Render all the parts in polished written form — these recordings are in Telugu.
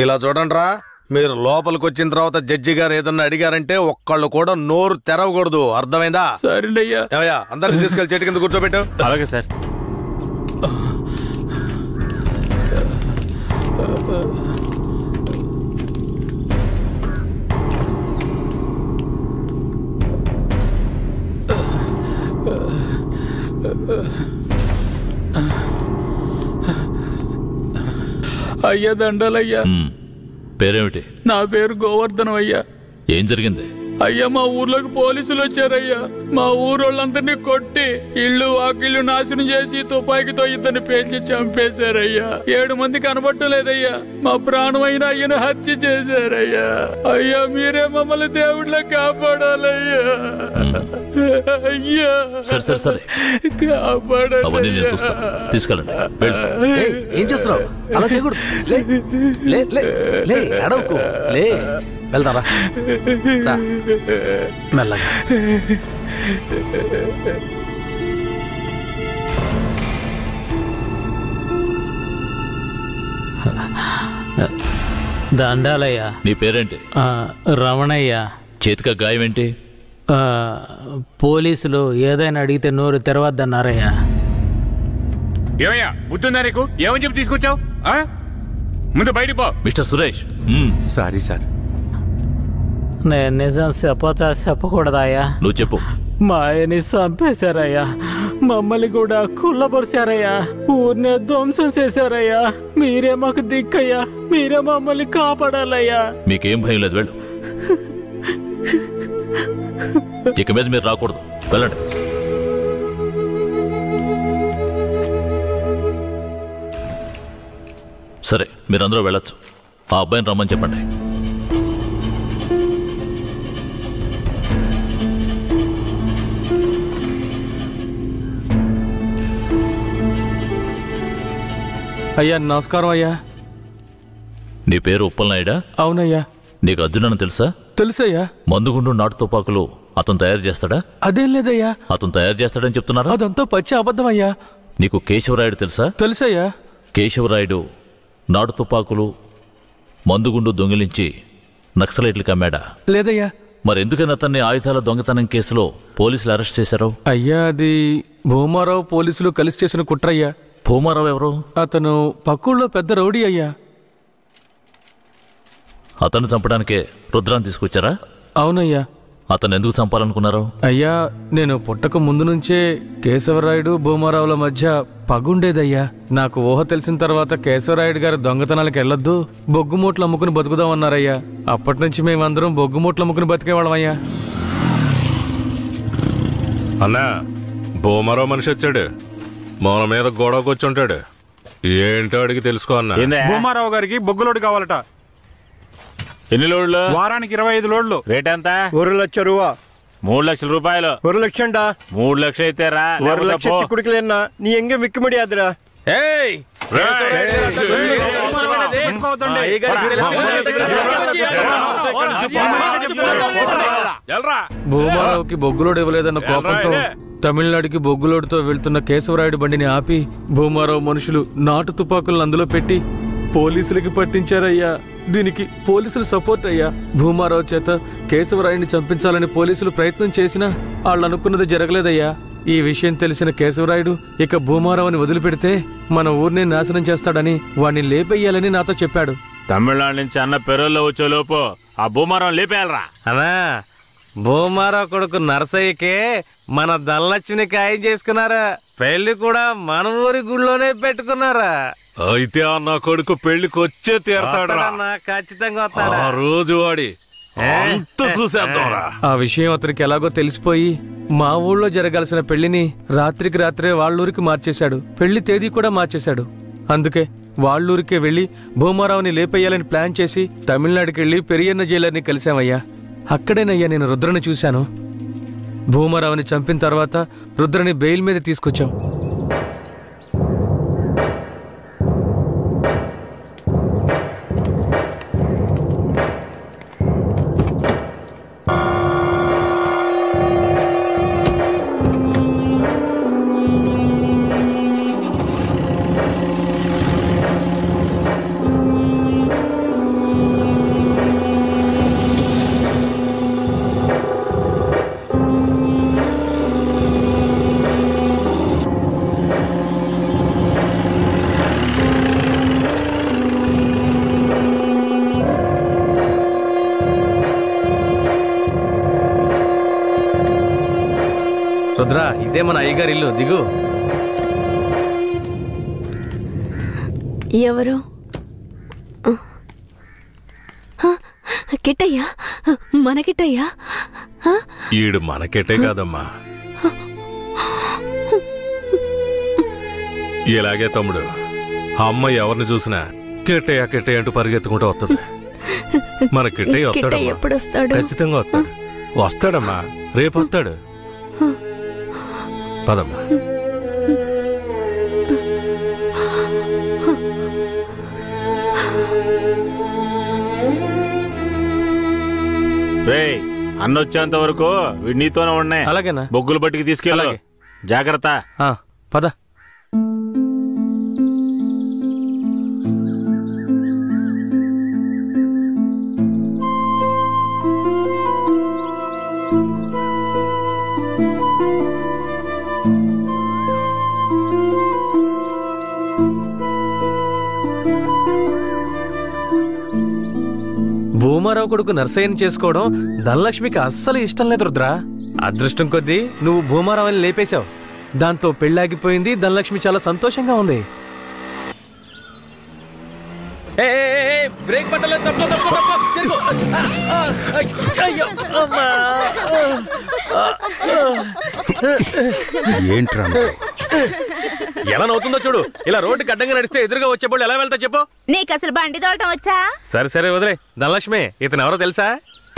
ఇలా చూడండిరా, మీరు లోపలికి వచ్చిన తర్వాత జడ్జి గారు ఏదన్నా అడిగారంటే ఒక్కళ్ళు కూడా నోరు తెరవకూడదు, అర్థమైందా? సరేనయ్యా. ఏమయ్యా, అందరికి తీసుకెళ్లి చెట్టు కింద కూర్చోబెట్టు. అలాగే సార్. అయ్యా దండాలయ్యా. పేరేమిటి? నా పేరు గోవర్ధనం అయ్యా. ఏం జరిగింది? అయ్యా మా ఊర్లోకి పోలీసులు వచ్చారయ్యా. మా ఊరోళ్ళందరినీ కొట్టి ఇళ్ళు వాకిళ్ళు నాశనం చేసి తుపాకీతో ఇద్దరిని పేల్చి చంపేశారయ్యా. 7 మంది కనబట్టలేదయ్యా. మా ప్రాణమైన అయ్యను హత్య చేశారయ్యా. అయ్యా మీరే మమ్మల్ని దేవుళ్ళ కాపాడాలయ్యా. అయ్యా కాపాడాలి. తీసుకెళ్ళండి. ఏం చేస్తున్నావు? అలా చేయకూడదు. వెళ్తారా? మెల్లగా. దండాలయ్యా. నీ పేరేంటి? రమణయ్య. చేతిక గాయం ఏంటి? పోలీసులు ఏదైనా అడిగితే నోరు తెరవద్దన్నారయ్యా. ఏమయ్యా బుద్ధుందా నీకు? ఏమని చెప్పి తీసుకొచ్చావు? ముందు బయటికి పో. మిస్టర్ సురేష్. Sorry sir. నేను నిజం చెప్పకూడదాయా? నువ్వు చెప్పు. మా ఆయన్ని చంపేశారయ్యా. మమ్మల్ని కూడా కుళ్ళబరిచారయ్యా. ఊరినే ధ్వంసం చేశారయ్యా. మీరే మాకు దిక్కయ్యా. మీరే మమ్మల్ని కాపాడాలయ్యా. మీకేం భయం లేదు, వెళ్ళు. ఇక మీద మీరు రాకూడదు, వెళ్ళండి. సరే, మీరందరూ వెళ్ళొచ్చు. ఆ అబ్బాయిని రమ్మని చెప్పండి. అయ్యా నమస్కారం అయ్యా. నీ పేరు ఉప్పలనాయుడా? అవునయ్యా. నీకు అర్జునని తెలుసా? తెలుసయ్యా. మందుగుండు నాటు తుపాకులు అతను తయారు చేస్తాడా? అదేం లేదయ్యా. అతను తయారు చేస్తాడని చెప్తున్నారా? అదంతా పచ్చి అబద్ధం అయ్యా. నీకు కేశవరాయుడు తెలుసా? తెలుసయ్యా. కేశవరాయుడు నాటు తుపాకులు మందుగుండు దొంగిలించి నక్సలైట్లకు అమ్మాడా? లేదయ్యా. మరెందుకని అతన్ని ఆయుధాల దొంగతనం కేసులో పోలీసులు అరెస్ట్ చేశారు? అయ్యా అది భూమారావు పోలీసులు కలిసి చేసిన కుట్రయ్యా. భూమారావు ఎవరు? అతను పక్కూళ్ళో పెద్ద రౌడీ అయ్యా. అతను చంపడానికే రుద్రాన్ని తీసుకొచ్చారా? అవునయ్యా. అతను ఎందుకు చంపాలనుకున్నారు? అయ్యా నేను పుట్టక ముందు నుంచే కేశవరాయుడు భూమారావుల మధ్య పగుండేదయ్యా. నాకు ఊహ తెలిసిన తర్వాత కేశవరాయుడు గారు దొంగతనాలకు వెళ్ళొద్దు, బొగ్గుమూట్లు అమ్ముకుని బతుకుదామన్నారయ్యా. అప్పటి నుంచి మేమందరం బొగ్గుమూట్లు అమ్ముకుని బతికేవాళ్ళమయ్యా. అన్నా, భూమారావు మనిషి వచ్చాడు. మన మీద గొడవకు వచ్చి ఉంటాడు. ఏంటో అడిగి తెలుసుకో అన్నా. భూమారావు గారికి బొగ్గులోడు కావాలట. ఎన్ని లోడ్లు? వారానికి 25 లోడ్లు. రేట్ ఎంత? 1 లక్ష రూపా. 3 లక్షల రూపాయలు. 1 లక్షండా? 3 లక్షలు అయితే రా. 1 లక్ష చిక్కుడుకులేనా? నీ ఎంగే మిక్కు ముడియాదురా. భూమారావుకి బొగ్గులోడు ఇవ్వలేదన్న కోపంతో తమిళనాడుకి బొగ్గులోడుతో వెళ్తున్న కేశవరాయుడు బండిని ఆపి భూమారావు మనుషులు నాటు తుపాకులను అందులో పెట్టి పోలీసులకి పట్టించారయ్యా. దీనికి పోలీసులు సపోర్ట్ అయ్యా. భూమారావు చేత కేశవరాయుడిని చంపించాలని పోలీసులు ప్రయత్నం చేసినా వాళ్ళు అనుకున్నది జరగలేదయ్యా. ఈ విషయం తెలిసిన కేశవరాయుడు ఇక భూమారావుని వదిలిపెడితే మన ఊరిని నాశనం చేస్తాడని వాణ్ణి లేపేయాలని నాతో చెప్పాడు. తమిళనాడు నుంచి అన్న పెరోల్లో వచ్చేలోపు ఆ భూమారావు లేపేయాలరా. అన్నా భూమారావు కొడుకు నరసయ్యకే మన దల్లచ్చుని ఖాయం చేసుకున్నారా. పెళ్లి కూడా మన ఊరి గుళ్ళోనే పెట్టుకున్నారా. అయితే ఆ నా కొడుకు పెళ్లికి వచ్చే తీరతాడా? ఖచ్చితంగా ఆ రోజు వాడి అంత చూసేద్దాంరా. ఆ విషయం అతనికి ఎలాగో తెలిసిపోయి మా ఊళ్ళో జరగాల్సిన పెళ్లిని రాత్రికి రాత్రే వాళ్ళూరికి మార్చేశాడు. పెళ్లి తేదీ కూడా మార్చేశాడు. అందుకే వాళ్ళూరికే వెళ్లి భూమారావుని లేపేయాలని ప్లాన్ చేసి తమిళనాడుకి వెళ్లి పెరియన్న జైలర్ని కలిశామయ్యా. అక్కడేనయ్యా నేను రుద్రని చూశాను. భూమారావుని చంపిన తర్వాత రుద్రని బెయిల్ మీద తీసుకొచ్చాం. రుద్ర ఇదే మన అయ్యగారి ఇల్లు, దిగు. ఎవరు? కిట్టయ్యా, మన కిట్టయ్యా? ఈడు మనకెట్టే కాదమ్మా. ఇలాగే తమ్ముడు, అమ్మ ఎవరిని చూసినా కిట్టయ్య కిట్టయ్య అంటూ పరిగెత్తుకుంటూ వస్తుంది. మన కిట్టయ్య వస్తాడమ్మా, ఎప్పుడు వస్తాడు? ఖచ్చితంగా వస్తాడు. వస్తాడమ్మా, రేపు వస్తాడు. పదమ్మా. అన్నొచ్చేంత వరకు నీతోనే ఉన్నాయి. అలాగేనా? బొగ్గులు బట్టికి తీసుకెళ్ళాలి, జాగ్రత్త. పద. భూమారావు కొడుకు నర్సయ్యని చేసుకోవడం ధనలక్ష్మికి అస్సలు ఇష్టం లేదు రుద్ర. అదృష్టం కొద్దీ నువ్వు భూమారావుని లేపేశావు. దాంతో పెళ్ళాగిపోయింది. ధనలక్ష్మి చాలా సంతోషంగా ఉంది. బ్రేక్ పట్టలేదు, ఏంట్రా ఎలా నవ్వుతుందో చూడు. ఇలా రోడ్డుకి అడ్డంగా నడిస్తే ఎదురుగా వచ్చేప్పుడు ఎలా వెళ్తా చెప్పు. నీకు అసలు బండి తోలటం వచ్చా? సరే సరే వదిలే. ధనలక్ష్మి, ఇతను ఎవరో తెలుసా?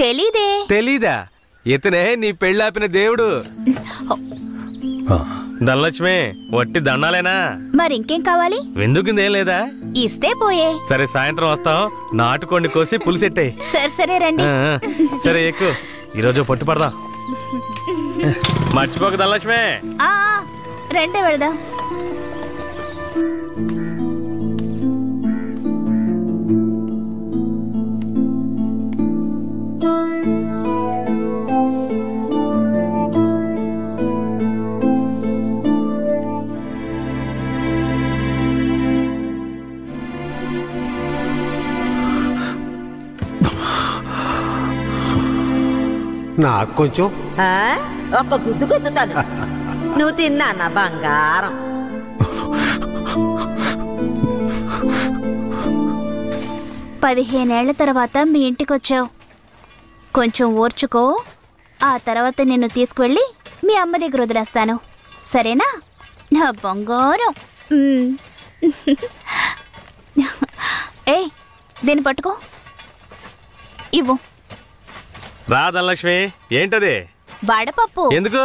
తెలీదే. తెలీదా? ఇతనే నీ పెళ్ళాపిన దేవుడు. ధనలక్ష్మి, వట్టి దండాలేనా? మరింకేం కావాలి? విందుకుందేం లేదా? ఇస్తే పోయే. సరే, సాయంత్రం వస్తాం. నాటుకోండి కోసి పులిసెట్టాయి. సరే సరే రండి. సరే ఎక్కువ. ఈరోజు పట్టు పడదాం. మర్చిపోక ధనలక్ష్మి. రండి వెళదాం. నాకు కొంచెం ఒక గుద్దు గుద్దుతాను. నువ్వు తిన్నా నా బంగారం. పదిహేనేళ్ల తర్వాత మీ ఇంటికొచ్చావు. కొంచెం ఓర్చుకో. ఆ తర్వాత నిన్ను తీసుకువెళ్ళి మీ అమ్మ దగ్గర వదిలేస్తాను, సరేనా నా బంగారం? ఏ దీన్ని పట్టుకో, ఇవ్వు. రా ధనలక్ష్మి. ఏంటది? వడపప్పు. ఎందుకు?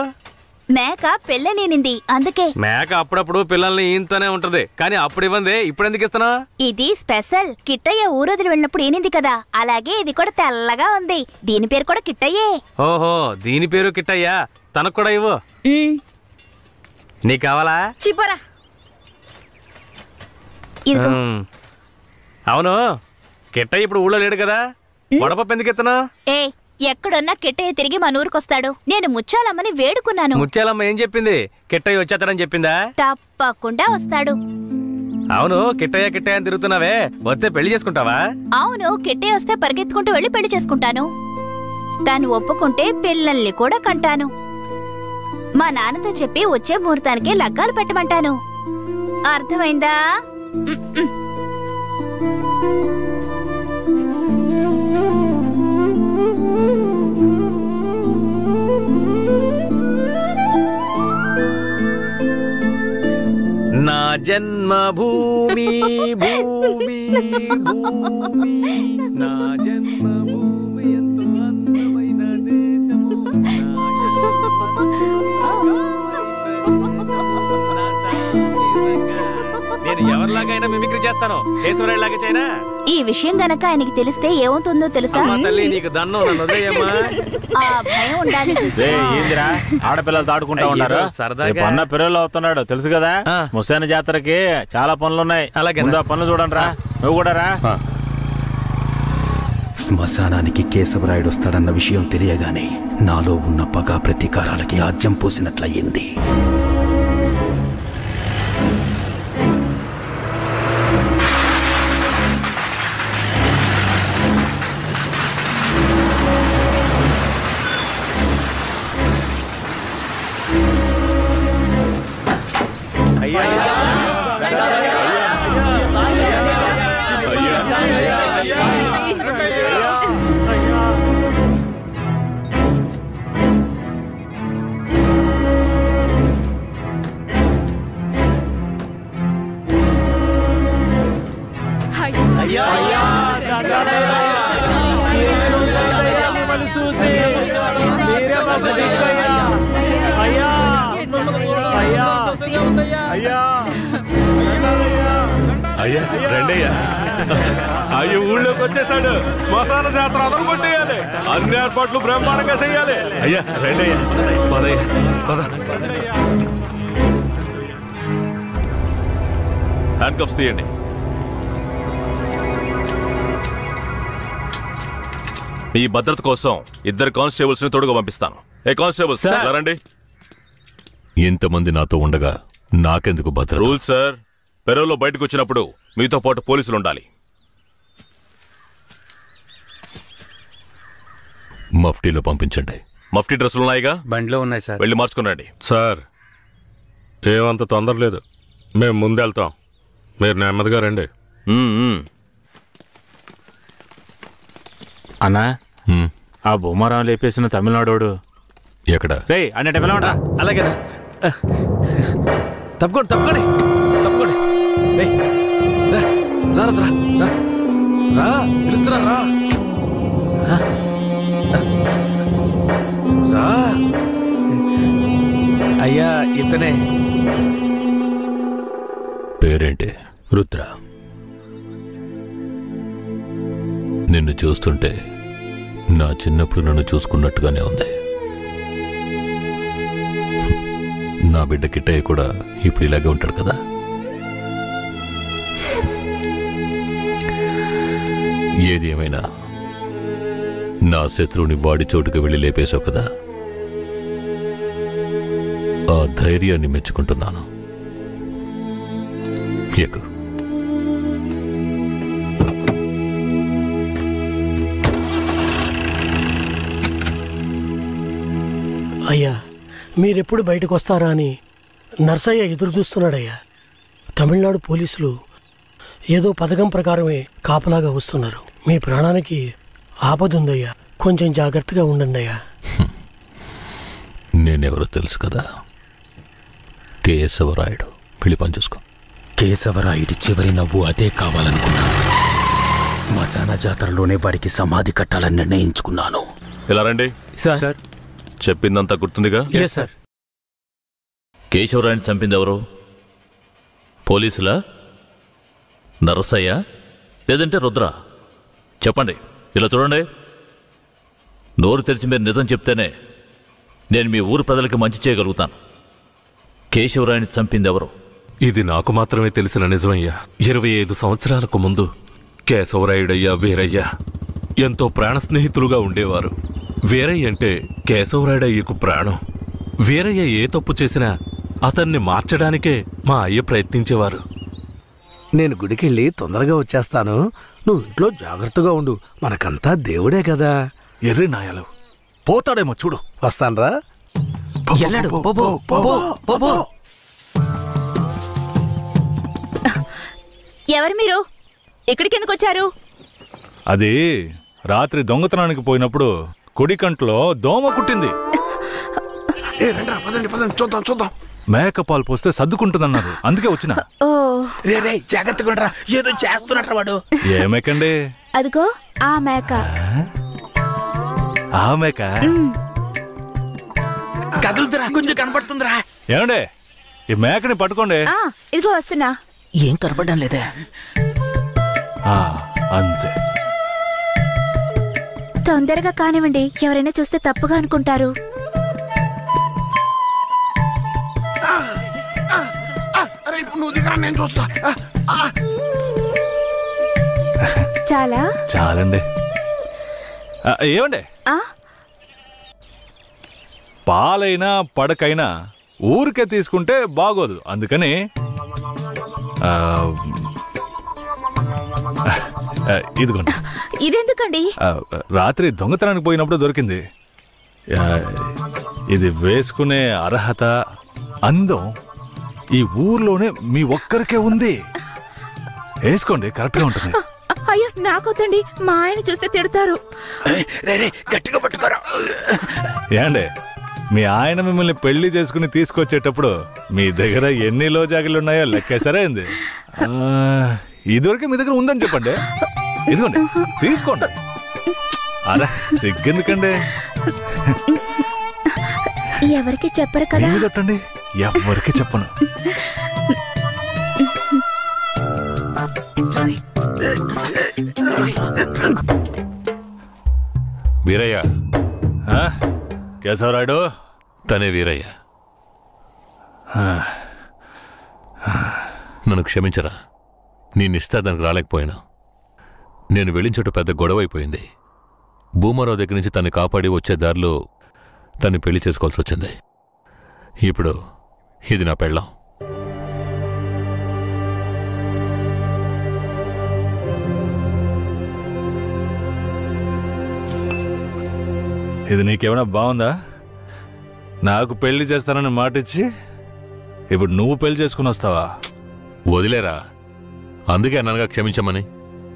మేక పెళ్ళనేనింది, అందుకే. మేక అప్పుడప్పుడు పిల్లల్ని ఈయంతోనే ఉంటది, కానీ అప్పుడు ఇవ్వండి. ఇప్పుడు ఎందుకు ఇస్తున్నా? ఇది స్పెషల్. కిట్టయ్య ఊరొదిలి వెళ్ళినప్పుడు ఏనింది కదా, అలాగే ఇది కూడా తెల్లగా ఉంది. దీని పేరు కూడా కిట్టయ్యే. ఓహో, దీని పేరు కిట్టయ్యా. తనకు కూడా ఇవ్వు. నీకు కావాలా? చిపోరా. అవును, కిట్టయ్య ఇప్పుడు ఊళ్ళో లేడు కదా, వడపప్పు ఎందుకు ఇస్తున్నా? ఏ ఎక్కడున్నా కిట్టయ్య తిరిగి మన ఊరికొస్తాడు. నేను ముత్యాలమ్మని వేడుకున్నాను. ముత్యాలమ్మ ఏం చెప్పింది? కిట్టయ్య వచ్చేస్తాడని చెప్పిందా? తప్పకుండా వస్తాడు. అవును, కిట్టయ్య కిట్టయ్య అని తిరుగుతున్నావే, వస్తే పెళ్లి చేసుకుంటావా? అవును, కిట్టయ్య వస్తే పరిగెత్తుకుంటూ వెళ్ళి పెళ్లి చేసుకుంటాను. తాను ఒప్పుకుంటే పిల్లల్ని కూడా కంటాను. మా నాన్నతో చెప్పి వచ్చే ముహూర్తానికి లగ్గాలు పెట్టమంటాను. అర్థమైందా? నా జన్మభూమి భూమి భూమి, నా జన్మభూమి ఎంతో అందమైన దేశము. నేను ఎవరిలాగైనా మిమిక్రీ చేస్తాను, కేశవరాయులాగా చేయనా? ఈ విషయం గనక ఆయనకి తెలిస్తే ఏమవుతుందో తెలుసా? తల్లి నీకు దన్నం, నన్ను వదిలేయమ్మా. ఆ భయం ఉండాలి. ఏందిరా ఆడపిల్లలు దాడుకుంటా ఉన్నారు, అన్న పిల్లలు అవుతున్నాడు తెలుసు కదా. ముసాని జాతరకి చాలా పనులున్నాయి. ముందు ఆ పనులు చూడండి రా. నువ్వు కూడా రా. శ్మశానానికి కేశవరాయుడు వస్తాడన్న విషయం తెలియగానే నాలో ఉన్న పగ ప్రతీకారాలకి ఆజ్యం పోసినట్లయింది. అయ్యా రండయ్యా. అయ్యో ఊళ్ళోకి వచ్చేసాడు. శ్మశాన జాతర అదరు కొట్టేయాలి. అన్ని ఏర్పాట్లు బ్రహ్మాండంగా చెయ్యాలి. అయ్యా రండయ్యా. పదయ్యా పద. హ్యాండ్ కప్స్ తీయండి. మీ భద్రత కోసం 2 కానిస్టేబుల్స్ ని తోడుగా పంపిస్తాను. ఏ కానిస్టేబుల్స్ రండి. ఇంతమంది నాతో ఉండగా నాకెందుకు భద్రత? రూల్ సార్, పెరోలో బయటకు వచ్చినప్పుడు మీతో పాటు పోలీసులు ఉండాలి. మఫ్టీలో పంపించండి. మఫ్టీ డ్రెస్సులు ఉన్నాయిగా? బండిలో ఉన్నాయి సార్. వెళ్ళి మార్చుకునండి. సార్ ఏమంత తొందర లేదు, మేము ముందెళ్తాం. మీరు నెమ్మదిగా రండి. అన్నా ఆ భూమారావు లేపేసిన తమిళనాడు ఎక్కడ? రే అన్నట్టు పిలవండి. అలాగేనా? తప్పుకోండి తప్పుకోండి తప్పుకోండి. పిలుస్తున్నా రా. అయ్యా ఇతనే. పేరేంటి? రుద్ర. నిన్ను చూస్తుంటే నా చిన్నప్పుడు నన్ను చూసుకున్నట్టుగానే ఉంది. నా బిడ్డ కిట్టయ్య కూడా ఇప్పుడు ఇలాగే ఉంటాడు కదా. ఏది ఏమైనా నా శత్రువుని వాడి చోటుకు వెళ్ళి లేపేశావు కదా, ఆ ధైర్యాన్ని మెచ్చుకుంటున్నాను. ఎక్కు. అయ్యా మీరెప్పుడు బయటకు వస్తారా అని నర్సయ్య ఎదురు చూస్తున్నాడయ్యా. తమిళనాడు పోలీసులు ఏదో పథకం ప్రకారమే కాపలాగా వస్తున్నారు. మీ ప్రాణానికి ఆపదుందయ్యా, కొంచెం జాగ్రత్తగా ఉండండి అయ్యా. నేనెవరో తెలుసు కదా, కేశవరాయుడు. వెళ్ళి పని చూసుకో. కేశవరాయుడి చివరి నవ్వు అదే కావాలనుకున్నాను. శ్మశాన జాతరలోనే వాడికి సమాధి కట్టాలని నిర్ణయించుకున్నాను. ఇలా రండి. సార్ చెప్పిందంతా గుర్తుందిగా? సార్. కేశవరాయుని చంపింది ఎవరు? పోలీసులా, నరసయ్య, లేదంటే రుద్ర? చెప్పండి. ఇలా చూడండి, నోరు తెరిచి మీరు నిజం చెప్తేనే నేను మీ ఊరు ప్రజలకి మంచి చేయగలుగుతాను. కేశవరాయుని చంపింది ఎవరు? ఇది నాకు మాత్రమే తెలిసిన నిజమయ్యా. 25 సంవత్సరాలకు ముందు కేశవరాయుడయ్యా వీరయ్య ఎంతో ప్రాణ స్నేహితులుగా ఉండేవారు. వీరయ్య అంటే కేశవరాయుడయ్యకు ప్రాణం. వీరయ్య ఏ తప్పు చేసినా అతన్ని మార్చడానికే మా అయ్య ప్రయత్నించేవారు. నేను గుడికెళ్ళి తొందరగా వచ్చేస్తాను, నువ్వు ఇంట్లో జాగ్రత్తగా ఉండు. మనకంతా దేవుడే కదా. ఎర్రి నాయాలు పోతాడేమో చూడు. వస్తాన్రా. ఎవరు మీరు? ఇక్కడికి ఎందుకు వచ్చారు? అది రాత్రి దొంగతనానికి పోయినప్పుడు కుడి కంట్లో దోమ కుట్టింది. చూద్దాం. మేకపాలు పోస్తే సర్దుకుంటుందన్నారు, అందుకే వచ్చిన. జాగ్రత్తగా ఏదో చేస్తున్నట్టు వాడు. ఏ మేకండి? అదిగో ఆ మేక. ఆ మేక కదులుతురా, కొంచెం కనపడుతుందిరా. ఏమండే, ఈ మేకని పట్టుకోండి. ఇదిగో వస్తున్నా. ఏం కనపడడం లేదే. అంతే. తొందరగా కానివ్వండి, ఎవరైనా చూస్తే తప్పుగా అనుకుంటారు. నేను చూస్తా. చాలా చాలండి. ఏమండే, పాలైనా పడకైనా ఊరికే తీసుకుంటే బాగోదు. అందుకని ఇదిగోండి. ఇదెందుకండి? రాత్రి దొంగతనానికి పోయినప్పుడు దొరికింది. ఇది వేసుకునే అర్హత, అందం ఈ ఊర్లోనే మీ ఒక్కరికే ఉంది. వేసుకోండి, కరెక్ట్ గా ఉంటుంది. అయ్యో నాకొద్దండి, మా ఆయన చూస్తే తిడతారు. గట్టిగా పట్టుకోరా. ఏండే, మీ ఆయన మిమ్మల్ని పెళ్లి చేసుకుని తీసుకొచ్చేటప్పుడు మీ దగ్గర ఎన్ని లోజాగిలు ఉన్నాయో లెక్కేసరే. ఇదివరకు మీ దగ్గర ఉందని చెప్పండి. ఇదిగోండి తీసుకోండి. అరే సిగ్గెందుకండి, ఎవరికి చెప్పరు కదా. కొట్టండి, ఎవరికి చెప్పను. వీరయ్య, కేశవరాయుడు తనే వీరయ్య. నన్ను క్షమించరా, నీ నిశ్చితార్థానికి రాలేకపోయినా. నేను వెళ్ళిన చోట పెద్ద గొడవ అయిపోయింది. భూమారావు దగ్గర నుంచి తన్ని కాపాడి వచ్చే దారిలో తన్ని పెళ్లి చేసుకోవాల్సి వచ్చింది. ఇప్పుడు ఇది నా పెళ్ళాం. ఇది నీకేమైనా బాగుందా? నాకు పెళ్లి చేస్తానని మాటిచ్చి ఇప్పుడు నువ్వు పెళ్లి చేసుకుని వస్తావా? వదిలేరా, అందుకే అన్నానుగా క్షమించమని.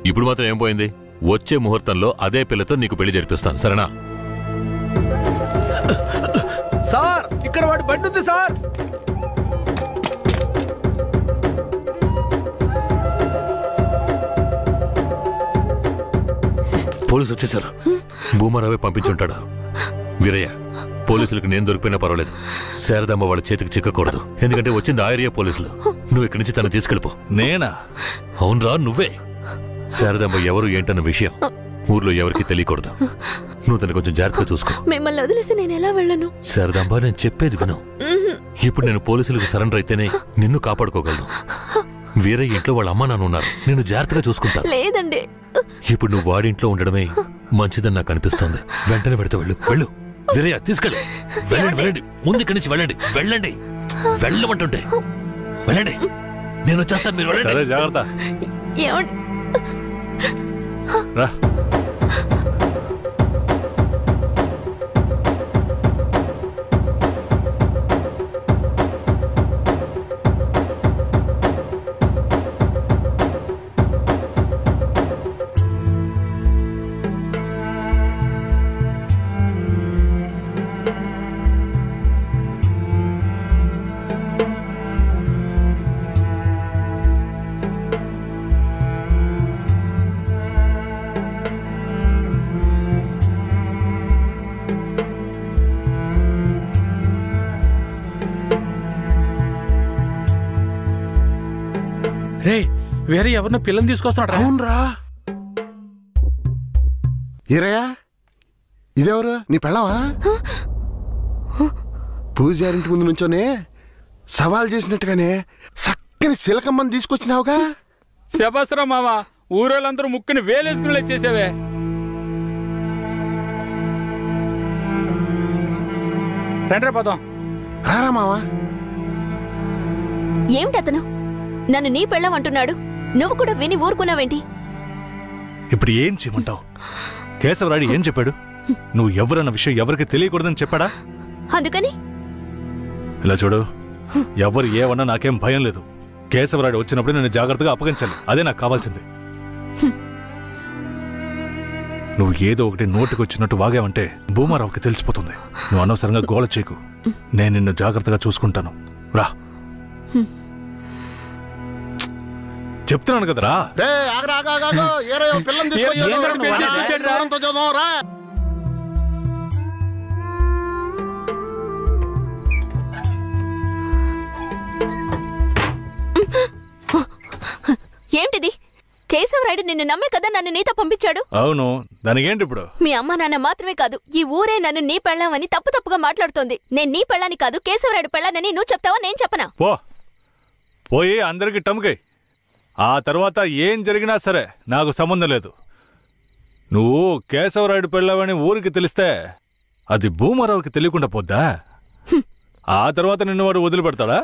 ఇప్పుడు మాత్రం ఏం పోయింది? వచ్చే ముహూర్తంలో అదే పిల్లతో నీకు పెళ్లి జరిపిస్తాను, సరేనా? సార్, ఇక్కడ వాడి బండి ఉంది సార్. పోలీసు వచ్చేసారు. భూమారావే పంపించుంటాడు. వీరయ్య, పోలీసులకు నేను దొరికిపోయినా పర్వాలేదు, శారదమ్మ వాళ్ళ చేతికి చిక్కకూడదు. ఎందుకంటే వచ్చింది ఆ ఏరియా పోలీసులు. నువ్వు ఇక్కడి నుంచి తను తీసుకెళ్ళిపో. నేనా? అవునరా, నువ్వే. శారదమ్మ ఎవరు ఏంటన్న విషయం ఊర్లో ఎవరికి తెలియకూడదు. నువ్వు తను కొంచెం జాగ్రత్తగా చూసుకో. మిమ్మల్ని వదిలేసి నేను ఎలా వెళ్ళను? శారదమ్మ, నేను చెప్పేది విను. ఇప్పుడు నేను పోలీసులకు సరెండర్ అయితేనే నిన్ను కాపాడుకోగలను. వేరే ఇంట్లో వాళ్ళ అమ్మ నాన్న ఉన్నారు, నేను జాగ్రత్తగా చూసుకుంటా. లేదండి, ఇప్పుడు నువ్వు వాడింట్లో ఉండడమే మంచిదని నాకు అనిపిస్తోంది. వెంటనే పెడితే వెళ్ళు. వెళ్ళు వీరయ్య, తీసుకెళ్ళు. వెళ్ళండి, వెళ్ళండి, ముందు ఇక్కడి నుంచి వెళ్ళండి. వెళ్ళండి, వెళ్ళమంటుంటే వెళ్ళండి. నేను వచ్చేస్తాను, మీరు వెళ్ళండి. జాగ్రత్త. రా. రే, వేరే ఎవరినో పిల్లని తీసుకొస్తున్నాడు. అవునరా. ఈరయ్యా, ఇదెవరు? నీ పెళ్ళవా? పూజారింటి ముందు నుంచోనే సవాల్ చేసినట్టుగానే చక్కని శిలకమ్మని తీసుకొచ్చినావుగా. శబాస్రా మావా, ఊరోళ్ళందరూ ముక్కుని వేలేసుకునేలా చేసావే. రండ్రా పదం. రారా మావా. ఏమిటతను నన్ను నీ పెళ్ళం అంటున్నాడు? నువ్వు కూడా విని ఊరుకున్నావేంటి? ఇప్పుడు ఏం చేయమంటావు? కేశవరాయుడు ఏం చెప్పాడు? నువ్వు ఎవరన్న విషయం ఎవరికి తెలియకూడదని చెప్పాడా? అందుకని ఇలా చూడు, ఎవరు ఏమన్నా నాకేం భయం లేదు. కేశవరాయుడు వచ్చినప్పుడు నేను జాగ్రత్తగా అప్పగించాలి, అదే నాకు కావాల్సింది. నువ్వు ఏదో ఒకటి నోటికి వచ్చినట్టు వాగావంటే భూమారావుకి తెలిసిపోతుంది. నువ్వు అనవసరంగా గోల చేయకు. నేను నిన్ను జాగ్రత్తగా చూసుకుంటాను. రా, చెప్తున్నాను కదరా. ఏంటిది? కేశవరాయుడు నిన్ను నమ్మే కదా నన్ను నీతో పంపించాడు. అవును, దానికేంటి ఇప్పుడు? మీ అమ్మ నాన్న మాత్రమే కాదు, ఈ ఊరే నన్ను నీ పెళ్ళామని తప్పుగా మాట్లాడుతోంది. నేను నీ పెళ్ళాని కాదు, కేశవరాయుడు పెళ్ళానని నువ్వు చెప్తావా, నేను చెప్పనా? పోయి అందరికి టముకై. ఆ తర్వాత ఏం జరిగినా సరే నాకు సంబంధం లేదు. నువ్వు కేశవరాయుడు పెళ్ళావని ఊరికి తెలిస్తే అది భూమారావుకి తెలియకుండా పోద్దా? ఆ తర్వాత నిన్ను వాడు వదిలిపెడతాడా?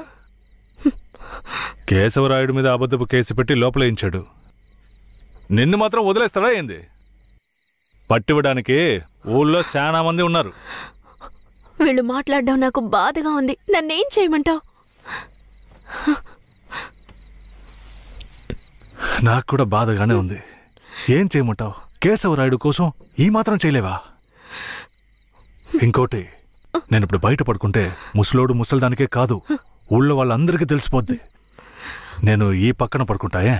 కేశవరాయుడు మీద అబద్ధపు కేసు పెట్టి లోపలేయించాడు. నిన్ను మాత్రం వదిలేస్తాడా ఏంది? పట్టివ్వడానికి ఊళ్ళో చాలా మంది ఉన్నారు. వీళ్ళు మాట్లాడడం నాకు బాధగా ఉంది. నన్నేం చేయమంటావు? నాకు కూడా బాధగానే ఉంది. ఏం చేయమంటావు? కేశవరాయుడు కోసం ఈ మాత్రం చేయలేవా? ఇంకోటి, నేను ఇప్పుడు బయట పడుకుంటే ముసలోడు ముసలిదానికే కాదు, ఊళ్ళో వాళ్ళందరికీ తెలిసిపోద్ది. నేను ఈ పక్కన పడుకుంటాయే.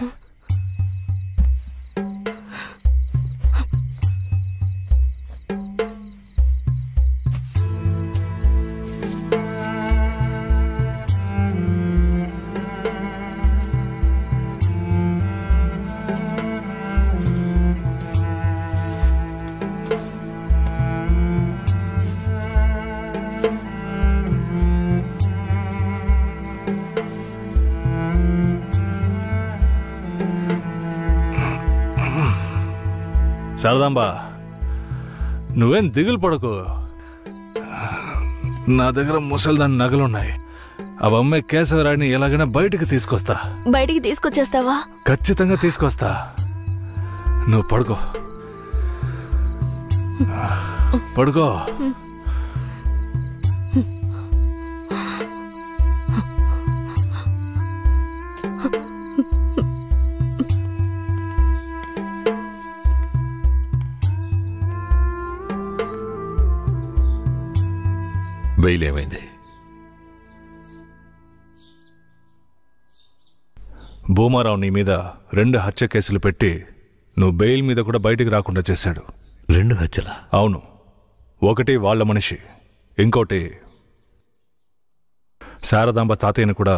శారదాంబా, నువ్వేం దిగులు పడకు. నా దగ్గర ముసల్దాని నగలున్నాయి. అవి అమ్మే కేశవరాడిని ఎలాగైనా బయటికి తీసుకొస్తా. బయటికి తీసుకొచ్చేస్తావా? ఖచ్చితంగా తీసుకొస్తా. నువ్వు పడుకో, పడుకో. బెయిల్ ఏమైంది? భూమారావు నీ మీద 2 హత్య కేసులు పెట్టి నువ్వు బెయిల్ మీద కూడా బయటికి రాకుండా చేశాడు. 2 హత్యలా? అవును. ఒకటి వాళ్ళ మనిషి, ఇంకోటి శారదాంబ తాతయ్యను కూడా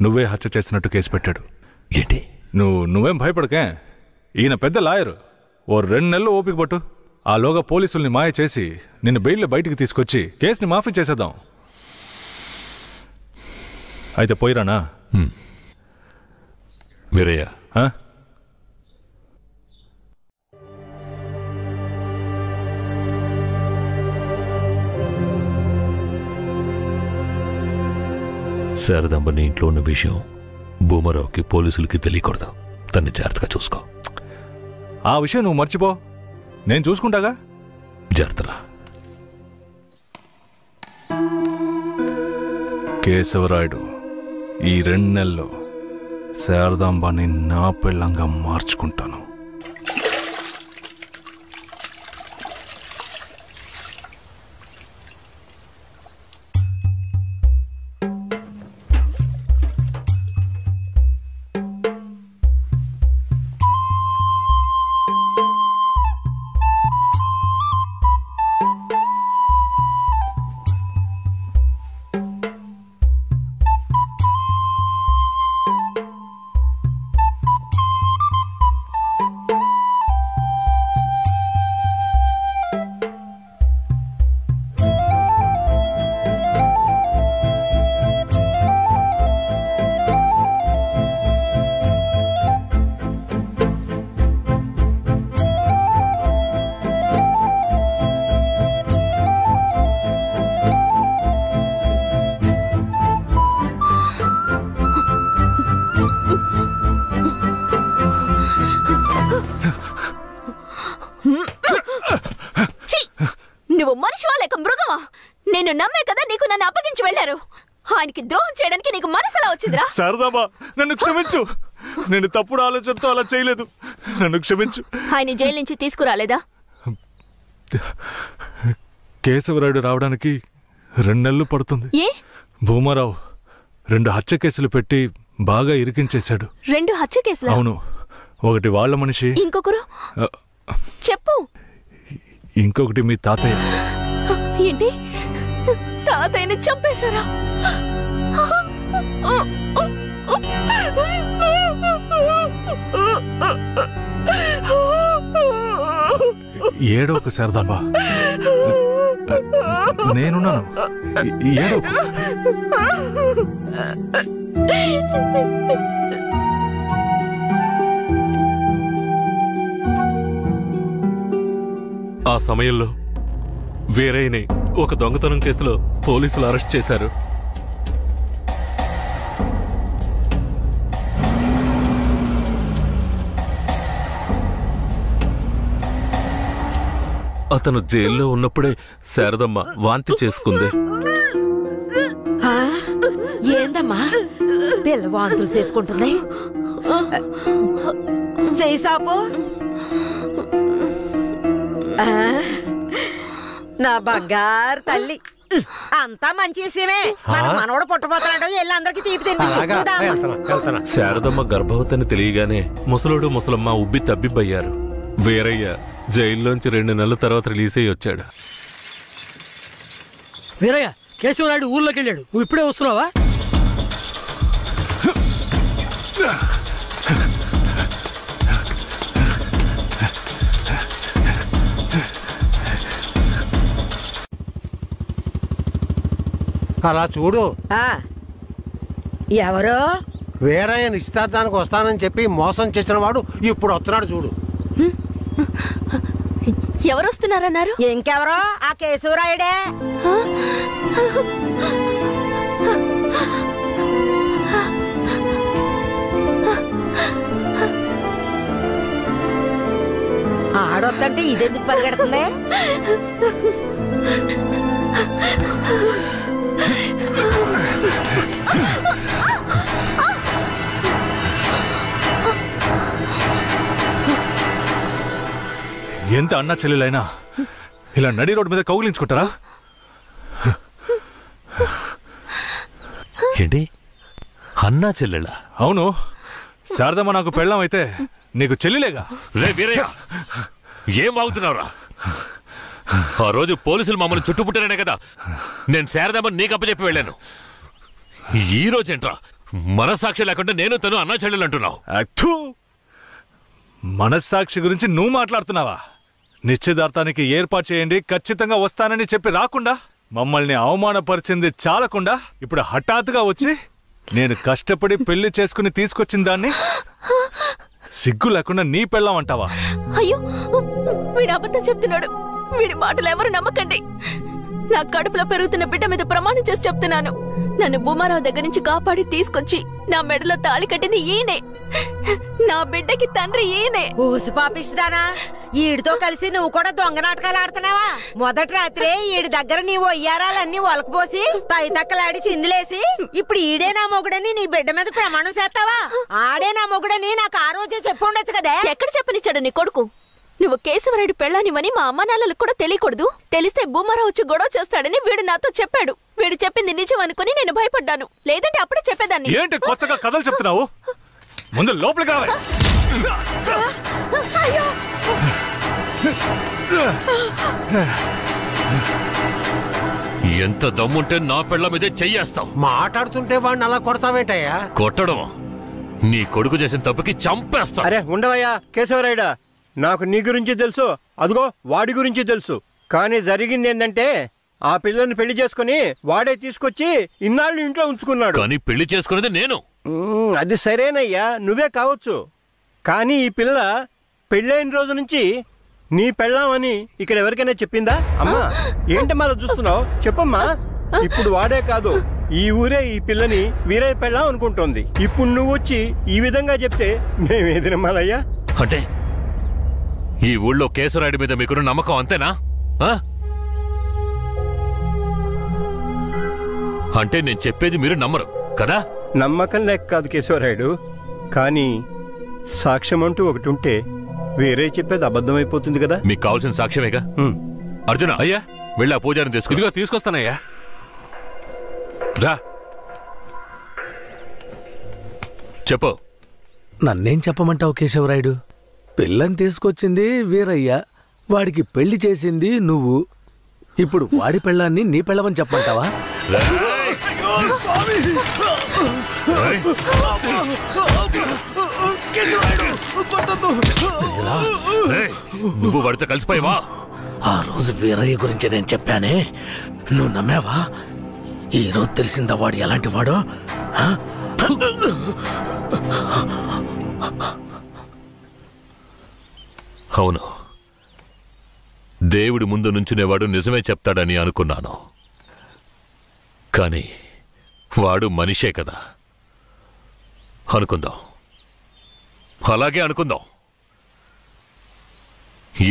నువ్వే హత్య చేసినట్టు కేసు పెట్టాడు. ఏంటి? నువ్వేం భయపడకే. ఈయన పెద్ద లాయరు. ఓ 2 నెలలు ఓపిక పట్టు. ఆలోగా పోలీసుల్ని మాయ చేసి నిన్ను బెయిల్లో బయటికి తీసుకొచ్చి కేసుని మాఫీ చేసేద్దాం. అయితే పోయిరానా? వీరయ్య, శారదాంబ నీ ఇంట్లో ఉన్న విషయం భూమారావుకి పోలీసులకి తెలియకూడదు. తన్ని జాగ్రత్తగా చూసుకో. ఆ విషయం నువ్వు మర్చిపో, నేను చూసుకుంటాగా. జాగ్రత్తరా. కేశవరాయుడు, ఈ 2 నెలల్లో శారదాంబాని నా పెళ్ళంగా మార్చుకుంటాను. నువ్వు మనిషివా లేక మృగమా? నేను నమ్మే కదా నీకు నన్ను అప్పగించి వెళ్లారు. ఆయనకి ద్రోహం చేయడానికి నీకు మనసులా వచ్చిందిరా? శారదాంబా, నన్ను క్షమించు. నేను తప్పుడు ఆలోచనతో అలా చేయలేదు. నన్ను క్షమించు. ఆయన జైలు నుంచి తీసుకురాలేదా? కేశవరాయుడు రావడానికి 2 నెలలు పడుతుంది. ఏ? భూమారావు 2 హత్య కేసులు పెట్టి బాగా ఇరికించేశాడు. 2 హత్య కేసులా? అవును. ఒకటి వాళ్ళ మనిషి, ఇంకొకరు చెప్పు. ఇంకొకటి మీ తాతయ్య. ఏంటి? తాతయ్యని చంపేశారా? ఏడోకు శారదాంబా, నేనున్నాను. ఏడోకు. ఆ సమయంలో వీరయ్యని ఒక దొంగతనం కేసులో పోలీసులు అరెస్ట్ చేశారు. అతను జైల్లో ఉన్నప్పుడే శారదమ్మ వాంతి చేసుకుంది. ఏందమ్మా పిల్ల వాంతులు చేసుకుంటుంది? చేసాపు నా బంగారు తల్లి, అంతా మంచి విషయమే. మన మనవడు పుట్టబోతున్నాడు, వెళ్ళి అందరికి తీపి తినిపించు. శారదమ్మ గర్భవతిని తెలియగానే ముసలోడు ముసలమ్మ ఉబ్బి తబ్బిబ్బయ్యారు. వీరయ్య జైల్లోంచి 2 నెలల తర్వాత రిలీజ్ అయ్యి వచ్చాడు. వీరయ్య, కేశవరాయుడు ఊర్లోకి వెళ్ళాడు. నువ్వు ఇప్పుడే వస్తున్నావా? అలా చూడు. ఎవరో వీరయ్య నిశ్చితార్థానికి వస్తానని చెప్పి మోసం చేసిన వాడు ఇప్పుడు వస్తున్నాడు చూడు. ఎవరొస్తున్నారన్నారు? ఇంకెవరో ఆ కేశవరాయుడే. ఆడొద్దంటే ఇదెందుకు పరిగెడుతుంది? ఎంత అన్నా చెల్లెలైనా ఇలా నడి రోడ్డు మీద కౌగిలించుకుంటారా? ఏంటి అన్నా చెల్లెళ్ళా? అవును, శారదమ్మ నాకు పెళ్ళం అయితే నీకు చెల్లిలేగా. రే వీరయ్య, ఏం వాగుతున్నావురా? ఆ రోజు పోలీసులు మమ్మల్ని చుట్టుముట్టారనే కదా నేను శారదమ్మని నీకు అప్పచెప్పి వెళ్ళాను. ఈ రోజేంట్రా మనస్సాక్షి లేకుండా నేను తను అన్నా చెల్లెలు అంటున్నావు? మనస్సాక్షి గురించి నువ్వు మాట్లాడుతున్నావా? నిశ్చితార్థానికి ఏర్పాటు చేయండి, ఖచ్చితంగా వస్తానని చెప్పి రాకుండా మమ్మల్ని అవమానపరిచింది చాలకుండా ఇప్పుడు హఠాత్తుగా వచ్చి నేను కష్టపడి పెళ్లి చేసుకుని తీసుకొచ్చిన దాన్ని సిగ్గు లేకుండా నీ పెళ్ళాం అంటావా? అయ్యో, వీడు అబద్ధం చెప్తున్నాడు. వీడి మాటలు ఎవరు నమ్మకండి. నా కడుపులో పెరుగుతున్న బిడ్డ మీద ప్రమాణం చేసి చెప్తున్నాను. నన్ను భూమారావు దగ్గర నుంచి కాపాడి తీసుకొచ్చి నా మెడలో తాళి కట్టింది ఈయనే. నా బిడ్డకి తండ్రి ఈయనే. ఊసి పాపిస్తానా? ఈడితో కలిసి నువ్వు కూడా దొంగ నాటకాలు ఆడుతున్నావా? మొదటి రాత్రే ఈడి దగ్గర నీ ఒయ్యారాలన్నీ ఒలకపోసి తైతక్కలాడి చిందులేసి ఇప్పుడు ఈడే నా మొగుడని నీ బిడ్డ మీద ప్రమాణం చేస్తావా? ఆడే నా మొగుడని నాకు ఆ రోజే చెప్పు ఉండొచ్చు కదే. ఎక్కడ చెప్పనిచ్చాడు నీ కొడుకు? నువ్వు కేశవరాయుడు పెళ్ళానివని మా అమ్మ నాన్నలకు కూడా తెలియకూడదు. తెలిస్తే భూమారావు వచ్చి గొడవ చేస్తాడని వీడు నాతో చెప్పాడు. వీడు చెప్పింది నిజం అనుకుని నేను భయపడ్డాను. లేదంటే అప్పుడే చెప్పేదాన్ని. ఏంటి కొత్తగా కథలు చెప్తున్నావు? ముందు లోపలికి రావే. ఎంత దమ్ముంటే నా పెళ్ళ మీదే చెయ్యేస్తావు? మాట్లాడుతుంటే వాడిని అలా కొడతావేంటయ్యా? కొట్టడం నీ కొడుకు చేసిన తప్పుకి చంపేస్తా. అరే ఉండవయ్యా కేశవరాయుడా, నాకు నీ గురించి తెలుసు, అదిగో వాడి గురించి తెలుసు. కానీ జరిగింది ఏంటంటే ఆ పిల్లని పెళ్లి చేసుకుని వాడే తీసుకొచ్చి ఇన్నాళ్ళు ఇంట్లో ఉంచుకున్నాడు. కానీ పెళ్లి చేసుకునేది నేను. అది సరేనయ్యా, నువ్వే కావచ్చు. కానీ ఈ పిల్ల పెళ్ళైన రోజు నుంచి నీ పెళ్ళామని ఇక్కడ ఎవరికైనా చెప్పిందా? అమ్మా ఏంటి మళ్ళీ చూస్తున్నావు? చెప్పమ్మా. ఇప్పుడు వాడే కాదు, ఈ ఊరే ఈ పిల్లని వీరయ్య పెళ్ళాం అనుకుంటోంది. ఇప్పుడు నువ్వు వచ్చి ఈ విధంగా చెప్తే మేమేది నమ్మాలయ్యా? అంటే ఈ ఊళ్ళో కేశవరాయుడి మీద మీకున్న నమ్మకం అంతేనా? అంటే నేను చెప్పేది మీరు నమ్మరు కదా? నమ్మకం లేక కాదు కేశవరాయుడు, కానీ సాక్ష్యం అంటూ ఒకటి ఉంటే వేరే చెప్పేది అబద్ధమైపోతుంది కదా. మీకు కావాల్సిన సాక్ష్యమేగా. అర్జున అయ్యా వెళ్ళి ఆ పూజారిని తీసుకు. ఇదిగో తీసుకొస్తానయ్యా. రా చెప్పు. నన్నేం చెప్పమంటావు కేశవరాయుడు? పిల్లని తీసుకొచ్చింది వీరయ్య, వాడికి పెళ్లి చేసింది నువ్వు. ఇప్పుడు వాడి పెళ్ళాన్ని నీ పెళ్ళమని చెప్పమంటావా? నువ్వు వాడితో కలిసిపోయావా? ఆ రోజు వీరయ్య గురించి నేను చెప్పానే, నువ్వు నమ్మావా? ఈ రోజు తెలిసిందా వాడు ఎలాంటి వాడో? అవును, దేవుడి ముందు నుంచునేవాడు నిజమే చెప్తాడని అనుకున్నాను. కానీ వాడు మనిషే కదా. అనుకుందాం, అలాగే అనుకుందాం.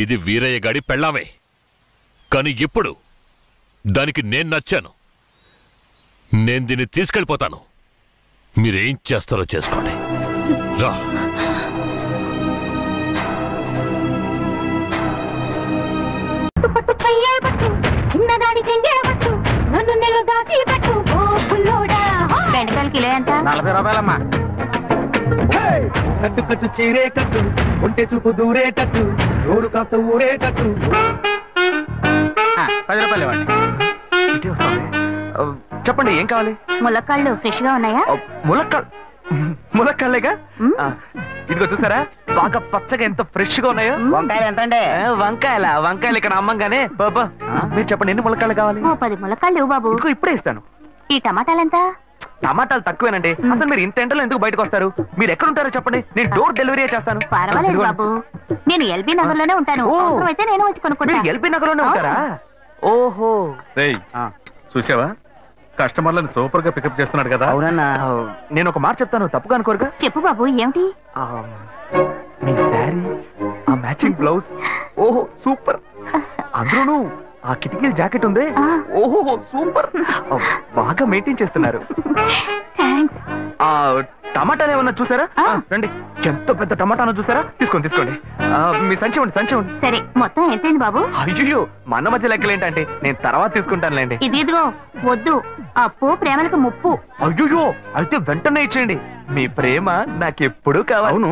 ఇది వీరయ్య గాడి పెళ్ళామే. కానీ ఇప్పుడు దానికి నేను నచ్చాను. నేను దీన్ని తీసుకెళ్ళిపోతాను. మీరేం చేస్తారో చేసుకోండి. రా. చిన్నదాని చెంగేవట్టు నన్ను నిలుదాచి పట్టు ఓ పుల్లోడా. బెండకాయలు కిలో ఎంత? 40 రూపాయలమ్మా. కట్టు కట్టు చీరే కట్టు, ఒంటె చూపు దూరేటట్టు, నోరు కాస్త ఊరేటట్టు. 10 రూపాయలు ఇవ్వండి. చెప్పండి ఏం కావాలి? ములక్కాళ్ళు ఫ్రెష్ గా ఉన్నాయా? ములక్కాళ్ళేగా. ఇదిగో చూసారా బాగా పచ్చగా ఎంత ఫ్రెష్ గా ఉన్నాయో. వంకాయలు ఎంత అండి? వంకాయలు ఇక్కడ అమ్మంగానే. బాబా మీరు చెప్పండి ఎన్ని ములక్కాళ్ళు కావాలి? 10 ములక్కాళ్ళు బాబు. ఇప్పుడే ఇస్తాను. ఈ టమాటాలు ఎంత? టమాటాలు తక్కువేనండి. అసలు మీరు ఇంత ఎండలో ఎందుకు బయటకు వస్తారు? మీరు ఎక్కడ ఉంటారో చెప్పండి, నేను డోర్ డెలివరీ చేస్తాను. పర్వాలేదు బాబు, నేను ఎల్బీ నగర్ లోనే ఉంటాను. అయితే నేను వచ్చి కొనుక్కుంటా. ఎల్బీ నగర్ లోనే ఉంటారా? ఓహో. చూసావా, కస్టమర్లను సూపర్ గా పికప్ చేస్తున్నాడు కదా. అవునన్నా. నేను ఒక మాట చెప్తాను, తప్పుగా అనుకోరుగా? చెప్పు బాబు, ఏమిటి? మీ శారీ, ఆ మ్యాచింగ్ బ్లౌజ్, ఓహో సూపర్. అందులోనూ ఆ కిటికీల జాకెట్ ఉంది, ఓహో సూపర్. బాగా మెయింటైన్ చేస్తున్నారు. టమాటాలు ఏమన్నా చూసారా? రండి, ఎంత పెద్ద టమాటాను చూసారా? తీసుకోండి తీసుకోండి. మీ సంచి ఉండి సంచి ఉండి. సరే, మొత్తం ఎంతైంది బాబు? అయ్యో, మన మధ్య లెక్కలు ఏంటంటే నేను తర్వాత తీసుకుంటానులేండి. ఇదిగో వద్దు, అప్పు ప్రేమలకు ముప్పు. అయ్యో, అయితే వెంటనే ఇచ్చేయండి. మీ ప్రేమ నాకెప్పుడు కావాలి. అవును,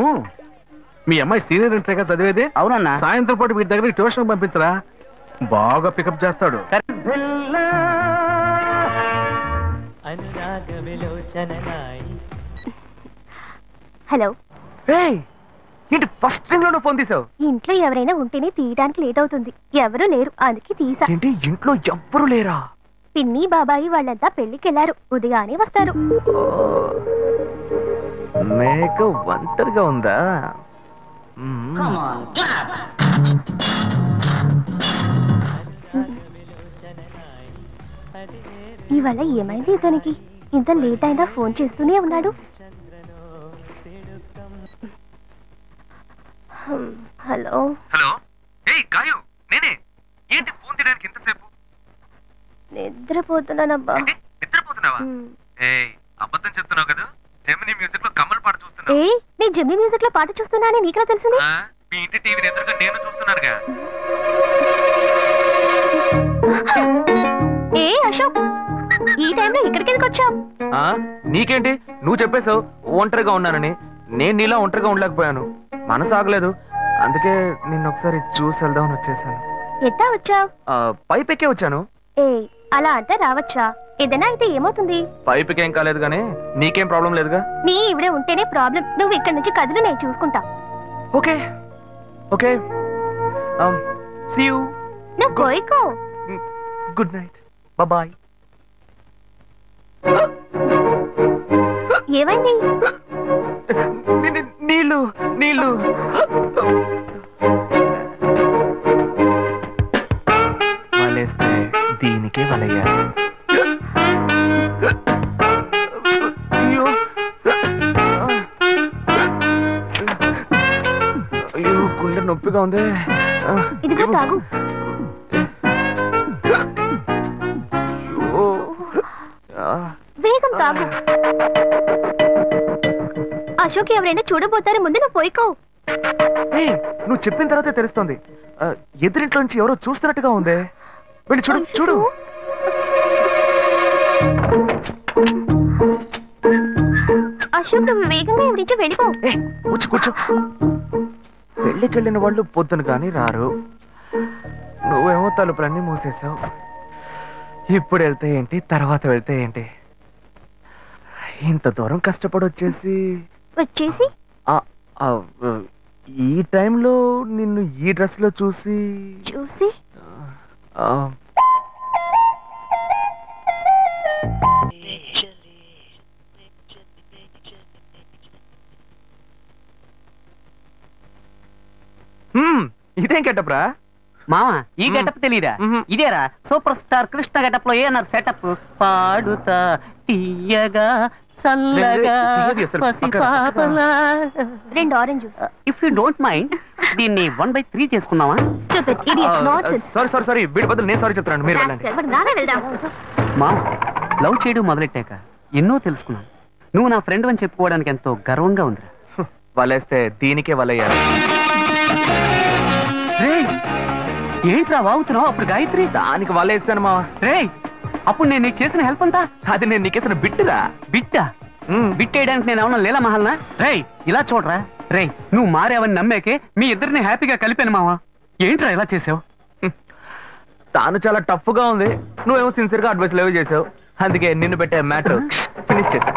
మీ అమ్మాయి సీనియర్ ఇంటర్గా చదివేది? అవునన్నా. సాయంత్రం పాటు వీటి దగ్గర ట్యూషన్ పంపించరా, బాగా పికప్ చేస్తాడు. హలో. ఏంటి ఫస్ట్ రింగ్ లోనే ఫోన్ తీసావు? ఇంట్లో ఎవరైనా ఉంటేనే తీయడానికి లేట్ అవుతుంది. ఎవరూ లేరు, అందుకే తీసా. ఏంటి ఇంట్లో ఎవ్వరు లేరా? పిన్ని బాబాయి వాళ్ళంతా పెళ్లికెళ్లారు, ఉదయానే వస్తారు. మేక ఒంటరిగా ఉందా? ఇవాళ ఏమైంది ఇతనికి? ఇంత లేట్ అయినా ఫోన్ చేస్తూనే ఉన్నాడు. హలో. హలో. ఏయ్ గాయు, నేనే. ఏంటి ఫోన్ తీయడానికి ఎంతసేపు? నిద్రపోతున్నానబ్బా. నిద్రపోతున్నావా? ఏయ్, అబద్ధం చెప్తున్నావు కదా. జెమినీ మ్యూజిక్ లో కమల్ పాట చూస్తున్నావు. ఏయ్, నీ జెమినీ మ్యూజిక్ లో పాట చూస్తున్నానని నీకెలా తెలిసింది? మీ ఇంటి టీవీని ఎదురుగా నేను చూస్తున్నానుగా. ఏ అశోక్, ఈ టైంలో ఇక్కడికి ఎందుకు వచ్చావు? నీకేంటి, నువ్వు చెప్పేశావు ఒంటరిగా ఉన్నానని. నేను నీలా ఒంటరిగా ఉండలేకపోయాను, మనసు ఆగలేదు. అందుకే నిన్న ఒకసారి చూసి వెళ్దామని వచ్చేసాను. ఎట్టా వచ్చావు? పైపెక్కే వచ్చాను. ఏ అలా అంటే రావచ్చా? ఏదైనా అయితే ఏమవుతుంది? పైపుకేం కాలేదు గానీ నీకేం ప్రాబ్లం లేదుగా. నీ ఇవిడే ఉంటేనే ప్రాబ్లం. నువ్వు ఇక్కడ నుంచి కదులు, నేను చూసుకుంటా. Okay okay, see you. నువ్వు కోయికో. Good night, bye. ఏమైంది? నీళ్ళు నీళ్ళు. వలేస్తే దీనికే వలయ్యా. అయ్యో అయ్యో, గుండె నొప్పిగా ఉంది. ఇదిగో తాగు. వేగం తాగు. అశోక్ ఎవరైనా చూడబోతారు, ముందు నువ్వు పోయికో. నువ్వు చెప్పిన తర్వాతే తెలుస్తుంది. ఎదురింట్లో నుంచి ఎవరో చూస్తున్నట్టుగా ఉంది. వెళ్ళి చూడు చూడు. అశోక్, నువ్వు వేగంగా ఇవి నుంచి వెళ్ళిపో. కూర్చో కూర్చో. పెళ్ళికెళ్ళిన వాళ్ళు పొద్దున కానీ రారు. నువ్వేమో తలుపులన్నీ మూసేసావు. ఇప్పుడు వెళ్తే ఏంటి, తర్వాత వెళ్తే ఏంటి? ఇంత దూరం కష్టపడి వచ్చేసి ఈ టైంలో నిన్ను ఈ డ్రెస్ లో చూసి ఇదేం గెటప్రా మామా? ఈ గెటప్ తెలీదా? ఇదేరా సూపర్ స్టార్ కృష్ణ గెటప్ లో ఏనారు సెటప్. పాడుతా తీయగా చల్లగా రెండు orange juice. If you don't mind దీన్ని 1/3 చేసుకుందామా? సారీ సారీ సారీ, వీడి బదులు నేను సారీ చెప్తున్నాను, మీరు వెళ్ళండి. మామ, లవ్ చేయడం మొదలెట్టాక ఎన్నో తెలుసుకున్నాను. నువ్వు నా ఫ్రెండ్ అని చెప్పుకోవడానికి ఎంతో గర్వంగా ఉందిరా. వలేస్తే దీనికే వలయ్యారు. ఏంట్రా వాగుతున్నావు? అప్పుడు గాయత్రి దానికి వలేసాను మా. రే, అప్పుడు నేను నీకు చేసిన హెల్ప్ అంతా అది నేను నీకేసిన బిట్టురా. బిట్టా? బిట్టేయడానికి నేను ఏమన్నా లీలా మహల్నా? రే ఇలా చూడరా. రే, నువ్వు మారేవని నమ్మేకే మీ ఇద్దరిని హ్యాపీగా కలిపాను మావా. ఏంట్రా ఇలా చేసావు? తాను చాలా టఫ్ గా ఉంది, నువ్వేమో సిన్సియర్ గా అడ్వైస్ లేవు చేసావు. అందుకే నిన్ను పెట్టే మ్యాటర్ ఫినిష్ చేసా.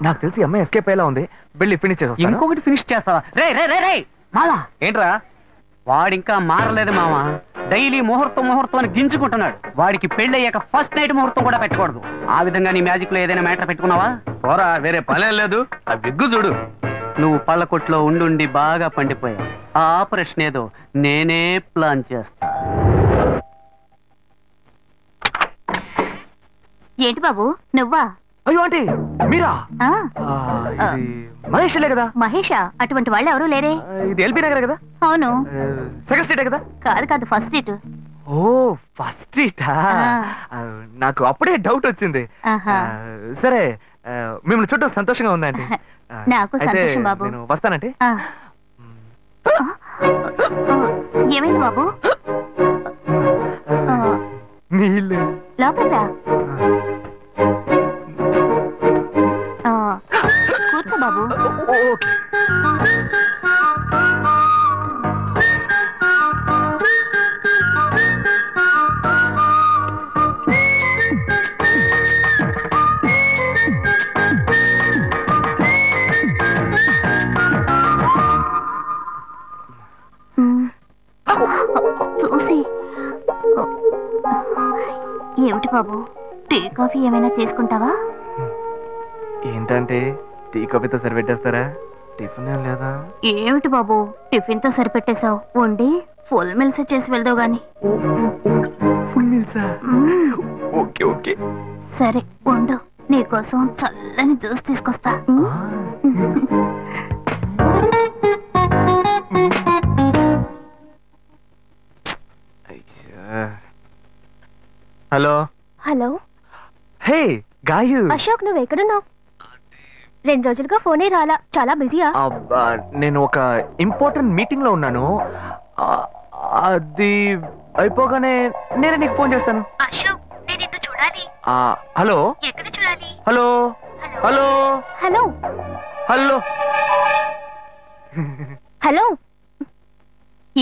నాకు తెలిసి అమ్మాయి ఎస్కేప్ అయ్యేలా ఉంది, వెళ్ళి ఫినిష్ చేసా. ఇంకొకటి ఫినిష్ చేస్తావా? రే రే రే రే మావా, ఏంట్రా? వాడింకా మారలేదు మావా. డైలీ ముహూర్తం అని గింజుకుంటున్నాడు. వాడికి పెళ్ళయ్యాక ఫస్ట్ నైట్ ముహూర్తం కూడా పెట్టకూడదు. ఆ విధంగా నీ మ్యాజిక్ లో ఏదైనా మ్యాటర్ పెట్టుకున్నావా? పోరా, వేరే పనేం లేదు. ఆ విగ్గు చూడు. నువ్వు పళ్ళ కొట్లో ఉండి బాగా పండిపోయావు. ఆ ఆపరేషన్ ఏదో నేనే ప్లాన్ చేస్తా. ఏంటి బాబు నువ్వా? అయ్యో ఆంటీ మీరా? మహేష్లే కదా? మహేషా? అటువంటి వాళ్ళు ఎవరూ లేరే. ఇది ఎల్బీ నగర్ కదా? అవును. సెకండ్ స్ట్రీటే కదా? కాదు ఫస్ట్ స్ట్రీట్. ఓ ఫస్ట్ స్ట్రీటా? నాకు అప్పుడే డౌట్ వచ్చింది. సరే మిమ్మల్ని చుట్టూ సంతోషంగా ఉందండి. నాకు సంతోషం బాబు. నేను వస్తానంటే. ఏమైంది బాబు? నీళ్ళు లోపలికి రా. కూర్చో బాబు. ఓకే. చూసి ఏమిటి బాబు, టీ కాఫీ ఏమైనా తీసుకుంటావా? ఏంటంటే టీ కాఫీతో సరిపెట్టేస్తారా? టిఫిన్ ఏం లేదా? ఏమిటి బాబు టిఫిన్ తో సరిపెట్టేశావు? వండి ఫుల్ మిల్స్ చేసి వెళ్దావు గాని. ఫుల్ మిల్సా? ఓకే ఓకే సరే వండు, నీకోసం చల్లని జ్యూస్ తీసుకొస్తా. Hello hello. Hey Gayu. Ashok నువ్వు ఎక్కడున్నావు? 2 రోజులుగా ఫోనే రాలా, చాలా బిజీయా? నేను ఒక ఇంపార్టెంట్ మీటింగ్ లో ఉన్నాను. అది అయిపోగానే నేనే నీకు ఫోన్ చేస్తాను. అశోక్ నేను నిన్ను చూడాలి. హలో ఎక్కడ చూడాలి? Hello hello hello hello hello.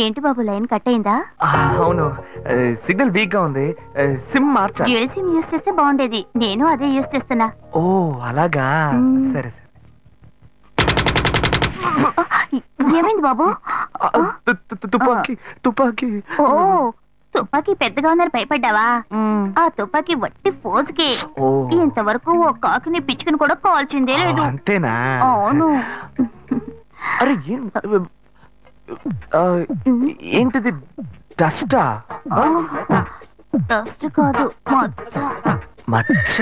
ఏంటి బాబు లైన్ కట్ అయిందా? అవును, సిగ్నల్ వీక్ గా ఉంది. సిమ్ మార్చా. డ్యూయల్ సిమ్ యూస్ చేస్తే బాగుండేది. నేను అదే యూస్ చేస్తున్నా. ఓ అలాగా, సరే సరే. ఏమైంది బాబు? తుపాకీ తుపాకీ. ఓ తుపాకీ పెద్దగా ఉందని భయపడ్డావా? ఆ తుపాకీ వట్టి ఫోజుకే. ఇంతవరకు ఓ కాకిని పిచ్చుకుని కూడా కాల్చిందే లేదు. అంతేనా? అవును. అరే ఏంటిది? డస్టా? డస్ట్ కాదు, మచ్చ. మచ్చ?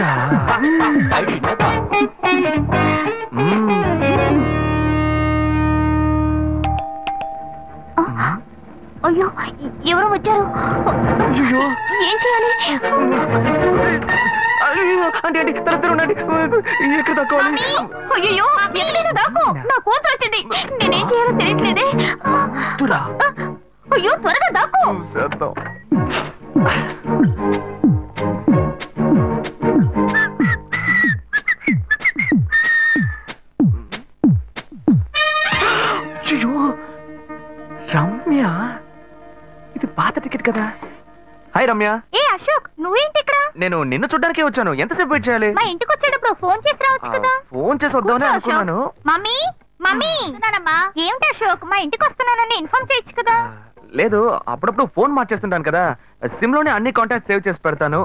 అయ్యో ఎవరో వచ్చారు. ఏం చేయాలి? అంటే ఎక్కడ తక్కువాలి? అయ్యో ఎక్కడైనా దాకో, నా కూతురు వచ్చింది. నేనేం చేయాలో తెలియట్లేదే. అయ్యో త్వరగా దాకో. రమ్య, ఇది పాత టికెట్ కదా? హాయ్ రమ్య. ఏ అశోక్ నువ్వేంటి ఇక్కడ? నేను నిన్ను చూడ్డానికే వచ్చాను. ఎంతసేపు వెయిట్ చేయాలి? మా ఇంటికి వచ్చేటప్పుడు ఫోన్ చేసి రావచ్చు కదా. ఫోన్ చేసి వద్దామని అనుకున్నాను. మమ్మీ మమ్మీ ఏమిటి అశోక్ మా ఇంటికి వస్తున్నానని ఇన్ఫార్మ్ చేయొచ్చు కదా. లేదు, అప్పుడప్పుడు ఫోన్ మార్చేస్తుంటాను కదా. సిమ్ లోనే అన్ని కాంటాక్ట్ సేవ్ చేసి పెడతాను.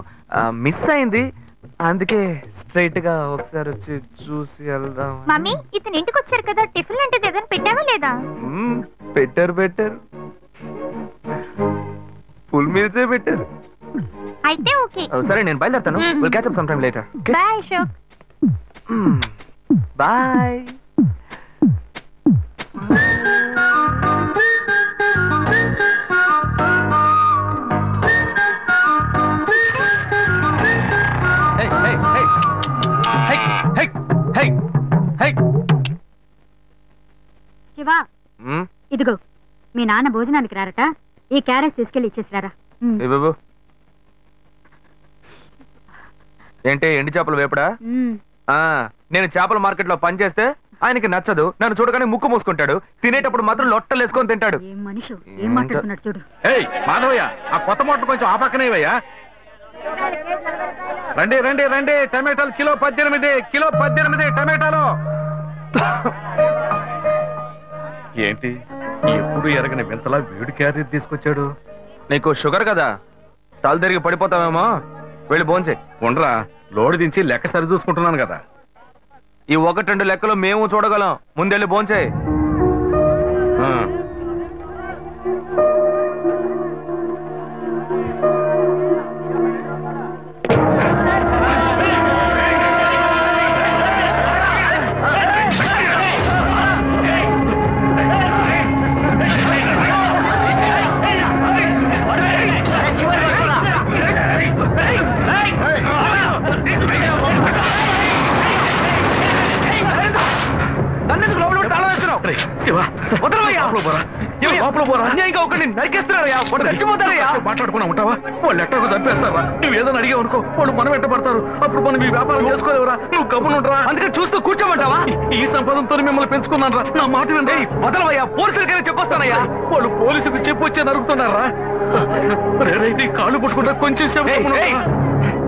మిస్ అయింది, అందుకే స్ట్రైట్ గా ఒకసారి వచ్చి చూసి వెళ్దాం. మమ్మీ ఇతను ఇంటికి వచ్చారు కదా, టిఫిన్ లాంటిది ఏదైనా పెట్టావా లేదా? బెటర్ బెటర్, ఫుల్ మీల్సే బెటర్. అయితే ఓకే. సరే నేను బయలుదేరుతాను. Will catch up some time later. Bye Ashok. Bye. Shiva ఇదిగో మీ నాన్న భోజనానికి రారట, ఈ క్యారెట్ తీసుకెళ్లి ఇచ్చేసిరారా. ఏంటి ఎండి చేపలు వేపడా? నేను చేపల మార్కెట్ లో పనిచేస్తే ఆయనకి నచ్చదు. నన్ను చూడగానే ముక్కు మూసుకుంటాడు. తినేటప్పుడు మాత్రం లొట్టలు వేసుకొని తింటాడు. ఏం మనిషి ఏం మాట్లాడుతున్నాడు చూడు. ఏయ్ మాధవయ్య, ఆ కొత్త మోటార్ కొంచెం ఆ పక్కనేవయ్యా. రండి రండి రండి, టమాటాలు కిలో 18, కిలో 18 టమాటాలు. ఏంటి ఎప్పుడు ఎరగని వింతలా వేడి క్యారీ తీసుకొచ్చాడు? నీకు షుగర్ కదా, తల తిరిగి పడిపోతావేమో, వెళ్ళి భోంచే. ఉండరా, లోడు దించి లెక్క సరి చూసుకుంటున్నాను కదా. ఈ 1-2 లెక్కలు మేము చూడగలం, ముందెళ్ళి భోంచే. మాట్లాడుకున్నా ఉంటావా? వాళ్ళు ఎట్టకు చంపేస్తావా? నువ్వు ఏదైనా అడిగావు అనుకో, వాళ్ళు మనం వెంటబడతారు. అప్పుడు మనం ఈ వ్యాపారం చేసుకోలేవురా. నువ్వు గమ్మునుంటరా. అందుకే చూస్తూ కూర్చోమంటావా? ఈ సంపదంతో మిమ్మల్ని పెంచుకున్నాను రా. నా మాట వినండి. వదలవయ్యా, పోలీసులకైనా చెప్పొస్తానయ్యా. వాళ్ళు పోలీసులకు చెప్పి వచ్చే నరుగుతున్నారా? నీ కాళ్ళు పుట్టుకుంటా కొంచెం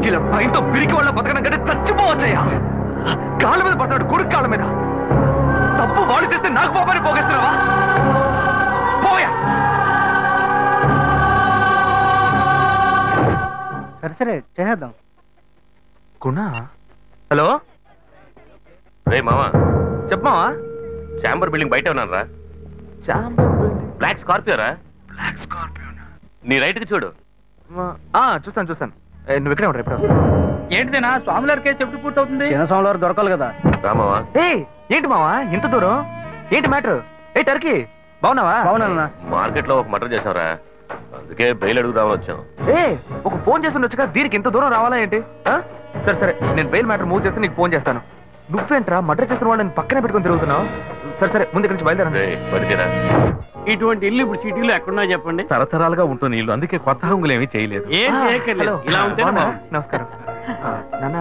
ఇలా భయంతో పిరికి వాళ్ళ బతకడం కంటే చచ్చిపోవచ్చయ్యా. కాళ్ళ మీద పడతాడు, కొడుకు కాళ్ళ మీద. తప్పు వాళ్ళు చేస్తే నాకు పాపాన్ని పోగేస్తున్నావా? పోయా. సరే చేద్దాం. గుణ, హలో. రే మావా, చెప్పమావా. చాంబర్ బిల్డింగ్ బయట ఉన్నాను రా. బ్లాక్ స్కార్పియో రా. బ్లాక్ స్కార్పియో నీ రైట్ కి చూడు. చూస్తాను. నువ్వు ఇక్కడే ఉంటావు, ఎప్పుడు వస్తావు? ఏంటిదేనా స్వామివారి కేసు ఎప్పుడు పూర్తవుతుంది? చిన్న స్వామివారు దొరకాలి కదా. రామావా. ఏంటి మావా ఇంత దూరం? ఏంటి మ్యాటర్? టర్కీ బాగున్నావా? బాగున్నా. మార్కెట్ లో ఒక మర్డర్ చేసావురా, అందుకే బెయిల్ అడుగుదామని వచ్చాం. ఒక ఫోన్ చేసి ఉండొచ్చుగా, దీనికి ఇంత దూరం రావాలా ఏంటి? సరే నేను బెయిల్ మ్యాటర్ మూవ్ చేస్తే నీకు ఫోన్ చేస్తాను. నువ్వేంట్రా మర్డర్ చేసిన వాళ్ళని పక్కనే పెట్టుకుని తిరుగుతున్నావు? సరే ముందు ఇక్కడి నుంచి బయలుదేరా. ఇటువంటి ఇల్లు ఇప్పుడు సిటీలో ఎక్కడున్నా చెప్పండి. తరతరాలుగా ఉంటుంది ఇల్లు, అందుకే కొత్త హంగులు ఏమీ చేయలేదు. ఇలా ఉంటే నమస్కారం నాన్న.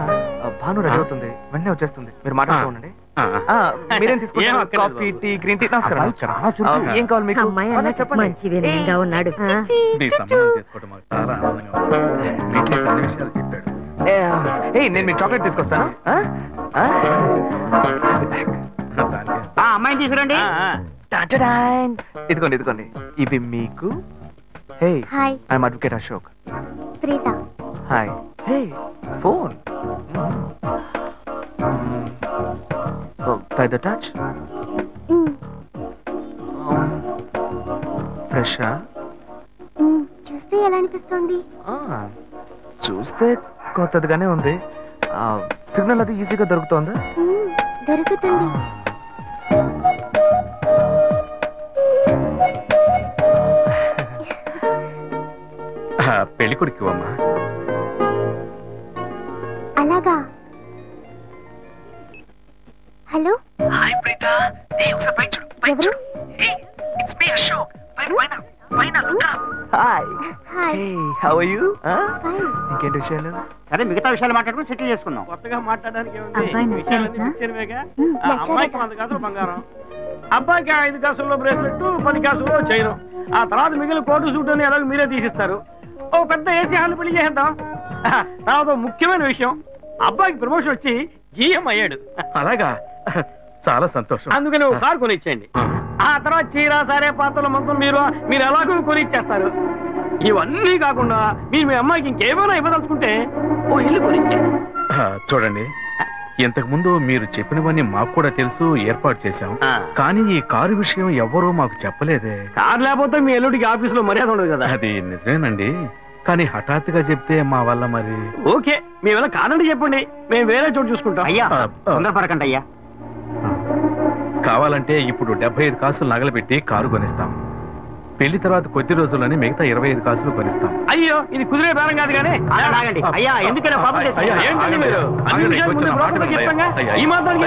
భాను రెడీ అవుతుంది, వెంటనే వచ్చేస్తుంది. మీరు మాట్లాడుతూ ఉండండి. మీరేం తీసుకుంటారు? Coffee, tea, green tea? నమస్కారం. ఏం కావాలి మీకు? చెప్పండి. మంచి వినయంగా ఉన్నాడు. మీ సంబంధం చేసుకోవడం మాకు చాలా ఆనందంగా ఉంది. మీకు కొన్ని విషయాలు చెప్పాడు. నేను మీకు చాక్లెట్ తీసుకొస్తాను. అమ్మాయిని తీసుకురండి. ఇదిగోండి ఇవి మీకు. I'm advocate Ashok. Hi. Phone by the touch. Fresh. చూస్తే ఎలా అనిపిస్తుంది? చూస్తే కొత్తదిగానే ఉంది. సిగ్నల్ అది ఈజీగా దొరుకుతోందా? దొరుకుతుంది. పెళ్లి కొడుకు అమ్మా. అలాగా. హలో. హాయ్ ప్రీత. ఒకసారి పైన చూడు. ఎవరు? It's me Ashok. పైన look up. Hi. How are you? ఇంకేంటి విషయాలు? సరే మిగతా విషయాలు మాట్లాడుకుని సెటిల్ చేసుకుందాం. కొత్తగా మాట్లాడడానికి అమ్మాయికి 100 కాసులు బంగారం, అబ్బాయికి 5 కాసుల్లో బ్రేస్లెట్, 10 కాసుల్లో చైన్. ఆ తర్వాత మిగిలిన కోటు సూట్ అని ఎలాగో మీరే తీసిస్తారు. ఓ పెద్ద ఏసీ హాల్ పెళ్లి చేద్దాం. తర్వాత ముఖ్యమైన విషయం, అబ్బాయికి ప్రమోషన్ వచ్చి జీఎం అయ్యాడు. అలాగా, చాలా సంతోషం. అందుకని ఒక కారు కొనిచ్చేయండి. ఆ తర్వాత చీర, సరే పాత్రల మొత్తం మీరు ఎలాగో కొనిచ్చేస్తారు. ఇవన్నీ కాకుండా మీరు మీ అమ్మాయికి ఇంకేమైనా ఇవ్వదలుచుకుంటే ఓ ఇల్లు కొనిచ్చేయండి. చూడండి, ఇంతకు ముందు మీరు చెప్పినవన్నీ మాకు కూడా తెలుసు, ఏర్పాటు చేశాం. కానీ ఈ కారు విషయం ఎవ్వరూ మాకు చెప్పలేదే. కారు లేకపోతే మీ ఎల్లుడికి ఆఫీసులో మర్యాద ఉండదు కదా. అది నిజమేనండి, కానీ హఠాత్తుగా చెప్తే మా వల్ల మరి. ఓకే, మేము ఎలా కాదండి చెప్పండి, మేము వేరే చోటు చూసుకుంటాం. అయ్యా తొందరపడకండి అయ్యా. కావాలంటే ఇప్పుడు 75 కాసులు నగలబెట్టి కారు కొనిస్తాం. పెళ్లి తర్వాత కొద్ది రోజుల్లోనే మిగతా 25 కాసులు కొనిస్తాం. అయ్యో, ఇది కుదిరే బేరం కాదు కానీ. అయ్యా ఎందుకైనా ఈ మాత్రానికి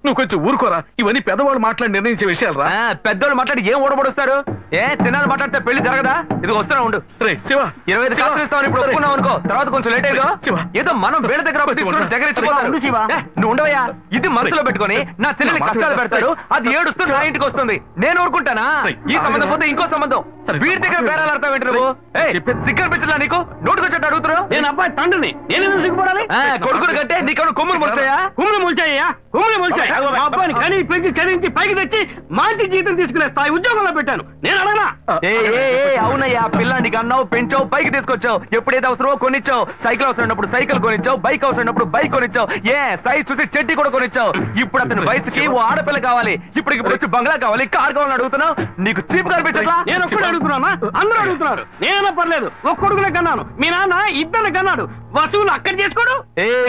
నువ్వు కొంచెం ఊరుకోరా. ఇవన్నీ పెద్దవాళ్ళు మాట్లాడి నిర్ణయించే విషయాలు రా. పెద్దవాళ్ళు మాట్లాడి ఏం ఓడబడుస్తారు? ఏ చిన్న మాట్లాడితే పెళ్లి జరగదా? ఇది వస్తున్నా ఉండు. శివ 25 కాసులు ఇస్తామని ఇప్పుడు ఒప్పుకున్నావు అనుకో, తర్వాత కొంచెం లేట్ అయ్యో ఏదో మనం వేళ దగ్గర దగ్గర నువ్వు ఉండవయ్యా. ఇది మనసులో పెట్టుకొని నా చెల్లెని కష్టాలు పెడతాడు, అది ఏడుస్తుంది నా ఇంటికి వస్తుంది. నేను ఊరుకుంటానా? ఈ సంబంధం పోతే ఇంకో సంబంధం. వీడి దగ్గర బేరాలు ఆడతావు ఏంటి నువ్వు? సిగ్గర్ పిచ్చలా నీకు? నోటుకొచ్చేట్టు అడుగుతున్నావు. నేను అబ్బాయి తండ్రిని, నేను సిగ్గుపడాలి? కొడుకుని కంటే నీకు కొమ్ములు ముల్చాయా? కుమ్ములు ముల్చాయ్యా, కుమ్ములు ముల్చాయి. మా అబ్బాయిని కానీ పెంచి చదివించి పైకి తెచ్చి మంచి జీతం తీసుకునే స్థాయి ఉద్యోగంలో పెట్టాను. నేను అడగనా? అవునయ్యా, పిల్లానికి అన్నావు, పెంచావు, పైకి తీసుకొచ్చావు. ఎప్పుడైతే అవసరమో కొనిచ్చావు. సైకిల్ అవసరం ఉన్నప్పుడు సైకిల్ కొనిచ్చావు, బైక్ అవసరం ఉన్నప్పుడు బైక్ కొనిచ్చావు. సైజ్ చూసి చెడ్డీ కూడా కొనిచ్చావు. ఇప్పుడు అతని వయసుకి ఓ ఆడపిల్ల కావాలి, ఇప్పుడు వచ్చి బంగ్లా కావాలి, కార్ కావాలని అడుగుతున్నావు. నీకు చీప్ కనిపించట్లా? నేను ఒక్కడే అడుగుతున్నా, అందరూ అడుగుతున్నారు. నేనైనా పర్లేదు, ఒక్కొడుకునే కన్నాను, మీ నాన్న ఇద్దరు కన్నాడు. వసూలు అక్కడ చేసుకోడు.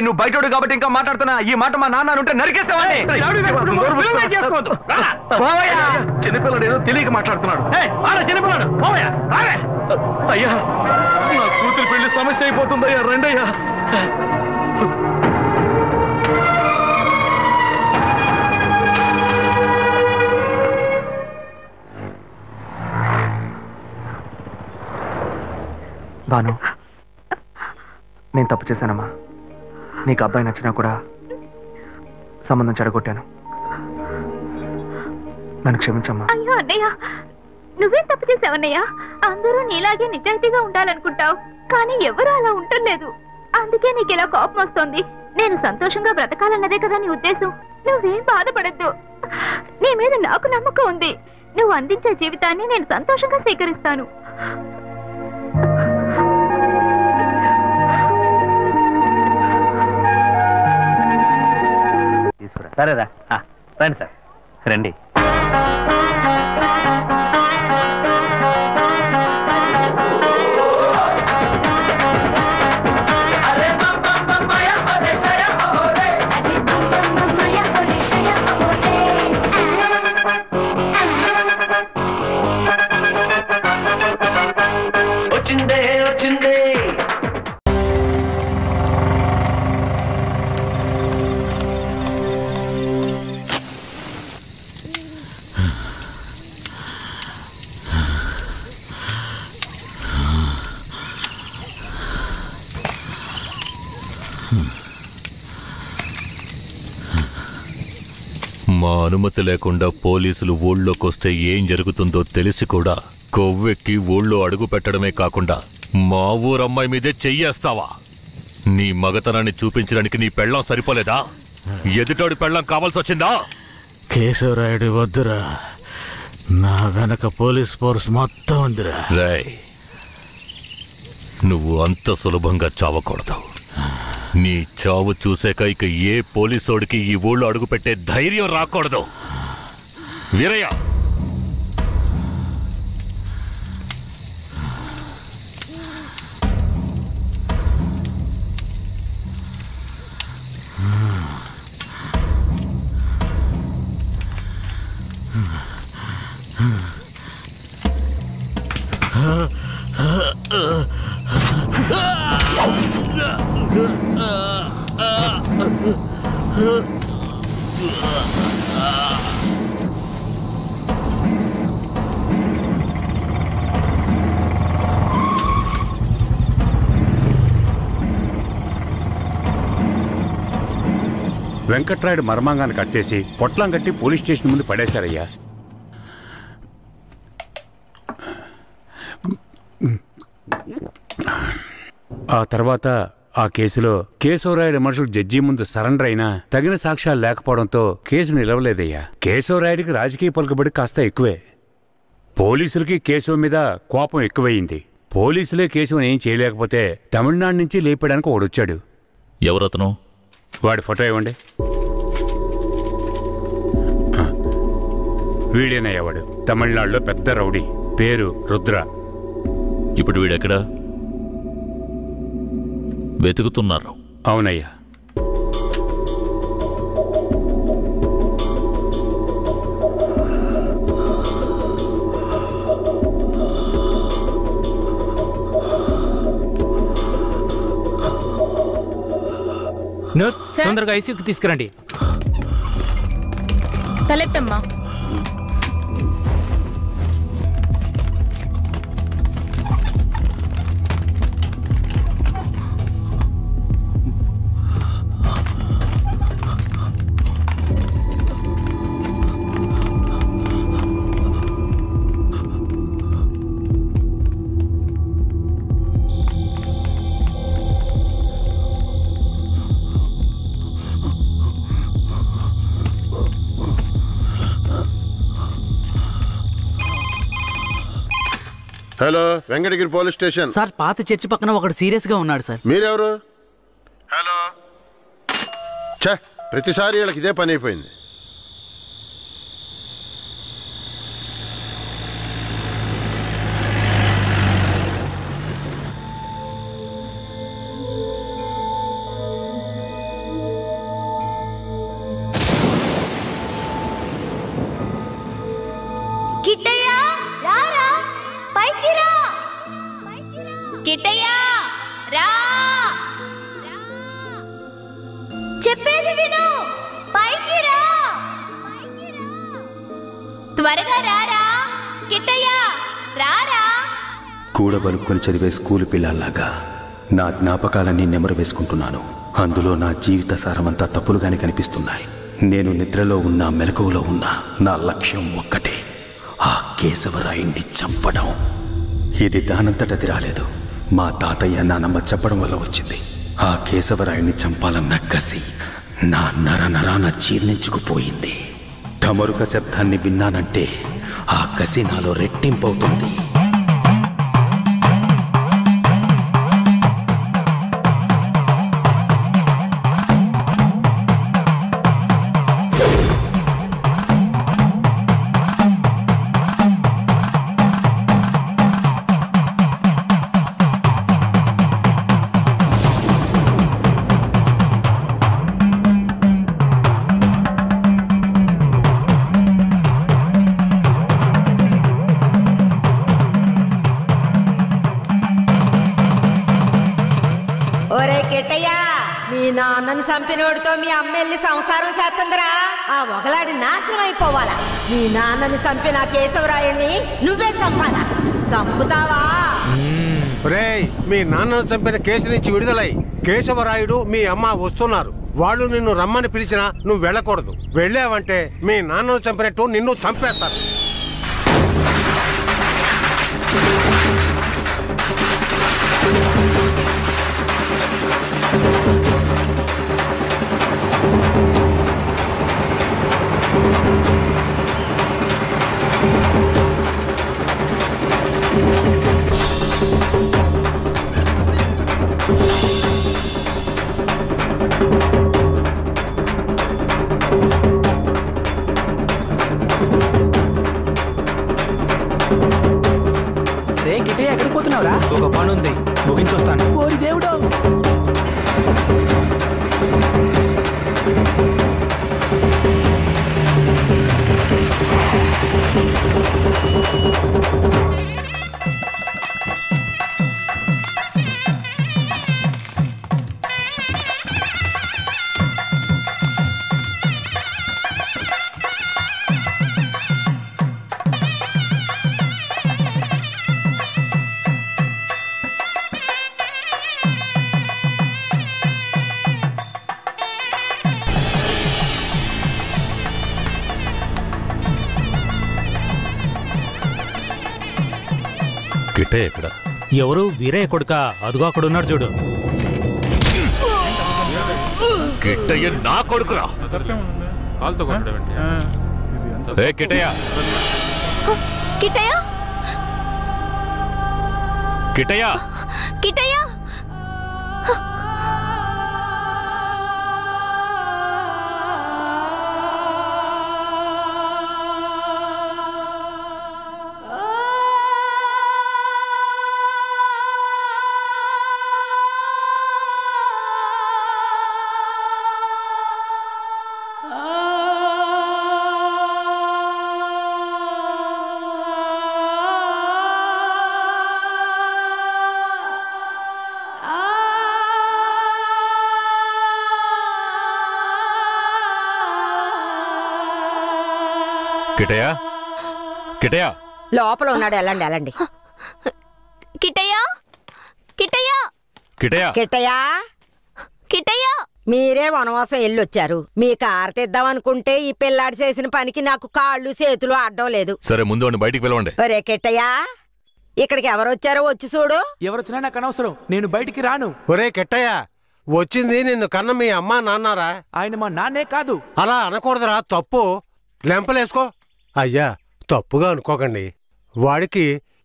నువ్వు బయటోడు కాబట్టి ఇంకా మాట్లాడుతున్నా. ఈ మాట మా నాన్న ఉంటే నరికేస్తావని. చిన్నపిల్లడు ఏదో తెలియక మాట్లాడుతున్నాడు. చిన్నపిల్లడు అయ్యా, నా కూతురు పెళ్లి సమస్య అయిపోతుందయ్యా, రండయ్యా. భాను, నేను తప్పు చేశానమ్మా. నీకు అబ్బాయి నచ్చినా కూడా సంబంధం చెడగొట్టాను. నన్ను క్షమించమ్మా. అయ్యో అన్నయ్య, నువ్వేం తప్పు చేసావన్నయ్య? అందరూ నీలాగే నిజాయితీగా ఉండాలనుకుంటావు, కానీ ఎవరు అలా ఉండలేదు. అందుకే నీకు ఇలా కోపం వస్తుంది. నేను సంతోషంగా బ్రతకాలన్నదే కదా నీ ఉద్దేశం. నువ్వేం బాధపడద్దు. నీ మీద నాకు నమ్మకం ఉంది. నువ్వు అందించే జీవితాన్ని నేను సంతోషంగా స్వీకరిస్తాను. సరేరా, రండి సార్, రండి. మా అనుమతి లేకుండా పోలీసులు ఊళ్ళోకొస్తే ఏం జరుగుతుందో తెలిసి కూడా కొవ్వెక్కి ఊళ్ళో అడుగు పెట్టడమే కాకుండా మా ఊరమ్మాయి మీదే చెయ్యేస్తావా? నీ మగతనాన్ని చూపించడానికి నీ పెళ్ళం సరిపోలేదా? ఎదుటోడి పెళ్ళం కావాల్సి వచ్చిందా? కేశవరాయుడు వద్దురా, నా వెనక పోలీస్ ఫోర్స్ మొత్తం ఉందిరా. రాయ్, నువ్వు అంత సులభంగా చావకూడదు. నీ చావు చూసాక ఇక ఏ పోలీసోడికి ఈ ఊళ్ళో అడుగుపెట్టే ధైర్యం రాకూడదు. వీరయ్య, వెంకట్రాయుడు మర్మాంగాన్ని కట్టేసి పొట్లం కట్టి పోలీస్ స్టేషన్ ముందు పడేశారయ్యా. ఆ తర్వాత ఆ కేసులో కేశవరాయుడు మనుషులు జడ్జి ముందు సరెండర్ అయినా తగిన సాక్ష్యాలు లేకపోవడంతో కేసు నిలవలేదయ్యా. కేశవరాయుడికి రాజకీయ పలుకుబడి కాస్త ఎక్కువే. పోలీసులకి కేశవ మీద కోపం ఎక్కువయింది. పోలీసులే కేశవని ఏం చేయలేకపోతే తమిళనాడు నుంచి లేపడానికి వాడొచ్చాడు. ఎవరతను? వాడి ఫోటో ఇవ్వండి. వీడేనయ్యా వాడు. తమిళనాడులో పెద్ద రౌడీ, పేరు రుద్ర. ఇప్పుడు వీడెక్కడా? వెతుకుతున్నారు. అవునయ్యా. నర్స్, తొందరగా ఐసీయూకి తీసుకురండి. తలెత్తమ్మా. Hello, Venkatagiri police station. Sir, పాత చర్చి పక్కన ఒకడు సీరియస్ గా ఉన్నాడు సార్. మీరెవరు? హలో. ఛ, ప్రతిసారి వీళ్ళకి ఇదే పని అయిపోయింది. కిట్టయ్యా, రారా, పైకి రా. కిట్టయ్యా, రా. చెప్పేది విను, పైకి రా. త్వరగా రారా, కిట్టయ్యా, రారా. కూడబలుక్కొని చదివే స్కూలు పిల్లల్లాగా నా జ్ఞాపకాలన్నీ నెమరు వేసుకుంటున్నాను. అందులో నా జీవిత సారమంతా తప్పులుగానే కనిపిస్తున్నాయి. నేను నిద్రలో ఉన్నా మెలకువలో ఉన్నా నా లక్ష్యం ఒక్కటే, ఆ కేశవరాయుణ్ణి చంపడం. ఇది దానంతటది రాలేదు, మా తాతయ్య నానమ్మ చెప్పడం వల్ల వచ్చింది. ఆ కేశవరాయుణ్ణి చంపాలన్న కసి నా నరనరాన జీర్ణించుకుపోయింది. ఢమరుక శబ్దాన్ని విన్నానంటే ఆ కసి నాలో రెట్టింపవుతుంది. ఒరే కిట్టయ్యా, మీ నాన్నను చంపినోడితో మీ అమ్మ వెళ్ళి సంసారం చేస్తుందిరా. ఆ ఒకలాడి నాశనం అయిపోవాలా. మీ నాన్నని చంపిన కేశవరాయుణ్ణి నువ్వే చంపాలా? చంపుతావా? రేయ్, మీ నాన్నను చంపిన కేసు నుంచి విడుదలై కేశవరాయుడు మీ అమ్మ వస్తున్నారు. వాళ్ళు నిన్ను రమ్మని పిలిచినా నువ్వు వెళ్ళకూడదు. వెళ్ళావంటే మీ నాన్నను చంపినట్టు నిన్ను చంపేస్తారు. రే కిట్టయ్య, ఎక్కడికి పోతున్నావురా? ఒక పని ఉంది, ముగించొస్తాను. ఓరి దేవుడు. కిట్టయ్య ఎక్కడ? ఎవరు? వీరయ్య కొడుక? అదుగో అక్కడున్నాడు చూడు. కిట్టయ్య నా కొడుకురా. ఏ కిట్టయ్య, కిట్టయ్య, కిట్టయ్య, కిట్టయ్య. కిట్టయ్య, కిట్టయ్య. లోపల ఉన్నాడు. వెళ్ళండి వెళ్ళండి. కిట్టయ్య, కిట్టయ్య, కిట్టయ్య, కిట్టయ్యా, కిట్టయ్య. మీరే వనవాసం వెళ్ళొచ్చారు. మీ కారు తెద్దామనుకుంటే ఈ పిల్లాడి చేసిన పనికి నాకు కాళ్ళు చేతులు అడ్డం లేదు. సరే, ముందు వాడిని బయటికి పిలవండి. ఒరే కిట్టయ్యా, ఇక్కడికి ఎవరొచ్చారో వచ్చి చూడు. ఎవరొచ్చినా నాకు అనవసరం, నేను బయటికి రాను. ఒరే కిట్టయ్య, వచ్చింది నిన్ను కన్న మీ అమ్మా నాన్నారా? ఆయన మా నాన్నే కాదు. అలా అనకూడదురా, తప్పు. లెంపలేసుకో. అయ్యా, తప్పుగా అనుకోకండి. వాడికి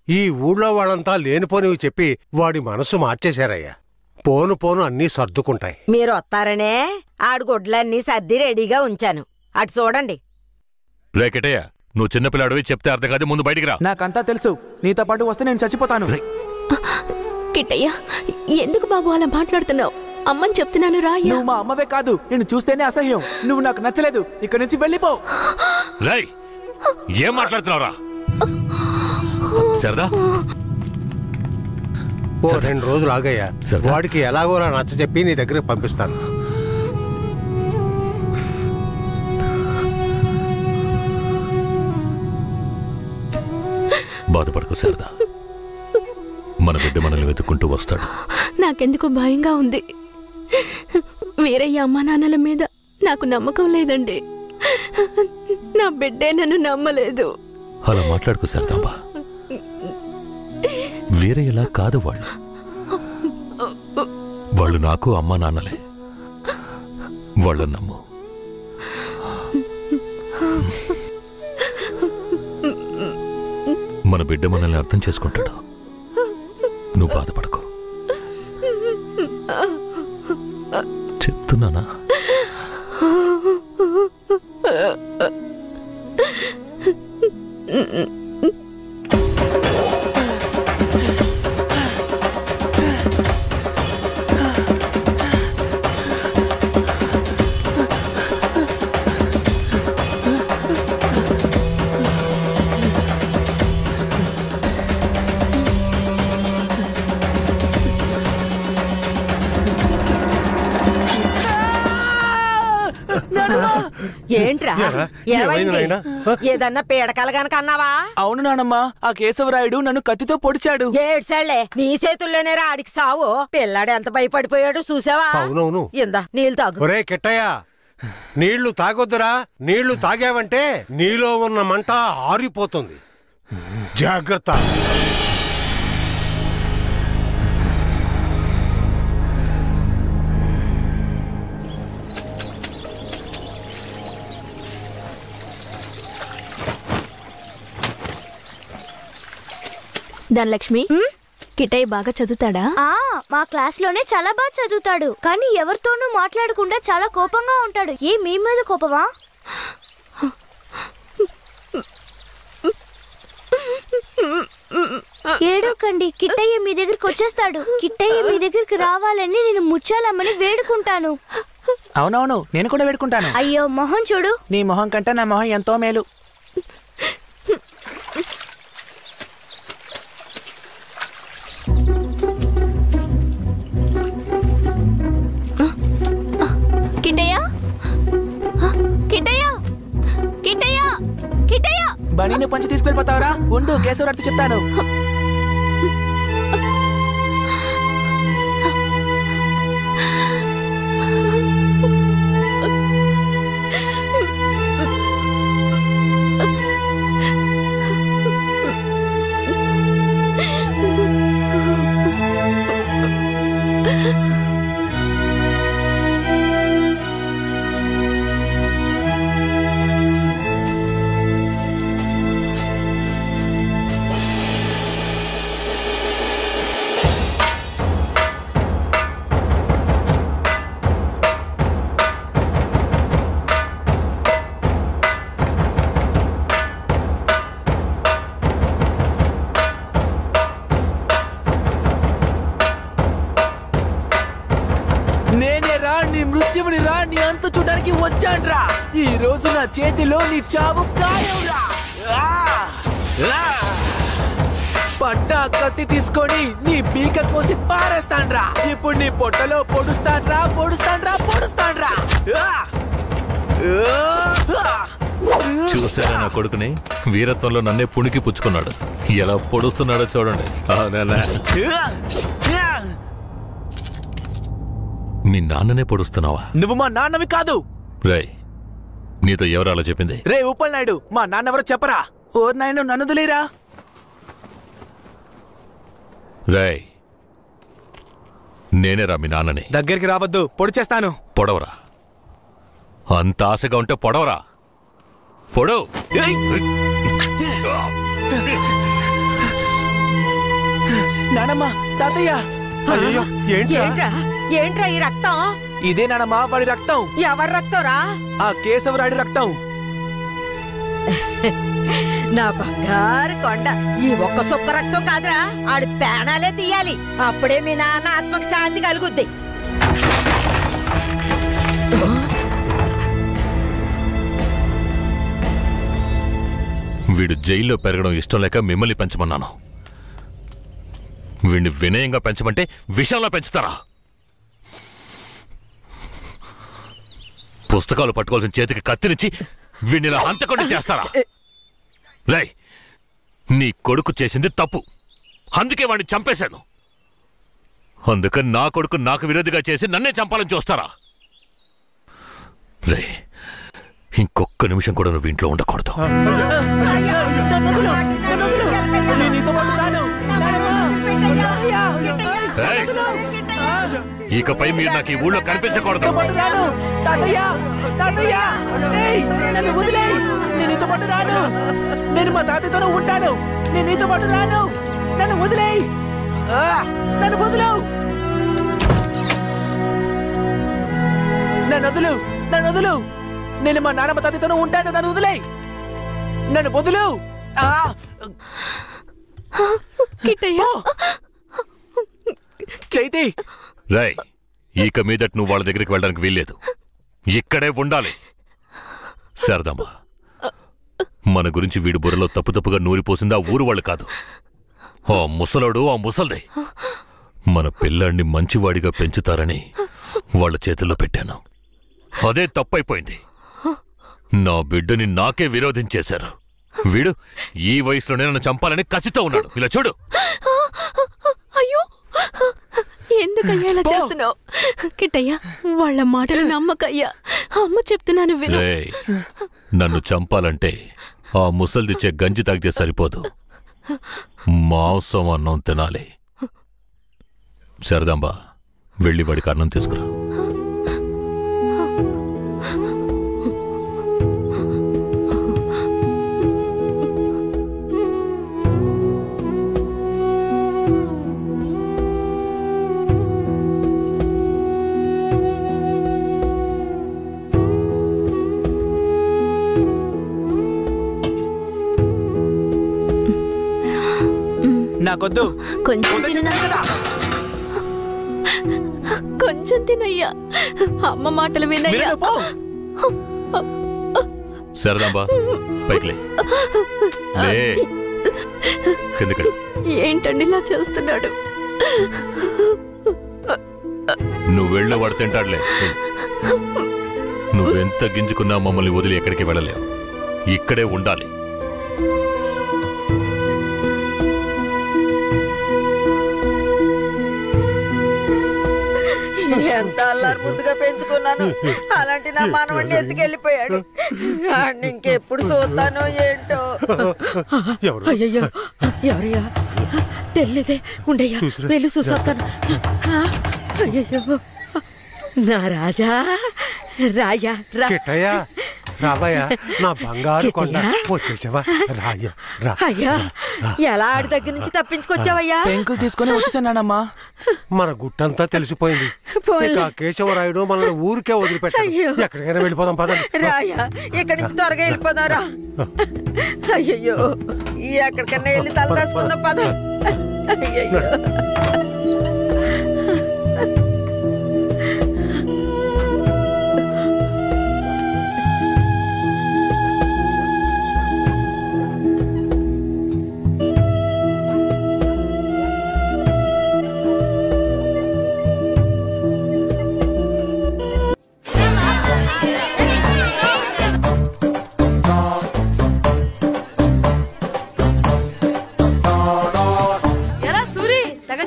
ఈ ఊళ్ళో వాళ్ళంతా లేనిపోనివి చెప్పి వాడి మనసు మార్చేశారయ్యా. పోను పోను అన్నీ సర్దుకుంటాయి. మీరు వస్తారనే ఆడు గుడ్లన్నీ సర్ది రెడీగా ఉంచాను. అటు చూడండి. రేకెటయ్యా, నువ్వు చిన్నపిల్లాడివి, చెప్తే అర్థం కాదు, ముందు బయటికి రా. నాకంతా తెలుసు, నీతో పాటు వస్తే నేను చచ్చిపోతాను. కిట్టయ్య, ఎందుకు బాబు అలా మాట్లాడుతున్నావు? అమ్మని చెప్తున్నాను రా. నువ్వు మా అమ్మవే కాదు, నేను చూస్తేనే అసహ్యం. నువ్వు నాకు నచ్చలేదు, ఇక్కడి నుంచి వెళ్ళిపో. రై, ఏం మాట్లాడుతున్నావురా? సరదా ఓ 2 రోజులు ఆగయ్యా, వాడికి ఎలాగోలా నచ్చ చెప్పి నీ దగ్గరికి పంపిస్తాను. బాధపడకు సరదా, మన బిడ్డ మనల్ని వెతుక్కుంటూ వస్తాడు. నాకెందుకు భయంగా ఉంది. వీరయ్య అమ్మా నాన్నల మీద నాకు నమ్మకం లేదండి. నా బిడ్డే నన్ను నమ్మలేదు. అలా మాట్లాడుకు సరదాంబా, వేరే ఎలా కాదు. వాళ్ళు నాకు అమ్మా నాన్నలే, వాళ్ళని నమ్ము. మన బిడ్డ మనల్ని అర్థం చేసుకుంటాడు, నువ్వు బాధపడకు. చెప్తున్నానా? ఏంట్రా ఏమైంది? ఏదన్నా పీడకల గనక అన్నావా? అవును నానమ్మా, ఆ కేశవరాయుడు నన్ను కత్తితో పొడిచాడు. ఏడ్సాళ్లే, నీ చేతుల్లోనే ఆడికి సావు. పిల్లాడు ఎంత భయపడిపోయాడు చూసావా? అవునవును. ఇందా నీళ్ళు తాగు. ఒరే కిట్టయ్య, నీళ్లు తాగొద్దురా. నీళ్లు తాగావంటే నీలో ఉన్న మంట ఆరిపోతుంది. జాగ్రత్త. ధనలక్ష్మి, కిట్టయ్య బాగా చదువుతాడా? మా క్లాస్ లోనే చాలా బాగా చదువుతాడు, కానీ ఎవరితోనూ మాట్లాడకుండా చాలా కోపంగా ఉంటాడు. మీ మీద కోపమా? ఏడోకండి, కిట్టయ్య మీ దగ్గరికి వచ్చేస్తాడు. కిట్టయ్య మీ దగ్గరికి రావాలని నేను ముచ్చాలమ్మని వేడుకుంటాను. అవునవును, నేను కూడా వేడుకుంటాను. అయ్యో మొహం చూడు. నీ మొహం కంటే నా మొహం ఎంతో మేలు. కిట్టయ్య, కిట్టయ్య, కిట్టయ్య, కిట్టయ్య. బనీని పంచి తీసుకెళ్ళిపోతావరా? ఉండు, కేశవరాడితో చెప్తాను. వచ్చాడ్రా, ఈ రోజు నా చేతిలో నీ చావు ఖాయంరా. పట్టా కత్తి తీసుకొని నీ పీక కోసి పారేస్తాన్రా. ఇప్పుడు నీ పొట్టలో పొడుస్తాన్రా, పొడుస్తాన్రా, పొడుస్తాన్రా. చూసారా నా కొడుకుని? వీరత్వంలో నన్నే పుణికి పుచ్చుకున్నాడు. ఎలా పొడుస్తున్నాడో చూడండి. మీ నాన్ననే పొడుస్తున్నావా? నువ్వు మా నాన్నవి కాదు. రే, నీతో ఎవరు అలా చెప్పింది? రే ఉప్పల్ నాయుడు, మా నాన్నెవరో చెప్పరా? ఓ నాయన నన్ను దులేరా. రే, నేనేరా మీ నాన్నని. దగ్గరికి రావద్దు, పొడి చేస్తాను. పొడవరా, అంత ఆశగా ఉంటే పొడవరా. పొడవు. నానమ్మ తాతయ్య అయ్యో ఏంట్రా ఏంట్రా ఈ రక్తం? ఇదే నానమ్మ వాడి రక్తం. ఎవరి రక్తంరా? ఆ కేశవరాయుడి రక్తం. నా బంగారు కొండ, ఈ ఒక్క సుక్క రక్తం కాదురా, ఆడి ప్రాణాలే తీయాలి. అప్పుడే మీ నాన్న ఆత్మకు శాంతి కలుగుద్ది. వీడు జైల్లో పెరగడం ఇష్టం లేక మిమ్మల్ని పెంచమన్నాను. వీడిని వినయంగా పెంచమంటే విషంలో పెంచుతారా? పుస్తకాలు పట్టుకోవాల్సిన చేతికి కత్తినిచ్చి వీడిని ఇలా హంతకుండా చేస్తారా? రేయ్, నీ కొడుకు చేసింది తప్పు, అందుకే వాడిని చంపేశాను. అందుకని నా కొడుకు నాకు విరోధిగా చేసి నన్నే చంపాలని చూస్తారా? రే, ఇంకొక్క నిమిషం కూడా నువ్వు ఇంట్లో ఉండకూడదు. ఇకపై మీరు నాకు ఈ ఊళ్ళో కనిపించకూడదు. నేను మా తాతయ్యతోనే ఉంటాను. నేను నీతో పాటు రాను. నన్ను వదిలేయ్. నన్ను వదులు. నన్ను వదులు. నన్ను వదులు. నేను మా నాన్నమ్మ తాతయ్యతోనే ఉంటాను. నన్ను వదిలేయ్. నన్ను వదులు. చైతి, రాయ్, ఇక మీదట నువ్వు వాళ్ళ దగ్గరికి వెళ్ళడానికి వీల్లేదు. ఇక్కడే ఉండాలి. శారదమ్మ, మన గురించి వీడి బుర్రలో తప్పుగా నూరిపోసింది ఆ ఊరు వాళ్ళు కాదు, ఆ ముసలోడు, ఆ ముసల్దే. మన పిల్లాన్ని మంచివాడిగా పెంచుతారని వాళ్ళ చేతుల్లో పెట్టాను. అదే తప్పైపోయింది. నా బిడ్డని నాకే విరోధించేశారు. వీడు ఈ వయసులోనే నన్ను చంపాలని కసితో ఉన్నాడు. ఇలా చూడు. అయ్యో, ఎందుకయ్యా ఇలా చేస్తున్నావు? కిట్టయ్యా, వాళ్ళ మాటలు నమ్మకయ్యా. అమ్మ చెప్తున్నాను విను. నన్ను చంపాలంటే ఆ ముసల్దిచ్చే గంజి తాగితే సరిపోదు, మాంసం అన్నం తినాలి. శారదాంబ, వెళ్ళి వాడికి అన్నం తీసుకురా. నాకొద్దు. కొంచెం తినయ్యా. అమ్మ మాటలు వినయ్యా. శారదాంబ, పైకి లే. కిందకి. ఏంటండి ఇలా చేస్తున్నాడు? నువ్వు వెళ్ళి వాడు తింటాడులే. నువ్వెంత గింజుకున్నా మమ్మల్ని వదిలి ఎక్కడికి వెళ్ళలేవు. ఇక్కడే ఉండాలి. ఎంత అల్లారు ముందుగా పెంచుకున్నాను, అలాంటి నా మనవడిని ఎత్తుకెళ్ళిపోయాడు. ఇంకెప్పుడు చూస్తానో ఏంటో. అయ్యో, ఎవరయ్యా? తెలియదే. ఉండయ్యా, వెళ్ళి చూసొస్తాను. అయ్యో, నా రాజా, రాయ్యా కిట్టయ్యా, రాబయ్యా, నా బంగారు కొండ. వచ్చేసావా? రాయ్యా, రా. అయ్యా, ఎలా ఆడి దగ్గర నుంచి తప్పించుకొచ్చావయ్యా? పెంకులు తీసుకొని వచ్చేసానమ్మా. మన గుట్టంతా తెలిసిపోయింది. ఇక కేశవరాయుడు మనల్ని ఊరికే వదిలిపెట్టాడు. ఎక్కడికైనా వెళ్ళిపోదాం పద. రాయ్యా, ఇక్కడి నుంచి త్వరగా వెళ్ళిపోదాం రా. అయ్యో, ఎక్కడికన్నా వెళ్ళి తల దాచుకుందాం పద. అయ్యో,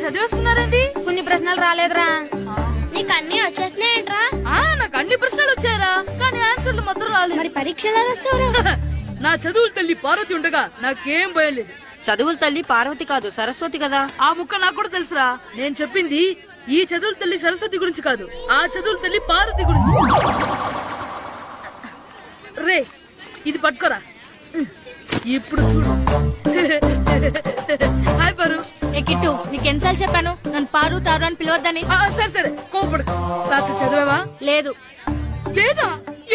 చదివేస్తున్నారండి? కొన్ని ప్రశ్నలు రాలేదురా. నీకు అన్ని వచ్చేసినాయంట్రా? నాకు అన్ని ప్రశ్నలు వచ్చాయరా, కానీ ఆన్సర్లు మాత్రం రాలేదు. మరి పరీక్షలు రాస్తారా? నా చదువుల తల్లి పార్వతి ఉండగా నాకేం భయం లేదు. చదువుల తల్లి పార్వతి కాదు, సరస్వతి కదా. ఆ ముక్క నాకు కూడా తెలుసురా. నేను చెప్పింది ఈ చదువుల తల్లి సరస్వతి గురించి కాదు, ఆ చదువుల తల్లి పార్వతి గురించి. రే, ఇది పట్టుకోరా. ఇప్పుడు చూడు. హాయ్ పరు. కిట్టు నీకెన్నిసార్లు చెప్పాను నన్ను పారు తారు అని పిలవద్దని. సరే కోపడు. రాత్రి చదివావా? లేదు. లేదా?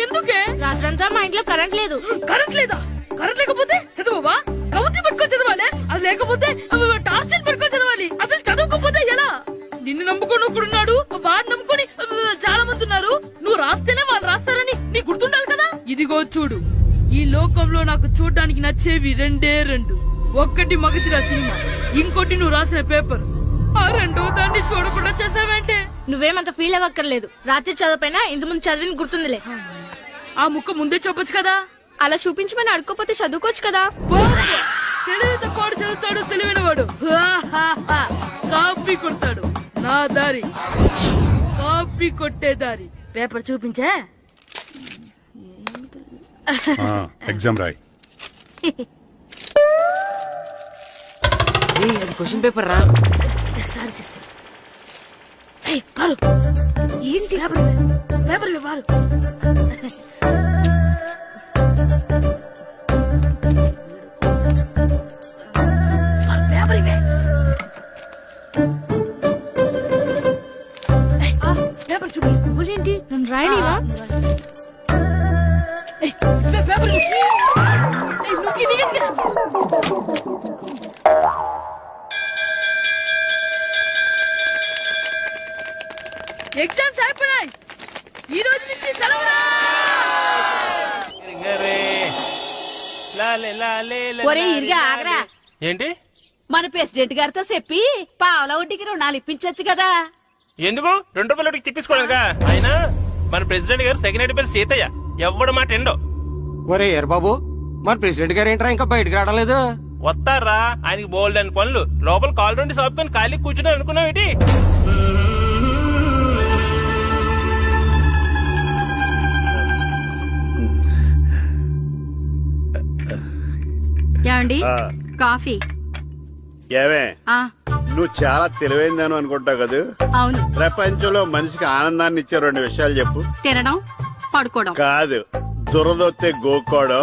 ఎందుకే? రాత్రంతా మా ఇంట్లో కరెంట్ లేదు. కరెంట్ లేదా? కరెంట్ లేకపోతే చదవవా? కవిత పట్టుకొని చదవాలి. అది లేకపోతే టార్చర్ పట్టుకొని చదవాలి. అసలు చదవకపోతే ఎలా? నిన్ను నమ్ముకొని ఒకడున్నాడు, వాడు నమ్ముకొని చాలా మంది ఉన్నారు. నువ్వు రాస్తేనే వాళ్ళు రాస్తారని నీ గుర్తుండాలి కదా. ఇదిగో చూడు, ఈ లోకంలో నాకు చూడడానికి నచ్చేవి రెండే రెండు. ఒక్కటి మగతిరా సినిమా, ఇంకోటి నువ్వు రాసిన పేపర్. ఆ రెండో దాన్ని చూడకుండా చేసావేంటే? నువ్వేమంత ఫీల్ అవ్వక్కర్లేదు. రాత్రి చదవపోయినా ఇంతకుముందు చదివిన గుర్తుందిలే. ఆ ముక్క ముందే చెప్పొచ్చు కదా. అలా చూపించమని అడుక్కోపోతే చదువుకోవచ్చు కదా. తెలివి తక్కువ చదువుతాడు, తెలివైన వాడు కాపీ కొడతాడు. నా దారి కాపీ కొట్టే దారి. పేపర్ చూపించే. ఎగ్జామ్ రాయి. క్వశ్చన్ పేపర్ రా. Sorry sister. ఏంటి పేపర్ పారు. పేపర్ ఇవే. పేపర్ చూపి. ఏంటి నన్ను రాయనివా? పేపర్ ఎగ్జామ్స్ అయిపోయాయి. ఈ రోజు నుంచి సెలవురా. ఒరే ఇరిగా ఆగరా. ఏంటి? మన ప్రెసిడెంట్ గారితో చెప్పి పావుల వడ్డీకి రుణాలు ఇప్పించచ్చు కదా. ఎందుకు? 2 రూపాయల వడ్డీకి తిప్పించుకోలేదుగా. అయినా మన ప్రెసిడెంట్ గారు సెకండ్ పేరు సీతయ్య ఎవ్వడు మాట ఎండో. ఒరే ఎర్ బాబు, మన ప్రెసిడెంట్ గారు ఏంట్రా ఇంకా బయటకు రావడం లేదు? వస్తారా, ఆయనకి బోల్డ్ అని పనులు. లోపల కాలు నుండి సాపుకొని ఖాళీ కూర్చుని అనుకున్నావు ఏంటి? ఏమండి కాఫీ? ఏమే నువ్వు చాలా తెలివైందని అనుకుంటావు కదా. అవును. ప్రపంచంలో మనిషికి ఆనందాన్ని ఇచ్చే 2 విషయాలు చెప్పు. తినడం, పడుకోవడం. కాదు, దురదొత్తే గోక్కోవడం,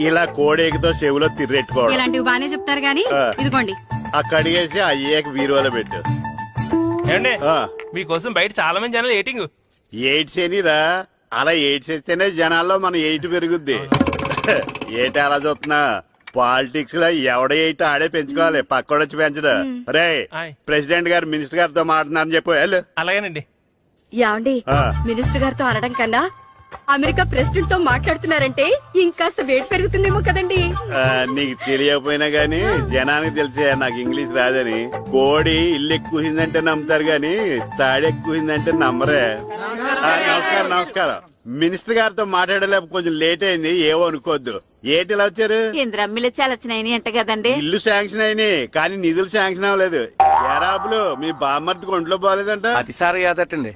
ఇలా కోడేకితో చెవులో తిర్రెట్టుకోవడం. ఇలాంటివి బానే చెప్తారు గానీ ఇదిగోండి. అక్కడిగేసి అయ్యాక బీరువాలో పెట్టు. ఏమండి, మీకోసం బయట చాలా మంది జనాలు ఎయిటింగ్. ఎయిడ్స్ ఏనిరా? అలా ఎయిడ్స్ వేస్తేనే జనాల్లో మన ఎయిట్ పెరుగుద్ది. ఏటి అలా చూస్తున్నా? పాలిటిక్స్ లో ఎవడ ఎయిట్ ఆడే పెంచుకోవాలి, పక్కడొచ్చి పెంచడు. రే ప్రెసిడెంట్ గారు మినిస్టర్ గారితో మాట్లాడుతున్నారని చెప్పు. అలాగేనండి. యాండి మినిస్టర్ గారితో అనడం కన్నా అమెరికా ప్రెసిడెంట్ తో మాట్లాడుతున్నారంటే ఇంకాస్త వేడి పెరుగుతుందేమో కదండి. నీకు తెలియకపోయినా గానీ జనానికి తెలిసే నాకు ఇంగ్లీష్ రాదని. కోడి ఇల్లు ఎక్కువసిందంటే నమ్ముతారు గాని తాడెక్కువసిందంటే నమ్మరే. నమస్కారం. నమస్కారం. మినిస్టర్ గారితో మాట్లాడలేక కొంచెం లేట్ అయింది, ఏవో అనుకోవద్దు. ఏటి ఇలా వచ్చారు? ఇంద్రమ్మిలు చాలా వచ్చినాయి అంట కదండి. ఇల్లు శాంక్షన్ అయినాయి కానీ నిధులు శాంక్షన్ అవ్వలేదు. ఎరాబులు మీ బామ్మర్తికి ఒంట్లో పోలేదంట. అతి సారా యాదటండి.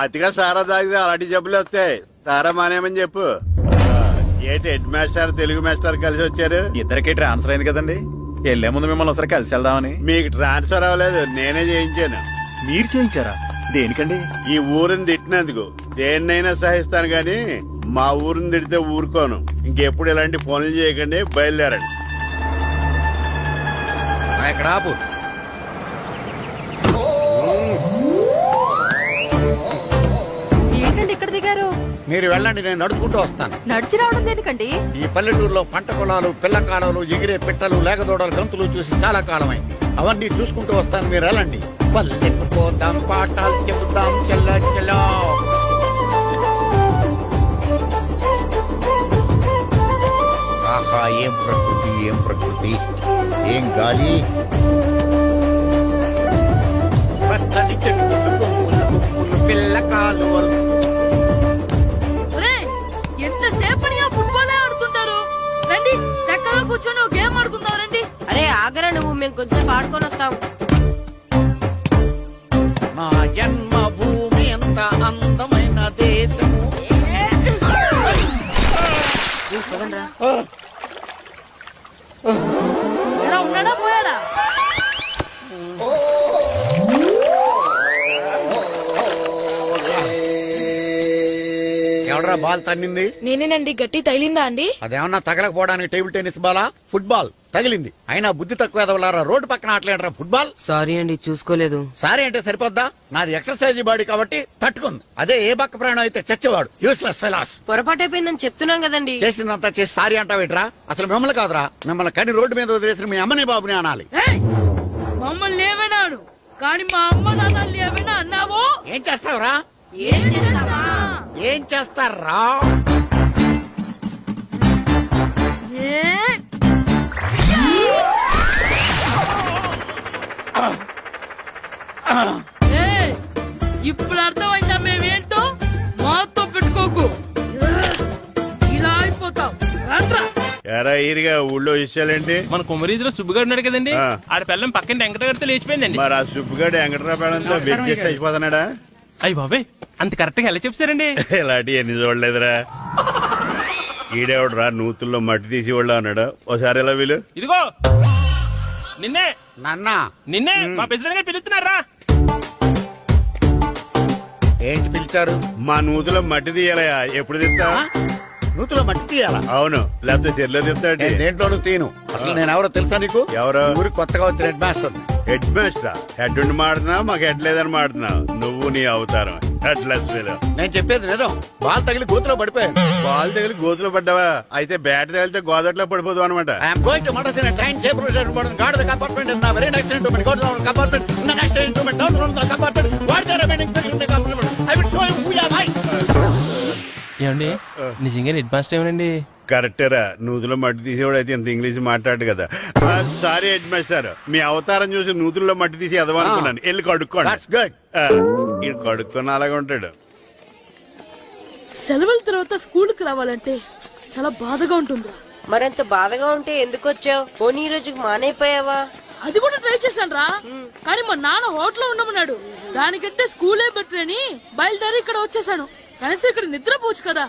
అతిగా సారా తాగితే అలాంటి జబ్బులు వస్తాయి. సారా మానేమని చెప్పు. ఏటి హెడ్ మాస్టర్ తెలుగు మాస్టర్ కలిసి వచ్చారు? ఇద్దరికి ట్రాన్స్ఫర్ అయింది కదండి. వెళ్లే ముందు మిమ్మల్ని ఒకసారి కలిసి వెళ్దామని. మీకు ట్రాన్స్ఫర్ అవ్వలేదు, నేనే చేయించాను. మీరు చేయించారా? దేనికండి? ఈ ఊరిని తిట్టినందుకు. దేన్నైనా సహిస్తాను గాని మా ఊరిని తిడితే ఊరుకోను. ఇంకెప్పుడు ఇలాంటి పనులు చేయకండి, బయలుదేరండి. ఇక్కడ ఆపు. ఏంటండి ఇక్కడ దిగారు? మీరు వెళ్ళండి, నేను నడుచుకుంటూ వస్తాను. నడిచి రావడం దేనికండి? ఈ పల్లెటూరులో పంట పొలాలు, పిల్ల కాడలు, ఎగిరే పిట్టలు, లేకదోడలు, గంతులు చూసి చాలా కాలమైంది. అవన్నీ చూసుకుంటూ వస్తాను, మీరు వెళ్ళండి. పల్లెకు పోతాం, పాఠాలు చెబుతాం, చెల్లో. ఆహా, ఏం ప్రకృతి, ఏం ప్రకృతి, ఏం గాలి. పచ్చని చెట్లు, కొమ్ములు, పిల్ల కాలువలు. ఎంతసేపని ఫుట్బాల్ ఆడుతుంటారు? రండి చక్కగా కూర్చొని గేమ్ ఆడుకుందాం. రండి. అరే ఆగరా నువ్వు, మేము కొంచెం ఆడుకొని వస్తాం. నా జన్మ భూమి ఎంత అందమైన దేశము. ఉన్నాడా పోయాడా? ఎవడరా బాల్ తన్నింది? నేనేనండి. గట్టి తగిలిందా అండి? అదేమన్నా తగలకపోవడానికి టేబుల్ టెన్నిస్ బాలా, ఫుట్బాల్ తగిలింది. అయినా బుద్ధి తక్కువ ఎదవలారా, రోడ్డు పక్కన ఆటలేడరా ఫుట్బాల్. సారీ అండి, చూసుకోలేదు. సారీ అంటే సరిపోద్దా? నాది ఎక్సర్సైజ్ బాడీ కాబట్టి తట్టుకుంది. అదే ఏ బక్క ప్రాణం అయితే చచ్చేవాడు. Useless fellas. పొరపాటు అయిపోయిందని చెప్తున్నాం కదండి. చేసిందంతా చేసి సారీ అంటావేట్రా? అసలు మిమ్మల్ని కాదురా, మిమ్మల్ని కని రోడ్డు మీద వదిలేసిన మీ అమ్మని బాబుని అనాలి. మమ్మల్ని ఏమైనాడు కానీ మా అమ్మ నాన్నల్ని ఏమైనా అన్నావో ఏం చేస్తావురా? ఏం చేస్తారా? ఇప్పుడు అర్థమైందా మేమేంటో? మాతో పెట్టుకోకు, ఇలా అయిపోతావు. ఎరా ఈరిగా ఊళ్ళో విషయాలేంటి? మన కుమరీజులో సుబ్బుగాడు ఉన్నాడు కదండి, ఆడ పిల్లం పక్కన వెంకటగారితో లేచిపోయిందండి. మరి ఆ సుబ్బుగాడు వెంకటరావు పిల్లంతో వెయిట్ చేసి అయిపోతున్నాడా? అయ్యి బాబాయ్, అంత కరెక్ట్ గా ఎలా చెప్తారండి? ఇలాంటి ఎన్ని చూడలేదురా. ఈడేవడరా నూతుల్లో మట్టి తీసి వాళ్ళు అన్నాడు. ఓసారి ఎలా వీలు? ఇదిగో నిన్నే నాన్నా, నిన్నే మా ప్రెసిడెంట్ గారు పిలుస్తున్నారా? ఏంటి పిలిచారు? మా నూతులో మట్టి తీయాలయా. ఎప్పుడు తీస్తా? నూతులో మట్టి తీయాలా? అవును, లేకపోతే చెర్లో తీస్తాడు. దేంట్లోనూ తీను. అసలు నేను ఎవరో తెలుసా నీకు? ఎవరో ఊరికి కొత్తగా వచ్చిన head master. Head master? Head ఉండి మాడుతున్నావు, మాకు హెడ్ లేదని మాడుతున్నావు. నువ్వు నీ అవతారం హెడ్లెస్ ఫీల్. నేను చెప్పేది నిజం. బాల్ తగిలి గోతులో పడిపోయాను. బాల్ తగిలి గోతులో పడ్డావా? అయితే బ్యాట్ తగిలితే గోదట్లో పడిపోదు అనమాట. ఏమండి నిజంగా హెడ్ మాస్టర్ ఏమనండి? కరెక్టరా, నూతులో మట్టి తీసేవాడు అయితే ఇంత ఇంగ్లీష్ మాట్లాడు కదా. సారీ హెడ్ మాస్టర్, మీ అవతారం చూసి నూతుల్లో మట్టి తీసి ఎదవనుకున్నాను. వెళ్ళి కడుక్కోండి. ఇది కడుక్కున్న అలాగే ఉంటాడు. సెలవుల తర్వాత స్కూల్ కి రావాలంటే చాలా బాధగా ఉంటుందా? మరంత బాధగా ఉంటే ఎందుకు వచ్చావు? పోనీ ఈ రోజుకి మానైపోయావా? అది కూడా ట్రై చేశాను రా, కానీ మా నాన్న హోటల్లో ఉండమన్నాడు. దానికంటే స్కూలే బెటర్ అని బయలుదేరి ఇక్కడ వచ్చేసాను. కనీసం ఇక్కడ నిద్రపోవచ్చు కదా.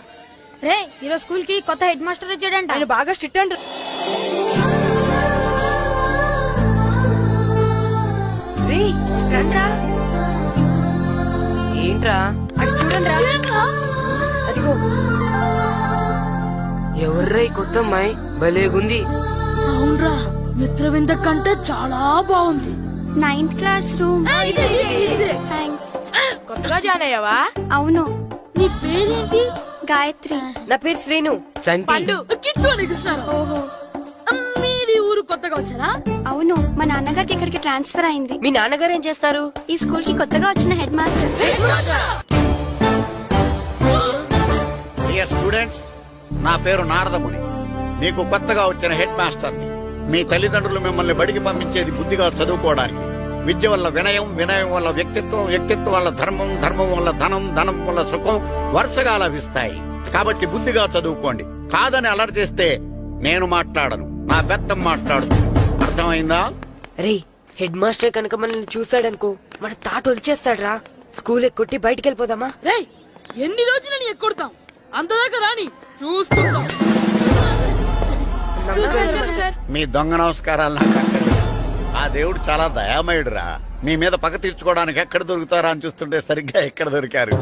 రే, ఈరోజు స్కూల్ కి కొత్త హెడ్ మాస్టర్ వచ్చాడంట. ఆయన బాగా స్ట్రిక్ట్ అంట. ఏంట్రా అది చూడండి, అదిగో ఎవర్రా ఈ కొత్త అమ్మాయి? భలేగుంది. అవునరా, మిత్రవింద కంటే చాలా బాగుంది. 9th class room. థ్యాంక్స్. కొత్తగా జాయిన్ అయ్యావా? అవును. నీ పేరేంటి? గాయత్రి. నా పేరు శ్రీను. పండు కిట్టు అని కృష్ణారావు. ఓహో, మీరు ఊరు కొత్తగా వచ్చారా? అవును, మా నాన్నగారికి ఇక్కడికి ట్రాన్స్ఫర్ అయింది. మీ నాన్నగారు ఏం చేస్తారు? ఈ స్కూల్ కి కొత్తగా వచ్చిన హెడ్ మాస్టర్. డియర్ స్టూడెంట్స్, నా పేరు నారదముని. మీకు కొత్తగా వచ్చిన హెడ్ మాస్టర్ని. మీ తల్లిదండ్రులు మిమ్మల్ని బడికి పంపించేది బుద్ధిగా చదువుకోవడానికి. విద్య వల్ల వినయం, వినయం వల్ల వ్యక్తిత్వం, వ్యక్తిత్వం వల్ల ధర్మం, ధర్మం వల్ల ధనం, ధనం వల్ల సుఖం వరుసగా లభిస్తాయి. కాబట్టి బుద్ధిగా చదువుకోండి. కాదని అలర్ చేస్తే నేను మాట్లాడను, నా బెత్తం మాట్లాడుతుంది. అర్థమైందా? రే, హెడ్ మాస్టర్ కనుక మనల్ని చూసాడనుకో మన తాట వచ్చేస్తాడ్రా. స్కూల్ ఎక్కొట్టి బయటికి వెళ్ళిపోదామా? రే, ఎన్ని రోజులని ఎక్కొడతాం? అంతదాకా రాని చూసుకుంటాం. మీ దొంగ నమస్కారాలు నాకు అక్కర్లేదు. ఆ దేవుడు చాలా దయామయుడురా. మీ మీద పగ తీర్చుకోవడానికి ఎక్కడ దొరుకుతారా అని చూస్తుంటే సరిగ్గా ఎక్కడ దొరికారు.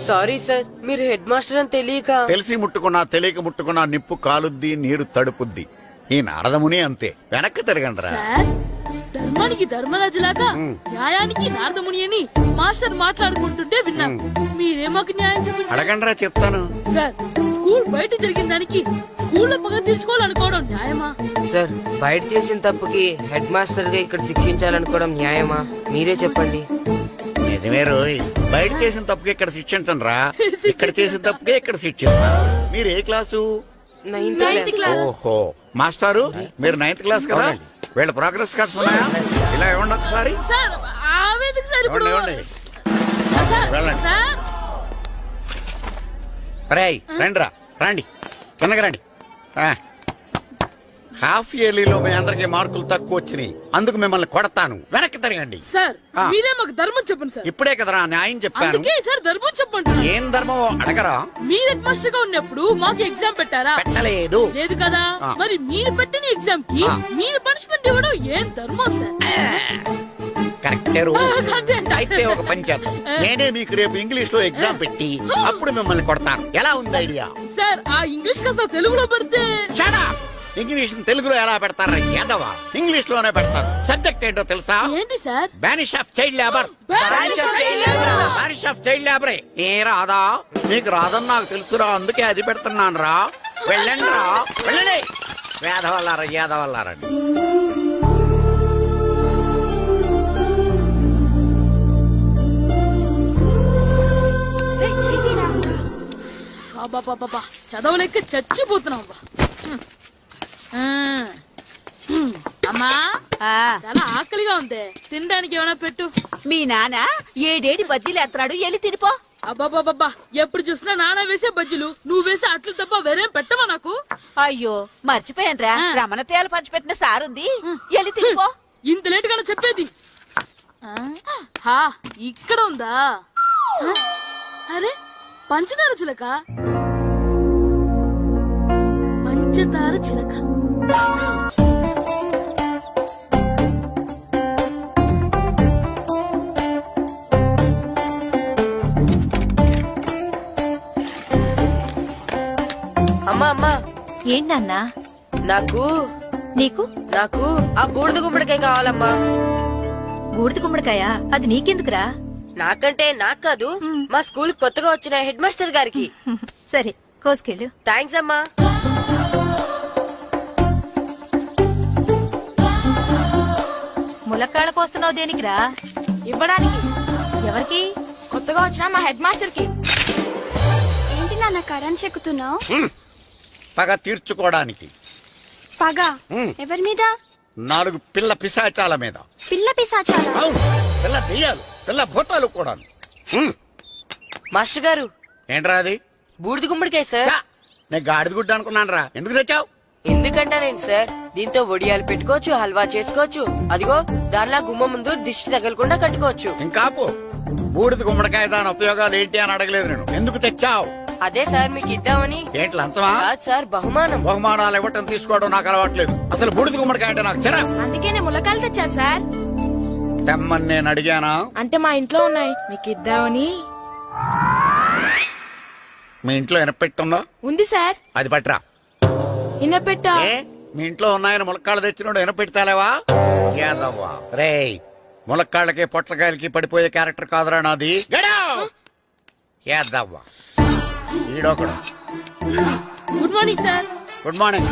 సారీ సార్, మీరు హెడ్ మాస్టర్ అని తెలియక. తెలిసి ముట్టుకున్నా తెలియక ముట్టుకున్నా నిప్పు కాలుద్ది, నీరు తడుపుద్ది. ఈ నారదముని అంతే. వెనక్కి తిరగండిరా. ధర్మానికి ధర్మరాజులాగా న్యాయానికి నారదముని అని మాస్టర్ మాట్లాడుకుంటుంటే విన్నాం. మీరే మాకు న్యాయం చెప్పండి. అడగండిరా, చెప్తాను. సార్, స్కూల్ బయట జరిగిన దానికి స్కూల్లో పగ తీర్చుకోవాలనుకోవడం న్యాయమా? సార్, బయట చేసిన తప్పుకి హెడ్ మాస్టర్ గా ఇక్కడ శిక్షించాలనుకోవడం న్యాయమా? మీరే చెప్పండి. నిజమే రోయ్, బయట చేసిన తప్పుకి ఇక్కడ శిక్షించండి రా. ఇక్కడ చేసిన తప్పుకే ఇక్కడ శిక్షిస్తున్నారు. మీరు ఏ క్లాసు? 9th class. ఓహో, మాస్టారు మీరు 9th క్లాస్ కదా? వీళ్ళ ప్రోగ్రెస్ కార్డ్స్ ఉన్నాయా? ఇలా ఇవ్వండి ఒకసారి. రండి రా, రండి, కిందకి రండి. హాఫ్ ఇయర్లీలో మీ అందరికి మార్కులు తక్కువ వచ్చినాయి, అందుకు మిమ్మల్ని కొడతాను. వెనక్కి తిరగండి. సార్, మీరే మాకు ధర్మం చెప్పండి సార్. ఇప్పుడే కదరా న్యాయం చెప్పాను. అందుకే సార్ ధర్మం చెప్పండి. ఏం ధర్మం అడగరా? మీరు హెడ్ మాస్టర్ గా ఉన్నప్పుడు మాకు ఎగ్జామ్ పెట్టారా? పెట్టలేదు. లేదు కదా. మరి మీరు పెట్టిన ఎగ్జామ్ కి మీరు పనిష్మెంట్ ఇవ్వడం ఏం ధర్మం సార్? కరెక్ట్. ఒకటే రోజు. అయితే ఒక పని చేద్దాం, నేనే మీకు రేపు ఇంగ్లీష్ లో ఎగ్జామ్ పెట్టి అప్పుడు మిమ్మల్ని కొడతాను. ఎలా ఉంది ఐడియా? సార్ ఆ ఇంగ్లీష్ కాస్త తెలుగులో పెడితే. ఇంగ్లీష్ తెలుగులో ఎలా పెడతారా యాదవా? ఇంగ్లీష్ లోనే పెడతారు. సబ్జెక్ట్ ఏంటో తెలుసా? ఏంటి sir? Banish of child labour. Banish of child లేబరే. ఏ రాదా? నీకు రాదని నాకు తెలుసురా, అందుకే అది పెడుతున్నాను రా. వెళ్ళండి రా, వెళ్ళండి. వేదవల్లారా యాదవల్లారండి. చదవలేక చచ్చిపోతున్నావు. అమ్మా చాలా ఆకలిగా ఉంది, తినడానికి ఏమైనా పెట్టు. మీ నాన్న ఏడేడి బజ్జీలు ఎత్తాడు, వెళ్ళి తినిపో. అబ్బాబాబ్బా, ఎప్పుడు చూసినా నాన్న వేసే బజ్జీలు, నువ్వు వేసే అట్లు తప్ప వేరేం పెట్టవా నాకు? అయ్యో మర్చిపోయానురా, రమణ తేలు పంచిపెట్టిన సారుంది, వెళ్ళి తినిపో. ఇంత లేట్ గా చెప్పేది. ఇక్కడ ఉందా? అరే పంచదార చిలక, పంచదార చిలక. అమ్మా అమ్మా. ఏంటన్నా? నాకు నీకు నాకు ఆ బూడిద గుమ్మడికాయ కావాలమ్మా. బూడిద గుమ్మడికాయ? అది నీకెందుకురా? నాకంటే నాకు కాదు, మా స్కూల్ కొత్తగా వచ్చిన హెడ్ మాస్టర్ గారికి. సరే కోసుకెళ్ళు. థ్యాంక్స్ అమ్మా. ములక్కాళ్ళ కోస్తున్నావు దేనికిరా? ఇవ్వడానికి. ఎవరికి? కొత్తగా వచ్చిన మా హెడ్ మాస్టర్ కి. ఏంటి నాన్న కరెంట్ చెక్కుతున్నావు? పగ తీర్చుకోవడానికి. పగ ఎవరి మీద? 4 పిల్ల పిశాచాల మీద. పిల్ల పిశాచాలా? పిల్ల దెయ్యాలు, పిల్ల భూతాలు కూడా. మాస్టర్ గారు. ఏంట్రా అది? బూడిద గుమ్మడికాయ సార్. నేను గాడిద గుడ్డ అనుకున్నాను రా. ఎందుకు తెచ్చావు? ఎందుకంటారేంటి సార్, దీంతో వడియాలు పెట్టుకోవచ్చు, హల్వా చేసుకోవచ్చు. అదిగో దానిలా గుమ్మ ముందు దిష్టి తగలకుండా కట్టుకోవచ్చు. ఇంకాపు, బూడిద గుమ్మడికాయ దాని ఉపయోగాలు ఏంటి అని అడగలేదు నేను. ఎందుకు తెచ్చావు? అదే సార్ మీకు ఇద్దామని. ఏంటి లంచమా? సార్ బహుమానం. బహుమానాలు ఇవ్వటం తీసుకోవడం నాకు అలవాట్లేదు. అసలు బూడిద గుమ్మడికాయ అంటే నాకు చిరా. అందుకే నేను ములకాయలు తెచ్చాను సార్. తెమ్మని నేను అడిగానా? అంటే మా ఇంట్లో ఉన్నాయి, మీకు ఇద్దామని. మీ ఇంట్లో ఎనపెట్టుందా? ఉంది సార్. అది పట్రా. ఇనపెట్టా? మీ ఇంట్లో ఉన్నాయని ములక్కాళ్ళు తెచ్చినోడు ఎనపెడతాలేవా? యాదవ్వా రేయ్, ములక్కాళ్ళకి పొట్లకాయలకి పడిపోయే క్యారెక్టర్ కాదురా నాది. యాదవ్వా ఈడొకడు. Good morning sir. Good morning.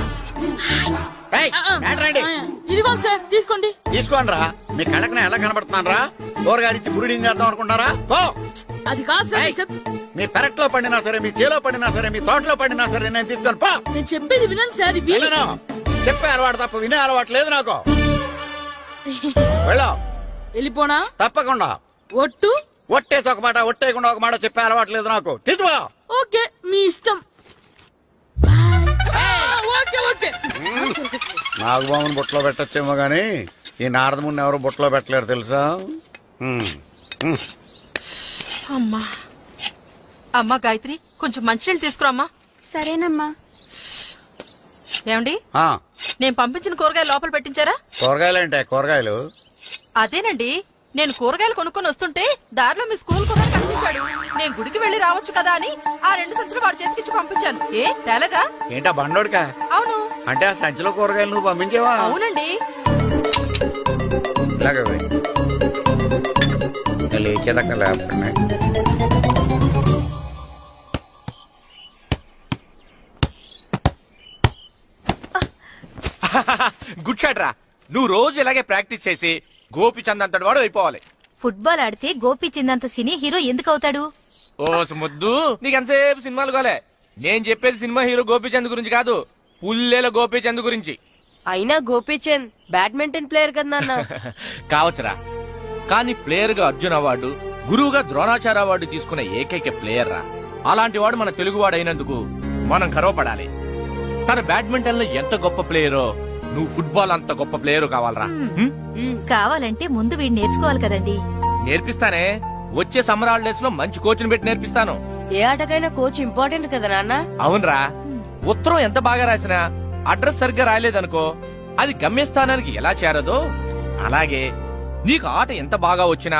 ఇదిగో సార్ తీసుకోండి. తీసుకోండి రా. మీ కళ్ళకి నేను ఎలా కనబడుతున్నాను రా? కూరగాడిచ్చి బ్రూడింగ్ చేద్దాం అనుకుంటారా? అది కాదు సార్. మీ పెరట్లో పండినా సరే, మీ చేలో పండినా సరే, మీ తోటలో పండినా సరే నేను తీసుకొని పో. నేను చెప్పేది వినండి సార్. చెప్పే అలవాటు తప్ప వినే అలవాటు లేదు నాకు. వెళ్ళిపోనా? తప్పకుండా. ఒట్టు? ఒట్టేసి ఒక మాట, ఒట్టేయకుండా ఒక మాట చెప్పే అలవాటు లేదు నాకు. తీసుకో. ఓకే మీ ఇష్టం. నాగబాబుని బుట్టలో పెట్టచ్చేమో గాని ఈ నారదముని ఎవరు బుట్టలో పెట్టలేరు తెలుసా? అమ్మా అమ్మా గాయత్రి, కొంచెం మంచినీళ్ళు తీసుకురామ్మా. సరేనమ్మా. ఏమండి, నేను పంపించిన కూరగాయలు లోపల పెట్టించారా? కూరగాయలు అంటే కూరగాయలు? అదేనండి, నేను కూరగాయలు కొనుక్కొని వస్తుంటే దారిలో మీ స్కూల్ కుర్రాడు కనిపించాడు. నేను గుడికి వెళ్లి రావచ్చు కదా అని ఆ 2 సంచులు వాడి చేతికిచ్చి పంపించాను. ఏ తేలేదా? ఏంటా బండోడికా? అవును. అంటే ఆ సంచిలో కూరగాయలు నువ్వు పంపించేవా? అవునండి. లేచేదాకా లేకుండా గుడ్ షాట్ రా. నువ్వు రోజు ఇలాగే ప్రాక్టీస్ చేసి గోపిచంద్ అంతటి వాడు అయిపోవాలి. ఫుట్బాల్ ఆడితే గోపిచంద్ సినీ హీరో ఎందుకు అవుతాడు? ఓ ముద్దు, నీకెంతసేపు సినిమాలు కాలే. నేను చెప్పేది సినిమా హీరో గోపిచంద్ గురించి కాదు, పుల్లేల గోపిచంద్ గురించి. అయినా గోపిచంద్ బ్యాడ్మింటన్ ప్లేయర్ కదా నాన్న. కావచ్చురా, కానీ ప్లేయర్ గా అర్జున్ అవార్డు, గురువుగా ద్రోణాచార్య అవార్డు తీసుకున్న ఏకైక ప్లేయర్ రా. అలాంటి వాడు మన తెలుగువాడు అయినందుకు మనం గర్వపడాలి. తన బ్యాడ్మింటన్ లో ఎంత గొప్ప ప్లేయరో నువ్వు ఫుట్బాల్ అంత గొప్ప ప్లేయరు కావాలరా. కావాలంటే ముందు వీడు నేర్చుకోవాలి కదండి. నేర్పిస్తానే, వచ్చే సమ్మర్ హాలిడేస్ లో మంచి కోచ్ని పెట్టి నేర్పిస్తాను. ఏ ఆటకైనా కోచ్ ఇంపార్టెంట్ కదా నాన్న. అవునరా, ఉత్తరం ఎంత బాగా రాసినా అడ్రస్ సరిగ్గా రాయలేదనుకో, అది గమ్యస్థానానికి ఎలా చేరదో అలాగే నీకు ఆట ఎంత బాగా వచ్చినా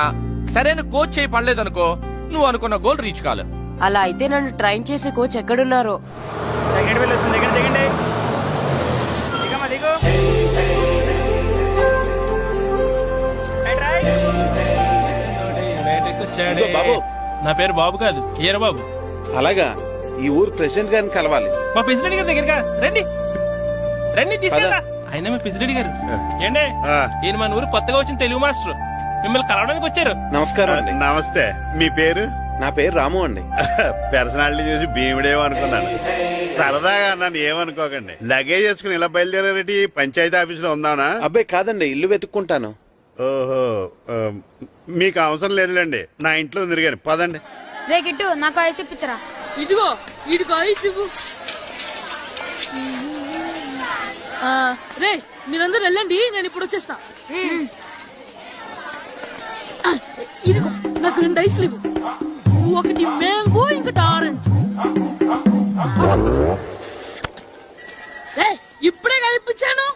సరైన కోచ్ చేయి పడలేదనుకో నువ్వు అనుకున్న గోల్ రీచ్ కాదు. అలా అయితే నన్ను ట్రైన్ చేసే కోచ్ ఎక్కడున్నారో. సెకండ్ బిల్ వచ్చింది, దిగండి దిగండి. బాబు నా పేరు బాబు కాదు ఏరా బాబు. అలాగా, ఈ ఊరు ప్రెసిడెంట్ గారిని కలవాలి. మా ప్రెసిడెంట్ గారి దగ్గరగా రండి రండి తీసుకెళ్తా. ఆయన మా ప్రెసిడెంట్ గారు ఏండే, ఈయన మన ఊరు కొత్తగా వచ్చిన తెలుగు మాస్టర్, మిమ్మల్ని కలవడానికి వచ్చారు. నమస్కారం అండి. నమస్తే. మీ పేరు? నా పేరు రాము అండి. పర్సనాలిటీ చూసి భీముడేమో అనుకున్నాను. సరదాగా నన్ను ఏమనుకోకండి. లగేజ్ వేసుకుని ఇలా బయలుదేరేటి పంచాయతీ ఆఫీస్ లో ఉందానా? అబ్బాయి కాదండి, ఇల్లు వెతుక్కుంటాను. ఓహో, మీకు అవసరం లేదులేండి, నా ఇంట్లో ఉంది కానీ పదండి. రే గిట్టు నాకు ఐస్ ఇప్పించరా. ఇదిగో ఇదిగో ఐస్ ఇవ్వు. రే మీరందరూ వెళ్ళండి, నేను ఇప్పుడు వచ్చేస్తా. ఇదిగో నాకు 2 ఐస్లు ఇవ్వు. ఒకటి మ్యాంగో ఇంకటి ఆరెంజ్. ఇప్పుడే కనిపించాను.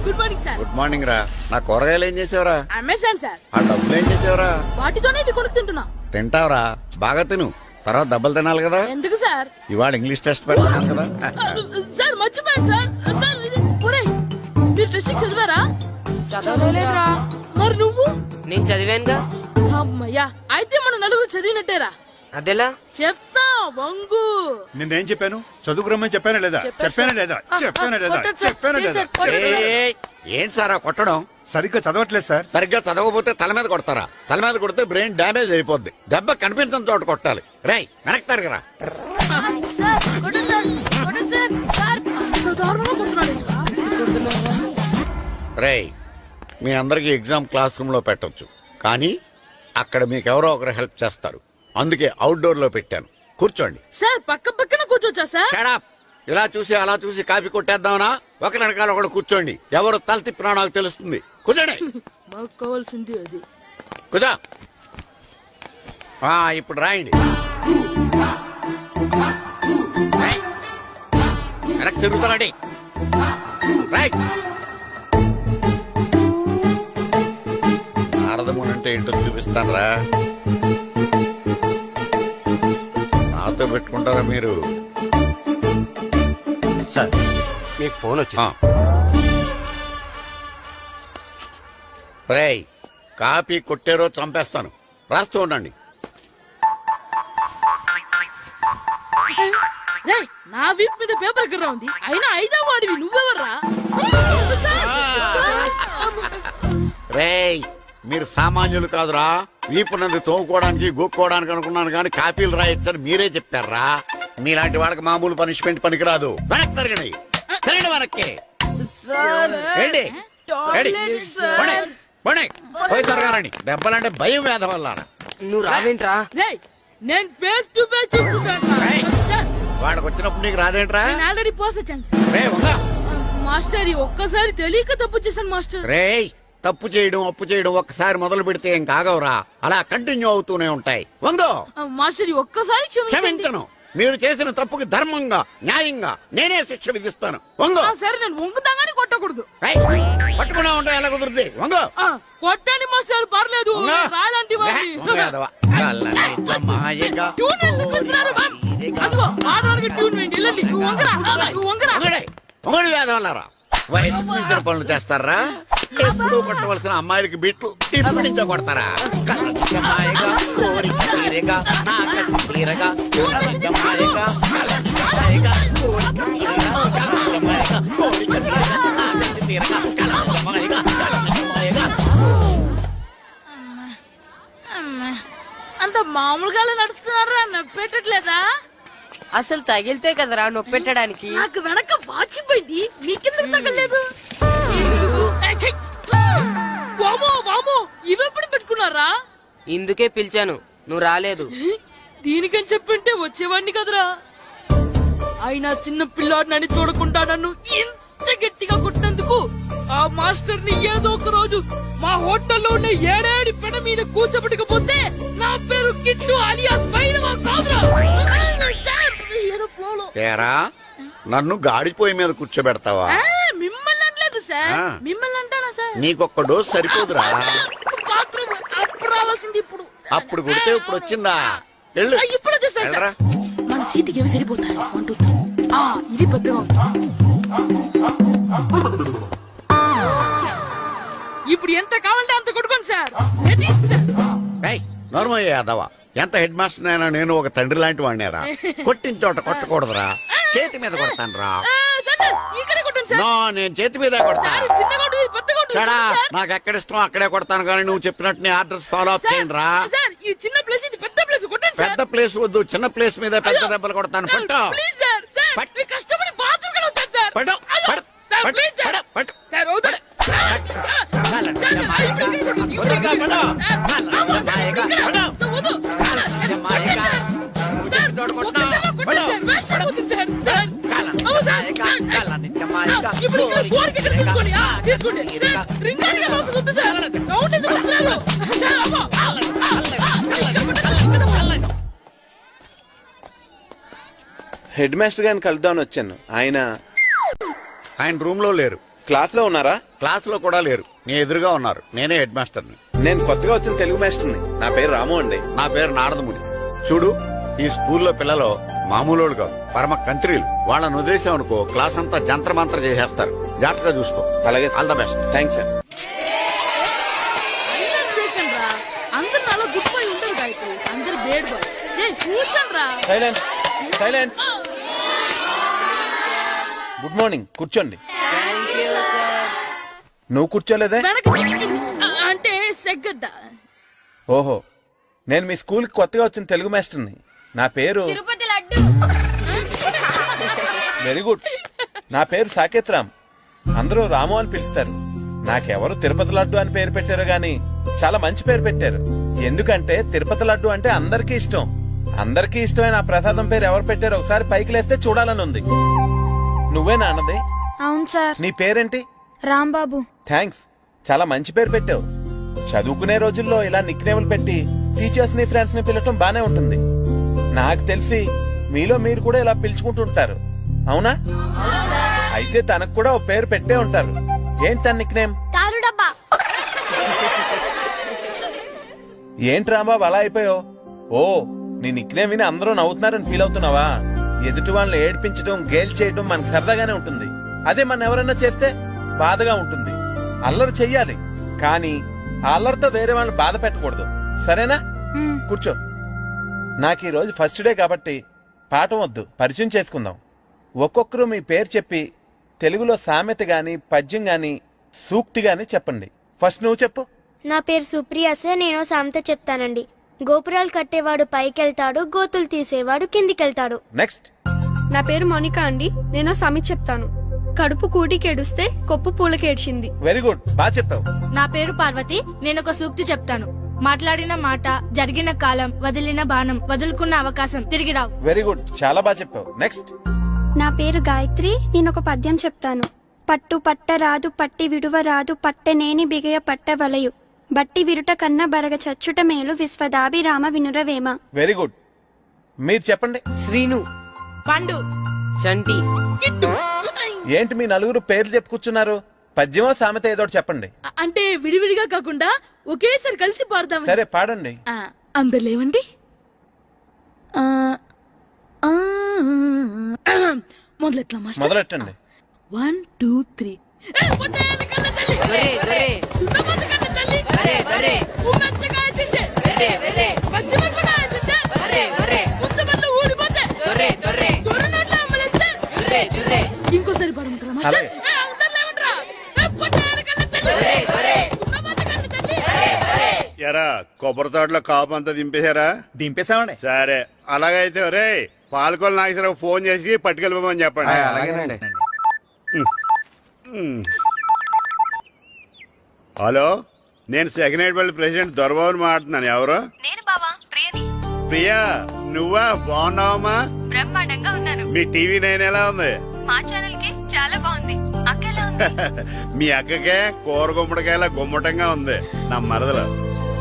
Good morning sir. Good morning రా. నా కూరగాయలు ఏం చేసావురా? Amazon sir. ఆ డబ్బులు ఏం చేసావురా? వాటితోనే ఇది కొనుక్కు తింటున్నా. తింటావురా, బాగా తిను, తర్వాత దెబ్బలు తినాలి కదా. ఎందుకు సార్? ఇవాళ ఇంగ్లీష్ టెస్ట్ పెడతాను కదా. సార్ మర్చిపోయాను సార్. సార్ ఇది మీరు టెస్టింగ్ చదివారా? చదవలేదురా. మరి నువ్వు? నేను చదివానుగా. అమ్మయ్యా, అయితే మన నలుగురు చదివినట్టేరా. అదెలా చెప్తా వంగు. నిన్నేం చెప్పాను? చదువుకురమ్మని చెప్పానా లేదా? చెప్పానా లేదా? చెప్పానా లేదా? చెప్పానా లేదా? ఏం సార్ కొట్టడం? సరిగ్గా చదవట్లేదు సార్. సరిగ్గా చదవకపోతే తల మీద కొడతారా? తల మీద కొడితే బ్రెయిన్ డ్యామేజ్ అయిపోద్ది. దెబ్బ కనిపించని చోట కొట్టాలి. రై వెనక్కి తరగరా. రై మీ అందరికి ఎగ్జామ్ క్లాస్ రూమ్ లో పెట్టొచ్చు, కానీ అక్కడ మీకు ఎవరో ఒకరు హెల్ప్ చేస్తారు. అందుకే అవుట్డోర్ లో పెట్టాను. కూర్చోండి. సార్ పక్క పక్కన కూర్చోచ్చా సార్? Shut up. ఇలా చూసి అలా చూసి కాపీ కొట్టేద్దామనా? ఒకరి వెనకాల ఒకడు కూర్చోండి. ఎవరు తల తిప్పినా నాకు తెలుస్తుంది. కూర్చోండి. మాకు కావాల్సింది అది. కూర్చో. ఇప్పుడు రాయండి. వెనక్కి తిరుగుతానండి. రైట్. నారదమునంటే ఏంటో చూపిస్తానరా. నాతో పెట్టుకుంటారా మీరు? సార్ మీకు ఫోన్ వచ్చింది. రేయ్ కాపీ కొట్టారో చంపేస్తాను. రాస్తూ ఉండండి. నా వీప్ మీద పేపర్ కర్ర ఉంది, అయినా 5వ వాడివి నువ్వెవర్రా? రేయ్ మీరు సామాన్యులు కాదురా. వీపున్నది తోముకోవడానికి గోక్కోవడానికి అనుకున్నాను, కానీ కాపీలు రాయొచ్చని మీరే చెప్పారా. మీలాంటి వాళ్ళకి మామూలు పనిష్మెంట్ పనికిరాదు. వెనక్కి తిరగండి. తిరగండి వెనక్కి. పోయి తిరగారండి. దెబ్బలంటే భయం వేద వల్ల. నువ్వు రావేంట్రా? నేను ఫేస్ టు ఫేస్ చూసుకుంటాను. వాళ్ళకి వచ్చినప్పుడు నీకు రాదేంట్రా? నేను ఆల్రెడీ పోస్ వచ్చాను మాస్టర్. ఒక్కసారి తెలియక తప్పు చేశాను మాస్టర్. రేయ్ తప్పు చేయడం అప్పు చేయడం ఒక్కసారి మొదలు పెడితే ఏం కాగవరా, అలా కంటిన్యూ అవుతూనే ఉంటాయి. వందో మాస్టర్, ఒక్కసారి క్షమించను. మీరు చేసిన తప్పుకి ధర్మంగా న్యాయంగా నేనే శిక్ష విధిస్తాను. వందో. సరే నేను వంగుతాగానే కొట్టకూడదు. పట్టుకున్నా ఉంటా ఎలా కుదురుతుంది. వందో. కొట్టండి మాస్టర్, పర్లేదు. రాలాంటి ఒకటి వేదవల్లారా వయసు మించిన పనులు చేస్తారా? ఎప్పుడు కొట్టవలసిన అమ్మాయిలకి బిట్లు ఇప్పుడు నుంచో కొడతారా? కలజమాయగా కోరిక తీరగా నా కట్టు తీరగా కలజమాయగా కలజమాయగా కోరిక తీరగా కలజమాయగా కోరిక తీరగా నా కట్టు తీరగా కలజమాయగా కలజమాయగా. అంత మామూలుగా నడుస్తున్నారా? నొప్పెట్టట్లేదా? అసలు తగిలితే కదరా నొప్పెట్టడానికి. నాకు వెనక వాచిపోయింది, మీకెందుకు తగలేదు? వామో వామో, ఇవెప్పుడు పెట్టుకున్నారా? ఇందుకే పిలిచాను, నువ్వు రాలేదు. దీనికని చెప్పింటే వచ్చేవాడిని కదరా. అయినా చిన్న పిల్లాడినని చూడకుండా నన్ను ఇంత గట్టిగా కొట్టినందుకు ఆ మాస్టర్ ని ఏదో ఒక రోజు మా హోటల్లో ఉన్న 7 పెడ మీద కూర్చోబెట్టకపోతే నా పేరు కిట్టు అలియాస్ బైరవా కాదురా. తేరా నన్ను గాడిపోయి మీద కూర్చోబెడతావా? మిమ్మల్ని అనలేదు సార్. మిమ్మల్ని అంటానా సార్? నీకొక్క డోస్ సరిపోదురా. బాత్రూమ్ అప్పుడు రావాల్సింది ఇప్పుడు. అప్పుడు కొడితే ఇప్పుడు వచ్చిందా? వెళ్ళు. ఇప్పుడు వచ్చేసారు సార్. మన సీటుకి ఏమి సరిపోతాయి? 1 2 3. ఇది పెద్దగా ఉంది. ఇప్పుడు ఎంత కావాలంటే అంత కొట్టుకోండి సార్. నార్మల్ యాదవ, ఎంత హెడ్ మాస్టర్ అయినా నేను ఒక తండ్రి లాంటి వాడినేరా. కొట్టిన చోట కొట్టకూడదురా, చేతి మీద కొడతాను రా. నేను చేతి మీద కొడతాను. నాకు ఎక్కడ ఇష్టం అక్కడే కొడతాను, కానీ నువ్వు చెప్పినట్టు నీ ఆర్డర్స్ ఫాలో అప్ చేయండి రా. పెద్ద ప్లేస్ వద్దు, చిన్న ప్లేస్ మీద పెద్ద దెబ్బలు కొడతాను. పట్టు హెడ్ మాస్టర్ గారిని కలుద్దామని వచ్చాను. ఆయన రూమ్ లో లేరు. క్లాస్ లో ఉన్నారా? క్లాస్ లో కూడా లేరు, నీ ఎదురుగా ఉన్నారు. నేనే హెడ్ మాస్టర్ని. నేను కొత్తగా వచ్చిన తెలుగు మాస్టర్ని. నా పేరు రాము అండి. నా పేరు నారదముని. చూడు, ఈ స్కూల్లో పిల్లలు మామూలు కాదు, పరమ కంత్రీలు. వాళ్ళని వదిలేసామనుకో క్లాస్ అంతా జంత్ర మంత్ర చేసేస్తారు. జాగ్రత్తగా చూసుకో. అలాగే, all the best. Thanks sir. అందరు అలా గుడ్ బాయ్ ఉంటారు గాయత్రి, అందరు బేడ్ బాయ్. కూర్చోండి రా. Silence silence. గుడ్ మార్నింగ్, కూర్చోండి. నువ్వు కూర్చోలేదే? అంటే సెగ్గడ్డ. ఓహో, నేను మీ స్కూల్ కి కొత్తగా వచ్చిన తెలుగు మాస్టర్ని. నా పేరు వెరీ గుడ్. నా పేరు సాకేత్ రామ్. అందరూ రాము అని పిలుస్తారు. నాకెవరు తిరుపతి లడ్డు అని పేరు పెట్టారు గాని చాలా మంచి పేరు పెట్టారు. ఎందుకంటే తిరుపతి లడ్డు అంటే అందరికీ ఇష్టం. అందరికీ ఇష్టమైన ఆ ప్రసాదం పేరు ఎవరు పెట్టారో ఒకసారి పైకి లేస్తే చూడాలని ఉంది. నువ్వేనా అన్నది? అవును సార్. నీ పేరేంటి? రాంబాబు. థ్యాంక్స్, చాలా మంచి పేరు పెట్టావు. చదువుకునే రోజుల్లో ఇలా నిక్నేములు పెట్టి టీచర్స్ ని ఫ్రెండ్స్ ని పిలవటం బానే ఉంటుంది. నాకు తెలిసి మీలో మీరు కూడా ఇలా పిలుచుకుంటుంటారు, అవునా? అయితే తనకు కూడా ఓ పేరు పెట్టే ఉంటారు. ఏంటి తన నిక్నేమ్? ఏంటి రాంబాబు అలా అయిపోయావు? ఓ, నీ నిక్నేమ్ విని అందరూ నవ్వుతున్నారని ఫీల్ అవుతున్నావా? ఎదుటి వాళ్ళని ఏడ్పించడం, గేల్ చేయడం మనకు సరదాగానే ఉంటుంది. అదే మన ఎవరైనా చేస్తే బాధగా ఉంటుంది. అల్లరి చెయ్యాలి, కానీ ఆ అల్లరితో వేరే వాళ్ళని బాధ పెట్టకూడదు. సరేనా? కూర్చో. నాకు ఈ రోజు ఫస్ట్ డే కాబట్టి పాఠం వద్దు, పరిచయం చేసుకుందాం. ఒక్కొక్కరు మీ పేరు చెప్పి తెలుగులో సామెత గాని, పద్యం గాని, సూక్తి గాని చెప్పండి. ఫస్ట్ నువ్వు చెప్పు. నా పేరు సుప్రియ సార్. నేను సామెత చెప్తానండి. గోపురాలు కట్టేవాడు పైకెళ్తాడు, గోతులు తీసేవాడు కిందికెళ్తాడు. నెక్స్ట్. నా పేరు మోనికా అండి. నేను సామెత చెప్తాను. కడుపు కూటికేడుస్తే కొప్పు పూలకేడ్చింది. వెరీ గుడ్, బాగా చెప్పావు. నా పేరు పార్వతి. నేను ఒక సూక్తి చెప్తాను. మాట్లాడిన మాట, జరిగిన కాలం, వదిలిన బాణం, వదులుకున్న అవకాశం తిరిగి రావు. వెరీ గుడ్, చాలా బాగా చెప్పావు. నెక్స్ట్. నా పేరు గాయత్రి. నేను ఒక పద్యం చెప్తాను. పట్టు పట్ట రాదు, పట్టి విడువ రాదు, పట్టెనేని బిగయ పట్ట వలయు, బట్టి విరుట కన్న బరగ చచ్చుట మేలు, విశ్వదాభిరామ వినురవేమ. Very good. మీరు చెప్పండి. శ్రీను, పండు, చంటి. ఏంటి మీ నలుగురు పేర్లు చెప్పుకూర్చున్నారు? పద్యమో సామెత ఏదో చెప్పండి. అంటే విడివిడిగా కాకుండా ఒకేసారి కలిసి పాడతాం. సరే, పాడండి. అందరు లేవండి. మొదలెట్టండి. 1 2 3. ఇంకోసారి పడమంటారా? ఎరా కొబ్బరి తోటలో కాపు అంతా దింపేశారా? దింపేశామండి. సరే, అలాగైతే రే పాలకొల నాగేశ్వరరావు ఫోన్ చేసి పట్టుకెళ్ళిపోమని చెప్పండి. హలో, నేను సెకండ్ హెడ్ వాళ్ళ ప్రెసిడెంట్ దొరబాబుని మాట్లాడుతున్నాను. ఎవరు? ప్రియా, నువ్వా? బాగున్నావమ్మా? బ్రహ్మాండంగా ఉన్నాను. మీ టీవీ 9 ఎలా ఉంది? మా ఛానల్ కి చాలా బాగుంది. అక్క ఎలా ఉంది? మీ అక్కకే కూర గుమ్మడికాయలా గుమ్మటంగా ఉంది. నా మరదలు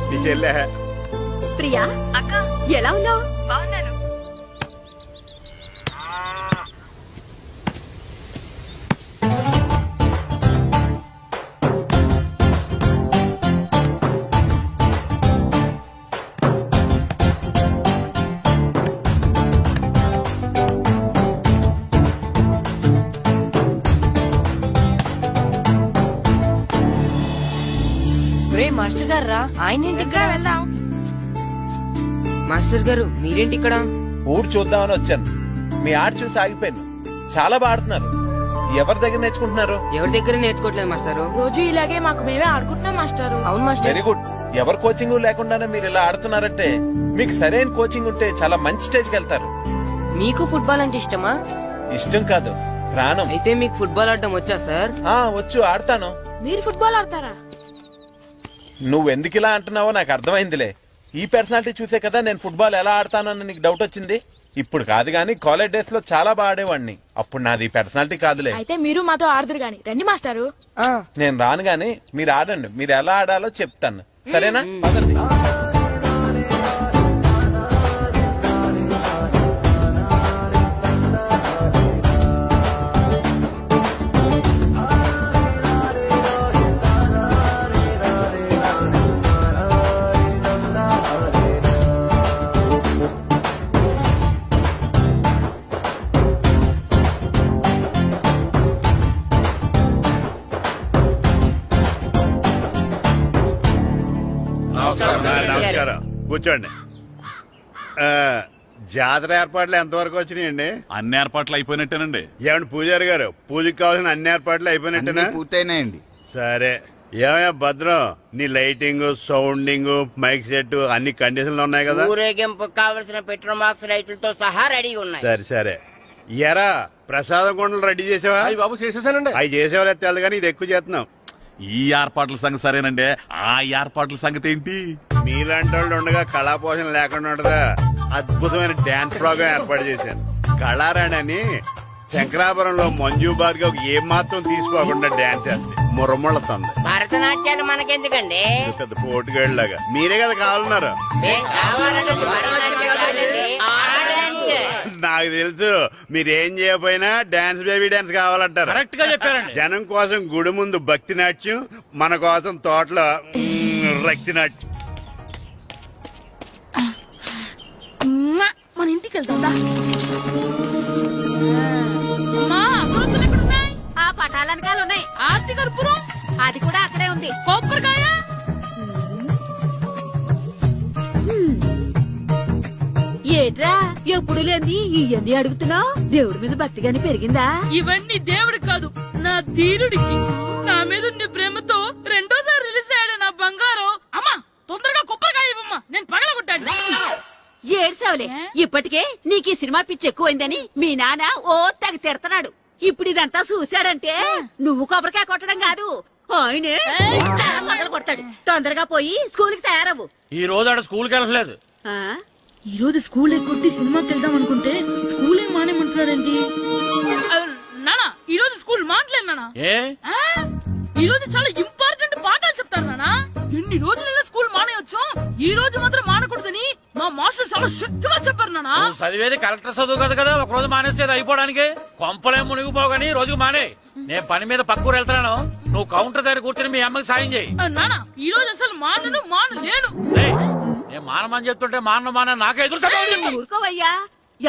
మీ చెల్లె. ప్రియా అక్క ఎలా ఉన్నావు? బాగున్నాను. మాస్టర్ గారు రా, ఆయన ఏంటి ఇక్కడ? వెళ్దాం. మాస్టర్ గారు మీరేంటి ఇక్కడ? ఊరు చూద్దామని వచ్చాను. మీ ఆట చూసి ఆగిపోయాను. చాలా బాగా ఆడుతున్నారు. ఎవరి దగ్గర నేర్చుకుంటున్నారు? ఎవరి దగ్గర నేర్చుకోవట్లేదు మాస్టారు. రోజు ఇలాగే మాకు మేమే ఆడుకుంటున్నాం మాస్టారు. అవును మాస్టర్. Very good. ఎవరి కోచింగ్ లేకుండానే మీరు ఇలా ఆడుతున్నారంటే మీకు సరైన కోచింగ్ ఉంటే చాలా మంచి స్టేజ్కి వెళ్తారు. మీకు ఫుట్బాల్ అంటే ఇష్టమా? ఇష్టం కాదు, ప్రాణం. అయితే మీకు ఫుట్బాల్ ఆడటం వచ్చా సార్? వచ్చు, ఆడతాను. మీరు ఫుట్బాల్ ఆడతారా? నువ్వెందుకు ఇలా అంటున్నావో నాకు అర్థమైందిలే. ఈ పర్సనాలిటీ చూసే కదా నేను ఫుట్బాల్ ఎలా ఆడతాను అని నీకు డౌట్ వచ్చింది. ఇప్పుడు కాదు గానీ కాలేజ్ డేస్ లో చాలా బాగా ఆడేవాడిని. అప్పుడు నాది పర్సనాలిటీ కాదులే. అయితే మీరు మాతో ఆడదురు గాని రండి మాస్టారు. నేను రాను గానీ మీరు ఆడండి. మీరు ఎలా ఆడాలో చెప్తాను, సరేనా? పదండి. నమస్కారం, కూర్చోండి. జాతర ఏర్పాట్లు ఎంతవరకు వచ్చినాయండి? అన్ని ఏర్పాట్లు అయిపోయినట్టేనండి. ఏమండి పూజారి గారు, పూజకి కావాల్సిన అన్ని ఏర్పాట్లు అయిపోయినట్టేనా? పూర్తయినాయండి. సరే. ఏమయ్యా భద్రం, నీ లైటింగ్, సౌండింగ్, మైక్ సెట్ అన్ని కండిషన్లు ఉన్నాయి కదా? ఊరేగింపు కావలసిన పెట్రోల్ మార్క్స్ లైట్లతో సహా రెడీ ఉన్నాయి. సరే. ఎరా ప్రసాదం కొండలు రెడీ చేసావా? బాబు చేసేసానండి. అవి చేసేవాళ్ళు తెలదు కానీ ఇది ఎక్కువ చేస్తున్నాం. ఈ ఏర్పాట్ల సంగతి సరేనండి, ఆ ఏర్పాట్ల సంగతి ఏంటి? మీలాంటి వాళ్ళు ఉండగా కళాపోషణ లేకుండా ఉండదా? అద్భుతమైన డాన్స్ ప్రోగ్రాం ఏర్పాటు చేశాను. కళారాణి అని శంకరాపురంలో మంజు భార్గవ్ ఏం మాత్రం తీసుకోకుండా డాన్స్ చేస్తే మురముళ్ళతుంది. భరతనాట్యాలు మనకెందుకండి? పెద్ద పోటుగాళ్ళలాగా మీరే కదా కావాలన్నారు. నాకు తెలుసు మీరేం చేయకపోయినా డాన్స్ బేబీ డాన్స్ కావాలంటారు. కరెక్ట్ గా చెప్పారండి. జనం కోసం గుడి ముందు భక్తి నాట్యం, మన కోసం తోటలో రక్తి నాట్యం. మన ఇంటికి వెళ్తుందా? ఆ పటాలనకాలు ఉన్నాయి. ఆర్తి కర్పూరం అది కూడా అక్కడే ఉంది. కొబ్బరికాయ ఏట్రా ఎప్పుడు లేని ఇవన్నీ అడుగుతున్నావు? దేవుడి మీద భక్తిగాని పెరిగిందా? ఇవన్నీ దేవుడికి కాదు, నా ధీరుడికి. నా మీద ఉండే ప్రేమతో రెండోసారి రిలీజ్ అయ్యాడు నా బంగారం. అమ్మా తొందరగా కొబ్బరికాయ ఇవ్వమ్మా, నేను పగలగొట్టాను. ఏడ్సావులే, ఇప్పటికే నీకు ఈ సినిమా పిచ్చి ఎక్కువైందని మీ నాన్న ఓ తెగ తిడతాడు. ఇప్పుడు ఇదంతా చూశాడంటే నువ్వు కొబ్బరికాయ కొట్టడం కాదు, ఆయనే పగల కొడతాడు. తొందరగా పోయి స్కూల్ కి తయారవు. ఈ రోజు ఆడ స్కూల్కి వెళ్ళలేదు. ఈ రోజు స్కూల్ ఎక్కొట్టి సినిమాకి వెళ్దాం అనుకుంటే స్కూల్ ఏం మానేమంటున్నాడండి? నానా ఈ రోజు స్కూల్ మానట్లేదు నానా. ఈ రోజు చాలా ఇంపార్టెంట్ పాఠాలు చెప్తారు నానా. ఎన్ని రోజులైనా స్కూల్ మానేయొచ్చు, ఈ రోజు మాత్రం మానకూడదని మా మాస్టర్ చాలా స్ట్రిక్ట్ గా చెప్పారు నానా. చదివేది కలెక్టర్ చదువు కదా కదా, ఒక రోజు మానేసేది అయిపోవడానికి. కొంపలే మునిగిపోగాని రోజుకు మానే. నేను పని మీద పక్కూరు వెళ్తాను, నువ్వు కౌంటర్ దగ్గర కూర్చొని మీ అమ్మకి సాయం చేయి. నానా ఈ రోజు అసలు మానలేను. నేను మానమని చెప్తుంటే మాన నాకే ఎదురు. ఊరుకోవయ్యా,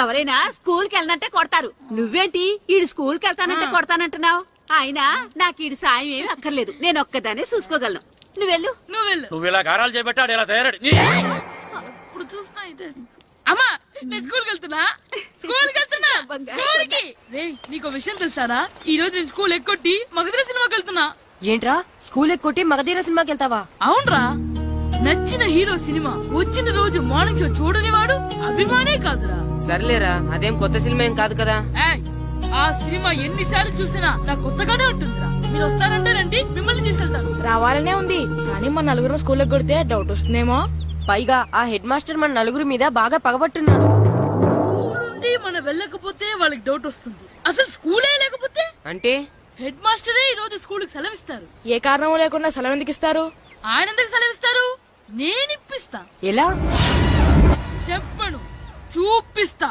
ఎవరైనా స్కూల్ కి వెళ్ళనంటే కొడతారు. నువ్వేంటి ఈడు స్కూల్ కి వెళ్తానంటే కొడతానంటున్నావు? అయినా నాకు ఈడు సాయం ఏమి అక్కర్లేదు, నేను ఒక్కదానే చూసుకోగలను. నువ్వెళ్ళు. నువ్వు ఇలా గారాలు చేపెట్టాడు ఇలా తయారడు. ఇప్పుడు చూస్తా అయితే. అమ్మా నేను స్కూల్కి వెళ్తున్నా. స్కూల్కి నీకు విషయం తెలుసారా? ఈ రోజు నేను స్కూల్ ఎక్కొట్టి మగధీర సినిమాకి వెళ్తున్నా. ఏంట్రా స్కూల్ ఎక్కొట్టి మగధీర సినిమాకి వెళ్తావా? అవునరా, నచ్చిన హీరో సినిమా వచ్చిన రోజు మార్నింగ్ షో చూడని వాడు అభిమానే కాదురా. సర్లేరా, అదేం కొత్త సినిమా ఏం కాదు కదా. ఆ సినిమా ఎన్నిసార్లు చూసినా నాకు కొత్తగానే ఉంటుందిరా. మీరు వస్తారంటే రండి, మిమ్మల్ని తీసుకెళ్తాను. రావాలనే ఉంది కానీ మన నలుగురు స్కూల్ కొడితే డౌట్ వస్తుందేమో. పైగా ఆ హెడ్ మాస్టర్ మన నలుగురి మీద బాగా పగబట్టున్నాడు. స్కూల్ నుండి మనం వెళ్ళకపోతే వాళ్ళకి డౌట్ వస్తుంది. అసలు స్కూలే లేకపోతే అంటే హెడ్ మాస్టరే ఈ రోజు స్కూల్ కి సెలవిస్తారు. ఏ కారణం లేకుండా సెలవు ఎందుకు ఇస్తారు? ఆయన ఎందుకు సెలవిస్తారు? నేను ఇప్పిస్తా. ఎలా చెప్పను, చూపిస్తా.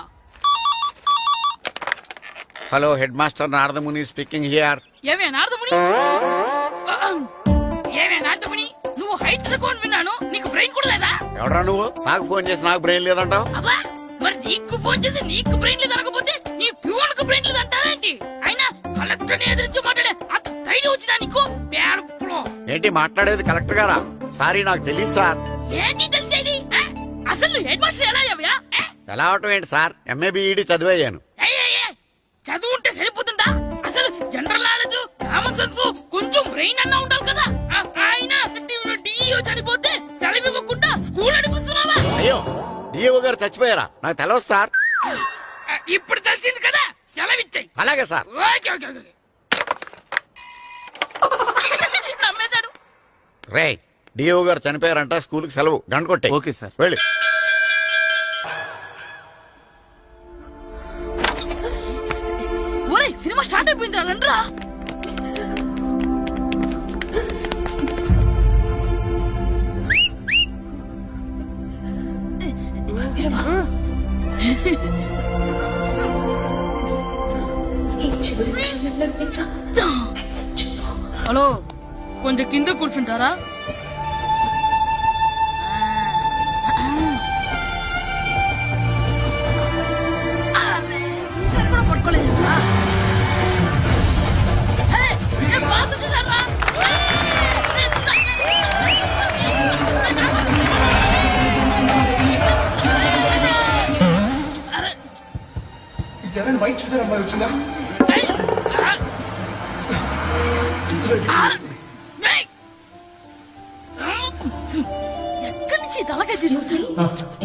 Hello, head master Naradamuni speaking here. ఏమే నారదముని, నువ్వు హైట్ తక్కువ విన్నాను, నీకు బ్రెయిన్ కూడా లేదా? ఎవరా నువ్వు? నాకు ఫోన్ చేసి నాకు బ్రెయిన్ లేదంటావు? మరి నీకు ఫోన్ చేసి నీకు బ్రెయిన్ లేదు అనకపోతే నీ ప్యూన్ కు బ్రెయిన్ లేదు అంటారేంటి? అయినా కలెక్టర్ ని ఎదిరించి మాట్లాడే అంత ధైర్యం వచ్చినా నీకు? ఏంటి మాట్లాడేది? కలెక్టర్ గారా? సారీ నాకు తెలియదు సార్. ఏంటి తెలిసేది? అసలు నువ్వు హెడ్ మాస్టర్ ఎలా అయ్యావయ్యా? ఎలా అవటం ఏంటి సార్, ఎంఏ బిఈడి చదివయ్యాను. చదువు ఉంటే సరిపోతుందా? అసలు జనరల్ నాలెడ్జ్, కామన్ సెన్స్, కొంచెం బ్రెయిన్ అన్నా ఉండాలి కదా. ఆయన డిఇఓ చనిపోతే సెలవివ్వకుండా స్కూల్ నడిపిస్తున్నావా? అయ్యో, డిఓ గారు చచ్చిపోయారా? నాకు తెలవదు సార్. ఇప్పుడు తెలిసింది కదా, సెలవిచ్చాయి. అలాగే సార్. నమ్మేశాడు. రే, డిఓ గారు చనిపోయారంట, స్కూల్ కి సెలవు, గంట కొట్టే. Okay sir. వెళ్ళి. ఓయ్, సినిమా స్టార్ట్ అయిపోయింది రండ్రా. హలో, కొంచెం కింద కూర్చుంటారా? పట్టుకోలేదు. వైట్ చూద్దరు అమ్మాయి వచ్చిందా? ఎక్కడి నుంచి తలకేసి చూసాడు?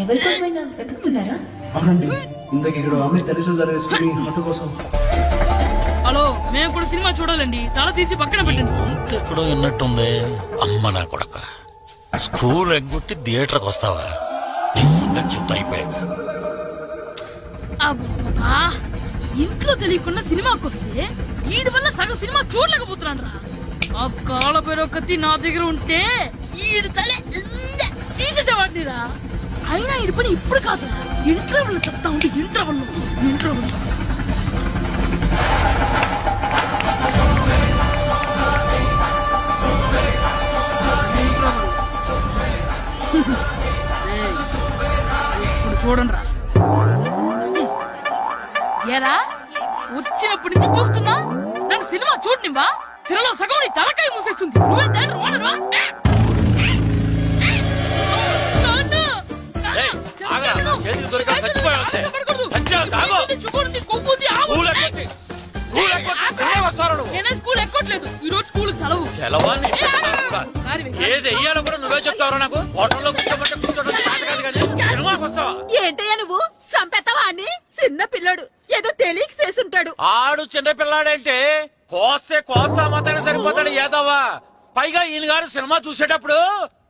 ఎవరికోసమైనా వెతుకుతున్నారా? అవునండి, ఇందాక ఇక్కడ అమ్మాయి తల్లిదండ్రులు తీసుకుని ఆటో కోసం. హలో, మేము కూడా సినిమా చూడాలండి, తల తీసి పక్కన పెట్టండి. ఎక్కడో విన్నట్టుంది. అమ్మ నా కొడక, స్కూల్ ఎగ్గొట్టి థియేటర్కి వస్తావా? చెప్తా అయిపోయాక. అబ్బా, ఇంట్లో తెలియకుండా సినిమాకి వస్తే వీడి వల్ల సగం సినిమా చూడలేకపోతున్నాను రా. ఆ కాళ్ళ పేరు కత్తి నా దగ్గర ఉంటే ఈడు తలే తీసేసేవాడిని రా. అయినా ఈడి పని ఇప్పుడు కాదు, ఇంటర్వెల్ చెప్తా ఉంటే ఇంటర్వెల్. ఇప్పుడు చూడండి రా. ఏరా, వచ్చినప్పటి నుంచి చూస్తున్నా, నన్ను సినిమా చూడనివ్వా? సినిమాలో సగం నీ తలకాయ మూసేస్తుంది. నువ్వే థియేటర్ ఓనర్వా? స్కూల్ ఎక్కట్లేదు, ఈ రోజు స్కూల్ సెలవు. ఏది వెయ్యాలో కూడా నువ్వే చెప్తావు నాకు. హోటల్లో కూర్చోబట్టే ఏంటయ్యా నువ్వు సంపెత్తవా అని? చిన్న పిల్లడు ఏదో తెలియక చేసుంటాడు. ఆడు చిన్న పిల్లాడంటే కోస్తే కోస్తా మాత్రమే సరిపోతాడు ఏదవ్వా. పైగా ఈయన గారు సినిమా చూసేటప్పుడు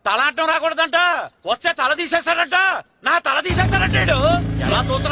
తలాటం రాకూడదంట, వస్తే తల తీసేస్తాడంట. నా తల తీసేస్తాడంటాడు. ఎలా చూస్తున్నావు